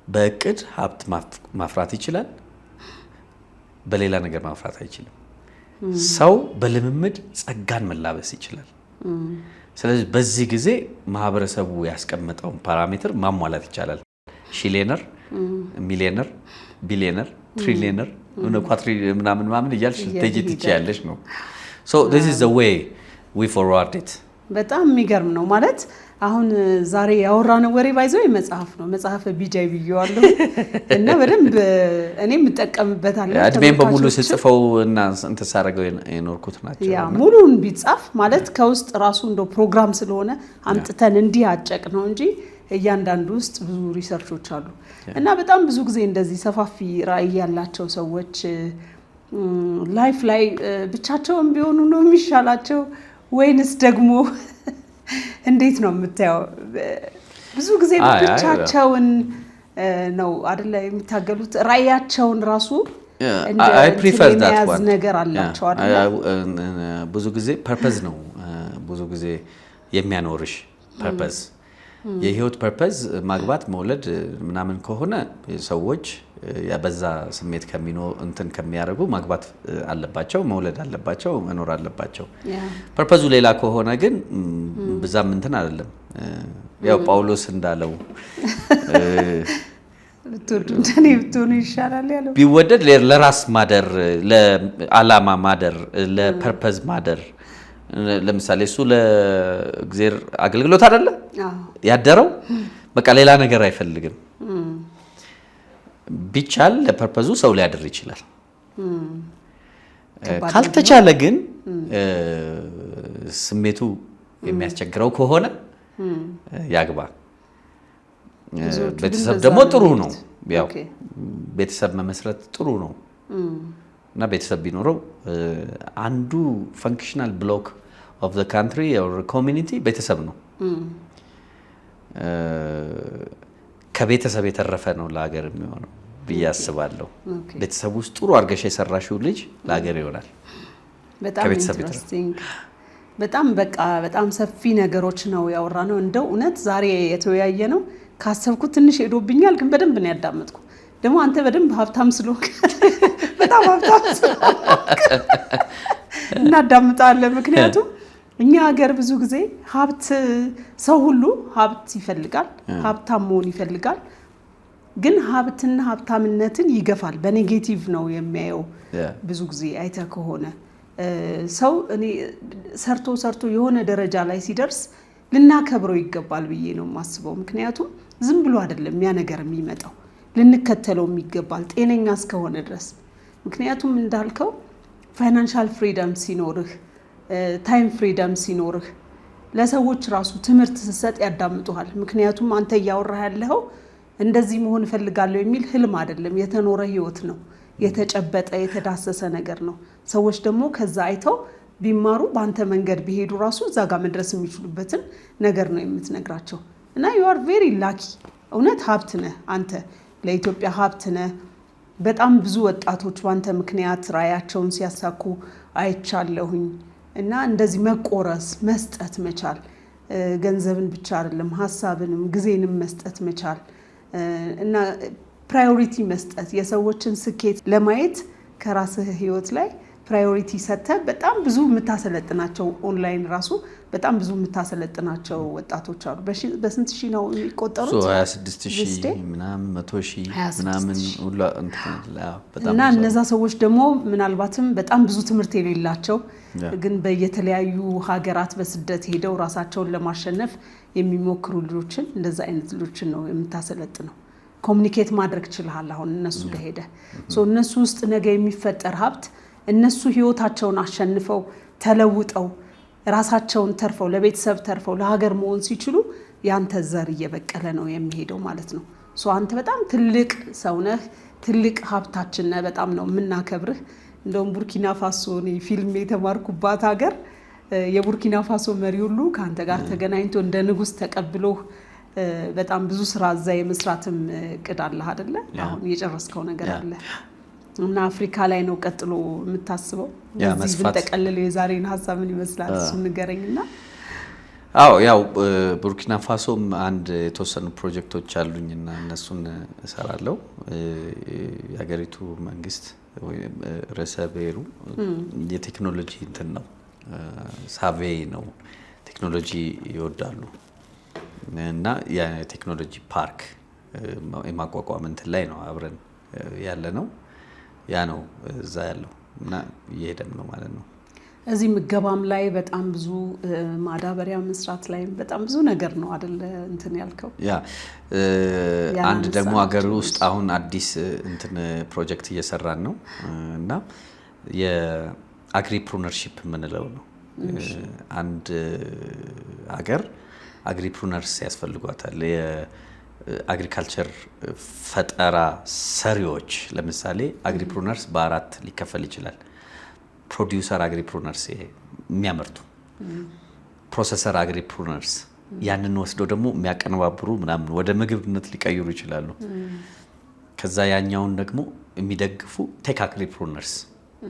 በእቅድ ሀብት ማፍራት ይችላል፣ በሌላ ነገር ማፍራት አይችልም። ሰው በልምምድ ጸጋን መላበስ ይችላል። ስለዚህ በዚህ ጊዜ ማህበረሰቡ ያስቀመጠውን ፓራሜትር ማሟላት ይቻላል። ሺሊየነር፣ ሚሊየነር፣ ቢሊየነር፣ ትሪሊየነር ኳትሪ ምናምን እያልሽ ልትሄጂ ትችያለሽ ነው። this is the way we forward it። በጣም የሚገርም ነው ማለት አሁን ዛሬ ያወራነው ወሬ ባይዘው መጽሐፍ ነው። መጽሐፍ ቢጃይ ብየዋለሁ እና በደንብ እኔም እጠቀምበታለሁ። አድሜን በሙሉ ስጽፈው እና እንትን ሳረገው የኖርኩት ናቸው። ያ ሙሉን ቢጻፍ ማለት ከውስጥ ራሱ እንደው ፕሮግራም ስለሆነ አምጥተን እንዲህ አጨቅ ነው እንጂ እያንዳንዱ ውስጥ ብዙ ሪሰርቾች አሉ እና በጣም ብዙ ጊዜ እንደዚህ ሰፋፊ ራዕይ ያላቸው ሰዎች ላይፍ ላይ ብቻቸውን ቢሆኑ ነው የሚሻላቸው ወይንስ ደግሞ እንዴት ነው የምታየው? ብዙ ጊዜ ብቻቸውን ነው አይደለ የሚታገሉት? ራዕያቸውን ራሱ I prefer that one ነገር አላቸው አይደለ? ብዙ ጊዜ ፐርፐዝ ነው ብዙ ጊዜ የሚያኖርሽ ፐርፐዝ የህይወት ፐርፐዝ ማግባት መውለድ ምናምን ከሆነ ሰዎች ያበዛ ስሜት ከሚያደርጉ ማግባት አለባቸው መውለድ አለባቸው መኖር አለባቸው ፐርፐዙ ሌላ ከሆነ ግን በዛም እንትን አይደለም ያው ጳውሎስ እንዳለው ብትሆኑ ይሻላል ያለው ቢወደድ ለራስ ማደር ለዓላማ ማደር ለፐርፐዝ ማደር ለምሳሌ እሱ ለእግዚአብሔር አገልግሎት አይደለ ያደረው በቃ ሌላ ነገር አይፈልግም ቢቻል ለፐርፐዙ ሰው ሊያድር ይችላል ካልተቻለ ግን ስሜቱ የሚያስቸግረው ከሆነ ያግባ ቤተሰብ ደግሞ ጥሩ ነው ያው ቤተሰብ መመስረት ጥሩ ነው እና ቤተሰብ ቢኖረው አንዱ ፈንክሽናል ብሎክ ኦፍ ዘ ካንትሪ ኦር ኮሚኒቲ ቤተሰብ ነው ከቤተሰብ የተረፈ ነው ለሀገር የሚሆነው ብዬ አስባለሁ ቤተሰብ ውስጥ ጥሩ አድርገሽ የሰራሽው ልጅ ለሀገር ይሆናል በጣም ኢንትረስቲንግ በጣም ሰፊ ነገሮች ነው ያወራነው እንደው እውነት ዛሬ የተወያየ ነው ካሰብኩት ትንሽ ሄዶብኛል ግን በደንብ ነው ያዳመጥኩ ደግሞ አንተ በደንብ ሀብታም ስለሆንክ በጣም ሀብታም ስለሆንክ እናዳምጣለን ምክንያቱም እኛ ሀገር ብዙ ጊዜ ሀብት ሰው ሁሉ ሀብት ይፈልጋል ሀብታም መሆን ይፈልጋል ግን ሀብትና ሀብታምነትን ይገፋል በኔጌቲቭ ነው የሚያየው ብዙ ጊዜ አይተ ከሆነ ሰው እኔ ሰርቶ የሆነ ደረጃ ላይ ሲደርስ ልናከብረው ይገባል ብዬ ነው የማስበው ምክንያቱም ዝም ብሎ አይደለም ያ ነገር የሚመጣው ልንከተለው ይገባል ጤነኛ እስከሆነ ድረስ ምክንያቱም እንዳልከው ፋይናንሻል ፍሪደም ሲኖርህ ታይም ፍሪደም ሲኖርህ ለሰዎች ራሱ ትምህርት ስትሰጥ ያዳምጡሃል ምክንያቱም አንተ ያወራህ ያለው እንደዚህ መሆን ፈልጋለሁ የሚል ህልም አይደለም የተኖረ ህይወት ነው የተጨበጠ የተዳሰሰ ነገር ነው ሰዎች ደግሞ ከዛ አይተው ቢማሩ በአንተ መንገድ ቢሄዱ ራሱ እዛ ጋር መድረስ የሚችሉበትን ነገር ነው የምትነግራቸው እና you are very lucky እውነት ሀብት ነህ አንተ ለኢትዮጵያ ሀብት ነህ በጣም ብዙ ወጣቶች ባንተ ምክንያት ራያቸውን ሲያሳኩ አይቻለሁኝ እና እንደዚህ መቆረስ መስጠት መቻል ገንዘብን ብቻ አይደለም ሐሳብንም ጊዜንም መስጠት መቻል እና ፕራዮሪቲ መስጠት የሰዎችን ስኬት ለማየት ከራስህ ህይወት ላይ ፕራዮሪቲ ሰጥተ በጣም ብዙ የምታሰለጥናቸው ኦንላይን ራሱ በጣም ብዙ የምታሰለጥናቸው ወጣቶች አሉ በስንት ሺህ ነው የሚቆጠሩት 26000 ምናምን 100000 ምናምን ሁሉ በጣም እና እነዛ ሰዎች ደግሞ ምናልባትም በጣም ብዙ ትምህርት የሌላቸው ግን በየተለያዩ ሀገራት በስደት ሄደው ራሳቸውን ለማሸነፍ የሚሞክሩ ልጆችን እንደዛ አይነት ልጆችን ነው የምታሰለጥነው ኮሙኒኬት ማድረግ ይችላል አሁን እነሱ ጋር ሄደ እነሱ ውስጥ ነገ የሚፈጠር ሀብት እነሱ ህይወታቸውን አሸንፈው ተለውጠው ራሳቸውን ተርፈው ለቤተሰብ ተርፈው ለሀገር መሆን ሲችሉ ያንተ ዘር እየበቀለ ነው የሚሄደው ማለት ነው አንተ በጣም ትልቅ ሰው ነህ ትልቅ ሀብታችን ነህ በጣም ነው የምናከብርህ እንደውም ቡርኪና ፋሶ ነው ፊልም የተማርኩባት ሀገር የቡርኪና ፋሶ መሪ ሁሉ ካንተ ጋር ተገናኝቶ እንደ ንጉስ ተቀብሎ በጣም ብዙ ስራ እዛ የመስራትም እቅድ አለ አይደለ አሁን የጨረስከው ነገር አለ እና አፍሪካ ላይ ነው ቀጥሎ የምታስበው እዚህ ብትጠቀልል የዛሬን ሐሳብን ይመስላል እሱ ንገረኝና አዎ ያው ቡርኪና ፋሶም አንድ የተወሰኑ ፕሮጀክቶች አሉኝና እነሱን እሰራለሁ የሀገሪቱ መንግስት ርዕሰ ብሔሩ የቴክኖሎጂ እንትን ነው ሳቬ ነው ቴክኖሎጂ ይወዳሉ እና የቴክኖሎጂ ፓርክ የማቋቋም እንትን ላይ ነው አብረን ያለ ነው ያ ነው እዛ ያለው እና እየሄደም ነው ማለት ነው እዚህ ምገባም ላይ በጣም ብዙ ማዳበሪያ መስራት ላይ በጣም ብዙ ነገር ነው አይደል እንትን ያልከው ያ አንድ ደግሞ ሀገር ውስጥ አሁን አዲስ እንትን ፕሮጀክት እየሰራን ነው እና የአግሪፕሩነርሺፕ የምንለው ነው አንድ ሀገር አግሪፕሩነርስ ያስፈልጓታል። የአግሪካልቸር ፈጠራ ሰሪዎች ለምሳሌ አግሪፕሩነርስ በአራት ሊከፈል ይችላል። ፕሮዲውሰር አግሪፕሩነርስ የሚያመርቱ፣ ፕሮሰሰር አግሪፕሩነርስ ያንን ወስደው ደግሞ የሚያቀነባብሩ ምናምን ወደ ምግብነት ሊቀይሩ ይችላሉ። ከዛ ያኛውን ደግሞ የሚደግፉ ቴክ አግሪፕሩነርስ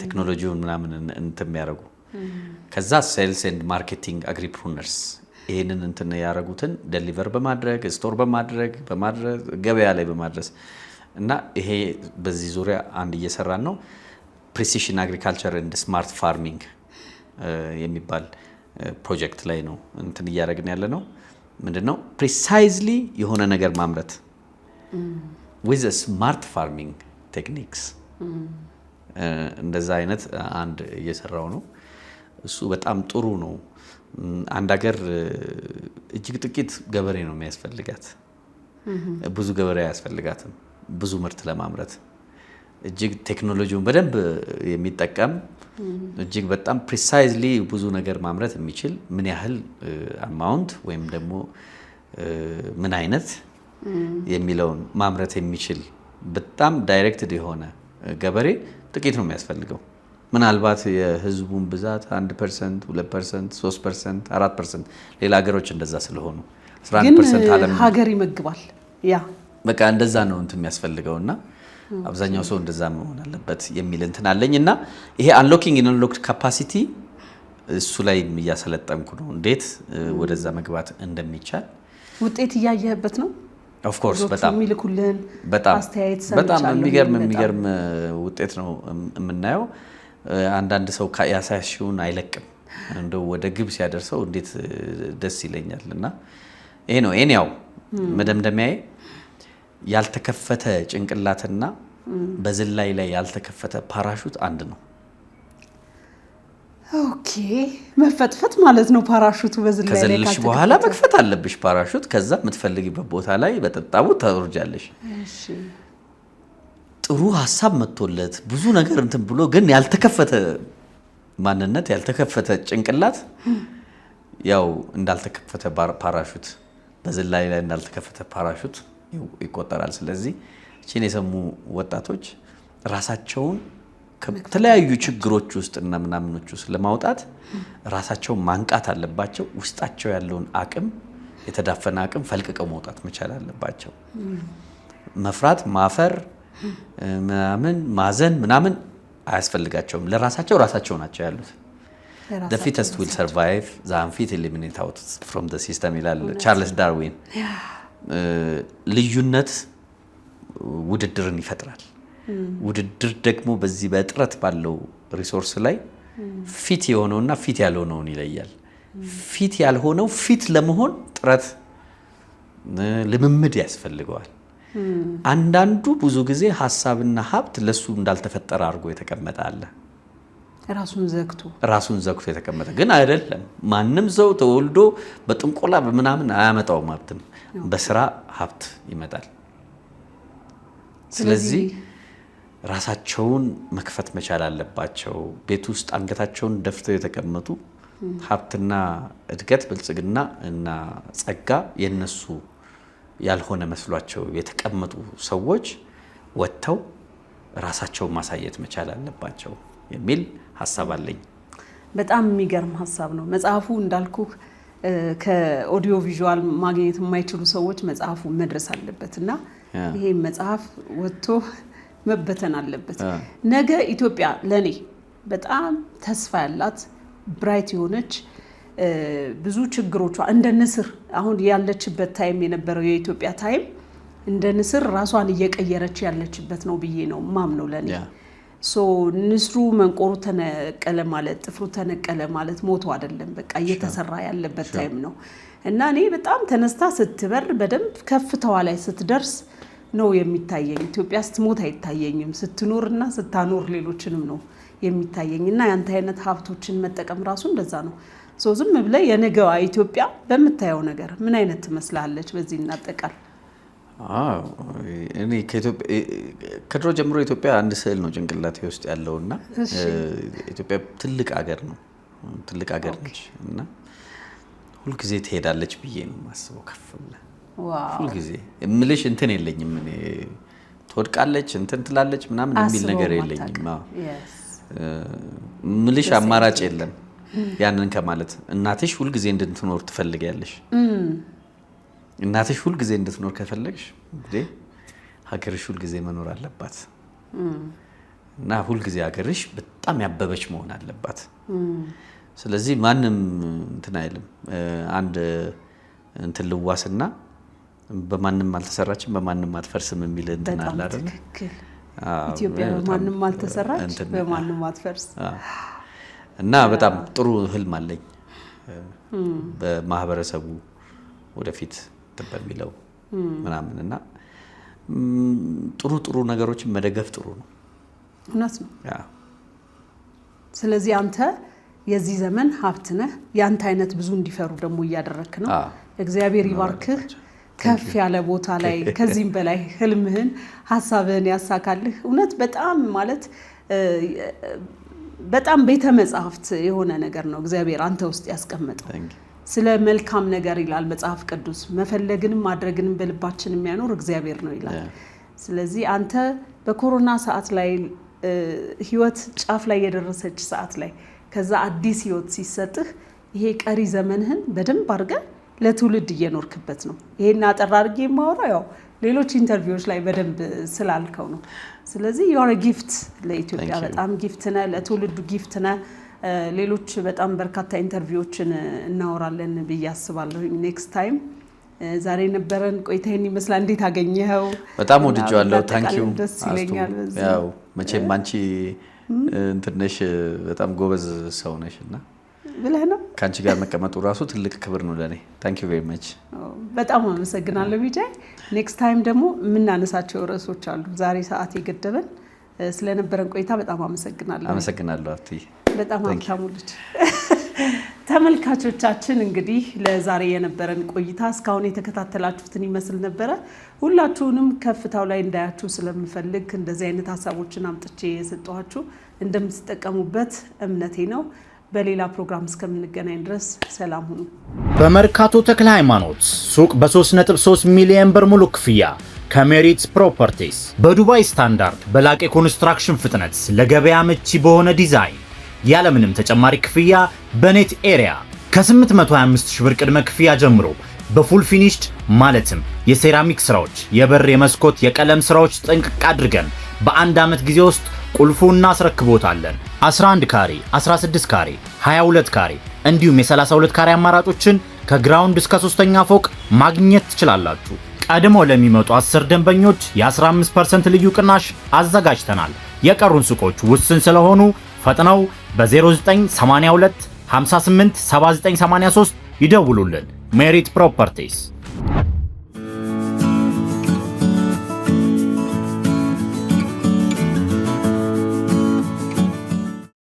ቴክኖሎጂውን ምናምን እንትን የሚያደርጉ፣ ከዛ ሴልስ ኤንድ ማርኬቲንግ አግሪፕሩነርስ ይሄንን እንትን ያደረጉትን ዴሊቨር በማድረግ ስቶር በማድረግ ገበያ ላይ በማድረስ እና ይሄ በዚህ ዙሪያ አንድ እየሰራን ነው። ፕሪሲሽን አግሪካልቸር ኤንድ ስማርት ፋርሚንግ የሚባል ፕሮጀክት ላይ ነው እንትን እያደረግን ያለ ነው። ምንድነው ፕሪሳይዝሊ የሆነ ነገር ማምረት with a smart farming techniques እንደዛ አይነት አንድ እየሰራው ነው። እሱ በጣም ጥሩ ነው። አንድ ሀገር እጅግ ጥቂት ገበሬ ነው የሚያስፈልጋት፣ ብዙ ገበሬ አያስፈልጋትም። ብዙ ምርት ለማምረት እጅግ ቴክኖሎጂውን በደንብ የሚጠቀም እጅግ በጣም ፕሪሳይዝሊ ብዙ ነገር ማምረት የሚችል ምን ያህል አማውንት ወይም ደግሞ ምን አይነት የሚለውን ማምረት የሚችል በጣም ዳይሬክትድ የሆነ ገበሬ ጥቂት ነው የሚያስፈልገው። ምናልባት የህዝቡን ብዛት 1%፣ 2%፣ 3%፣ 4% ሌላ ሀገሮች እንደዛ ስለሆኑ 11% ዓለም ሀገር ይመግባል። ያ በቃ እንደዛ ነው እንትን የሚያስፈልገውና አብዛኛው ሰው እንደዛ መሆን አለበት የሚል እንትን አለኝ እና ይሄ አንሎኪንግ ኢን አንሎክድ ካፓሲቲ እሱ ላይ እያሰለጠንኩ ነው፣ እንዴት ወደዛ መግባት እንደሚቻል። ውጤት እያየህበት ነው? ኦፍ ኮርስ በጣም የሚልኩልን አስተያየት በጣም የሚገርም ውጤት ነው የምናየው። አንዳንድ ሰው ያሳሽውን አይለቅም፣ እንደው ወደ ግብ ሲያደርሰው እንዴት ደስ ይለኛል። እና ይሄ ነው ያው መደምደሚያዬ። ያልተከፈተ ጭንቅላትና በዝላይ ላይ ያልተከፈተ ፓራሹት አንድ ነው። ኦኬ መፈጥፈጥ ማለት ነው ፓራሹቱ በዝላይ ላይ ከዘልሽ በኋላ መክፈት አለብሽ ፓራሹት። ከዛ የምትፈልጊበት ቦታ ላይ በጠጣቡ ታወርጃለሽ። እሺ ጥሩ ሐሳብ መጥቶለት ብዙ ነገር እንትን ብሎ ግን ያልተከፈተ ማንነት ያልተከፈተ ጭንቅላት ያው እንዳልተከፈተ ፓራሹት በዝላይ ላይ እንዳልተከፈተ ፓራሹት ይቆጠራል። ስለዚህ እቺን የሰሙ ወጣቶች ራሳቸውን ከተለያዩ ችግሮች ውስጥ እና ምናምኖች ውስጥ ለማውጣት ራሳቸውን ማንቃት አለባቸው። ውስጣቸው ያለውን አቅም የተዳፈነ አቅም ፈልቅቀው መውጣት መቻል አለባቸው። መፍራት፣ ማፈር፣ ምናምን ማዘን ምናምን አያስፈልጋቸውም። ራሳቸው ናቸው ያሉት። the fittest will survive, the unfit eliminate out from the system ይላል ቻርልስ ዳርዊን። ልዩነት ውድድርን ይፈጥራል። ውድድር ደግሞ በዚህ በጥረት ባለው ሪሶርስ ላይ ፊት የሆነውና ፊት ያልሆነውን ይለያል። ፊት ያልሆነው ፊት ለመሆን ጥረት ልምምድ ያስፈልገዋል። አንዳንዱ ብዙ ጊዜ ሀሳብና ሀብት ለሱ እንዳልተፈጠረ አድርጎ የተቀመጠ አለ። ራሱን ዘግቶ የተቀመጠ ግን አይደለም። ማንም ሰው ተወልዶ በጥንቆላ በምናምን አያመጣውም ሀብትን። በስራ ሀብት ይመጣል። ስለዚህ ራሳቸውን መክፈት መቻል አለባቸው። ቤት ውስጥ አንገታቸውን ደፍተው የተቀመጡ ሀብትና እድገት ብልጽግና እና ጸጋ የነሱ ያልሆነ መስሏቸው የተቀመጡ ሰዎች ወጥተው ራሳቸውን ማሳየት መቻል አለባቸው የሚል ሀሳብ አለኝ። በጣም የሚገርም ሀሳብ ነው። መጽሐፉ እንዳልኩ ከኦዲዮ ቪዥዋል ማግኘት የማይችሉ ሰዎች መጽሐፉ መድረስ አለበት እና ይሄ መጽሐፍ ወጥቶ መበተን አለበት። ነገ ኢትዮጵያ ለኔ በጣም ተስፋ ያላት ብራይት የሆነች ብዙ ችግሮቿ እንደ ንስር አሁን ያለችበት ታይም የነበረው የኢትዮጵያ ታይም እንደ ንስር ራሷን እየቀየረች ያለችበት ነው ብዬ ነው ማምነው ለኔ። ንስሩ መንቆሩ ተነቀለ ማለት ጥፍሩ ተነቀለ ማለት ሞቶ አይደለም፣ በቃ እየተሰራ ያለበት ታይም ነው እና እኔ በጣም ተነስታ ስትበር በደንብ ከፍታዋ ላይ ስትደርስ ነው የሚታየኝ። ኢትዮጵያ ስትሞት አይታየኝም፣ ስትኖርና ስታኖር ሌሎችንም ነው የሚታየኝና ያንተ አይነት ሀብቶችን መጠቀም ራሱ እንደዛ ነው። ዝም ብለህ የነገዋ ኢትዮጵያ በምታየው ነገር ምን አይነት ትመስላለች? በዚህ እናጠቃል። እኔ ከድሮ ጀምሮ ኢትዮጵያ አንድ ስዕል ነው ጭንቅላቴ ውስጥ ያለውና ኢትዮጵያ ትልቅ ሀገር ነው፣ ትልቅ ሀገር ነች እና ሁልጊዜ ትሄዳለች ብዬ ነው የማስበው። ከፍ ብለህ ዋው ሁልጊዜ እምልሽ እንትን የለኝም እኔ ትወድቃለች እንትን ትላለች ምናምን የሚል ነገር የለኝም። እምልሽ አማራጭ የለም ያንን ከማለት እናትሽ ሁልጊዜ እንድትኖር ትፈልጊያለሽ። እናትሽ ሁልጊዜ እንድትኖር ከፈለግሽ እንግዲህ ሀገርሽ ሁልጊዜ መኖር አለባት እና ሁልጊዜ ሀገርሽ በጣም ያበበች መሆን አለባት። ስለዚህ ማንም እንትን አይልም። አንድ እንትን ልዋስና በማንም አልተሰራችም በማንም አትፈርስም የሚል እንትን አለ አይደል? ኢትዮጵያ በማንም አልተሰራች በማንም አትፈርስ እና በጣም ጥሩ ህልም አለኝ በማህበረሰቡ ወደፊት በሚለው ምናምን እና ጥሩ ነገሮችን መደገፍ ጥሩ ነው። እውነት ነው። ስለዚህ አንተ የዚህ ዘመን ሀብት ነህ። ያንተ አይነት ብዙ እንዲፈሩ ደግሞ እያደረክ ነው። እግዚአብሔር ይባርክህ። ከፍ ያለ ቦታ ላይ ከዚህም በላይ ህልምህን ሐሳብህን ያሳካልህ። እውነት በጣም ማለት በጣም ቤተ መጻሕፍት የሆነ ነገር ነው እግዚአብሔር አንተ ውስጥ ያስቀመጠው። ስለ መልካም ነገር ይላል መጽሐፍ ቅዱስ። መፈለግንም ማድረግንም በልባችን የሚያኖር እግዚአብሔር ነው ይላል። ስለዚህ አንተ በኮሮና ሰዓት ላይ ህይወት ጫፍ ላይ የደረሰች ሰዓት ላይ ከዛ አዲስ ህይወት ሲሰጥህ ይሄ ቀሪ ዘመንህን በደንብ አድርገህ ለትውልድ እየኖርክበት ነው። ይሄን አጠር አድርጌ የማወራው ያው ሌሎች ኢንተርቪዎች ላይ በደንብ ስላልከው ነው። ስለዚህ ዩ አር ጊፍት ለኢትዮጵያ በጣም ጊፍት ነህ፣ ለትውልዱ ጊፍት ነህ። ሌሎች በጣም በርካታ ኢንተርቪዎችን እናወራለን ብዬ አስባለሁ ኔክስት ታይም። ዛሬ ነበረን ቆይታዬን ይመስላል። እንዴት አገኘኸው? በጣም ወድጄዋለሁ። ታንክ ዩ። ደስ ይለኛል። ያው መቼም አንቺ እንትነሽ በጣም ጎበዝ ሰው ነሽና ብለህ ነው ካንቺ ጋር መቀመጡ ራሱ ትልቅ ክብር ነው ለኔ። ታንክ ዩ ቬሪ ማች። በጣም አመሰግናለሁ ቢጃይ። ኔክስት ታይም ደግሞ የምናነሳቸው ርዕሶች አሉ። ዛሬ ሰዓት የገደበን ስለነበረን ቆይታ በጣም አመሰግናለሁ። አመሰግናለሁ አትይ። በጣም አታሙልች። ተመልካቾቻችን እንግዲህ ለዛሬ የነበረን ቆይታ እስካሁን የተከታተላችሁትን ይመስል ነበረ። ሁላችሁንም ከፍታው ላይ እንዳያችሁ ስለምፈልግ እንደዚህ አይነት ሀሳቦችን አምጥቼ የሰጠኋችሁ እንደምትጠቀሙበት እምነቴ ነው። በሌላ ፕሮግራም እስከምንገናኝ ድረስ ሰላም ሁኑ። በመርካቶ ተክለ ሃይማኖት ሱቅ በ3.3 ሚሊዮን ብር ሙሉ ክፍያ ከሜሪት ፕሮፐርቲስ በዱባይ ስታንዳርድ በላቀ ኮንስትራክሽን ፍጥነት ለገበያ ምቹ በሆነ ዲዛይን ያለምንም ተጨማሪ ክፍያ በኔት ኤሪያ ከ825 ሺህ ብር ቅድመ ክፍያ ጀምሮ በፉል ፊኒሽድ ማለትም የሴራሚክ ስራዎች፣ የበር፣ የመስኮት፣ የቀለም ስራዎች ጥንቅቅ አድርገን በአንድ ዓመት ጊዜ ውስጥ ቁልፉ እናስረክቦታለን። 11 ካሬ፣ 16 ካሬ፣ 22 ካሬ እንዲሁም የ32 ካሬ አማራጮችን ከግራውንድ እስከ 3ኛ ፎቅ ማግኘት ትችላላችሁ። ቀድሞ ለሚመጡ 10 ደንበኞች የ15% ልዩ ቅናሽ አዘጋጅተናል። የቀሩን ሱቆች ውስን ስለሆኑ ፈጥነው በ0982 58 7983 ይደውሉልን። ሜሪት ፕሮፐርቲስ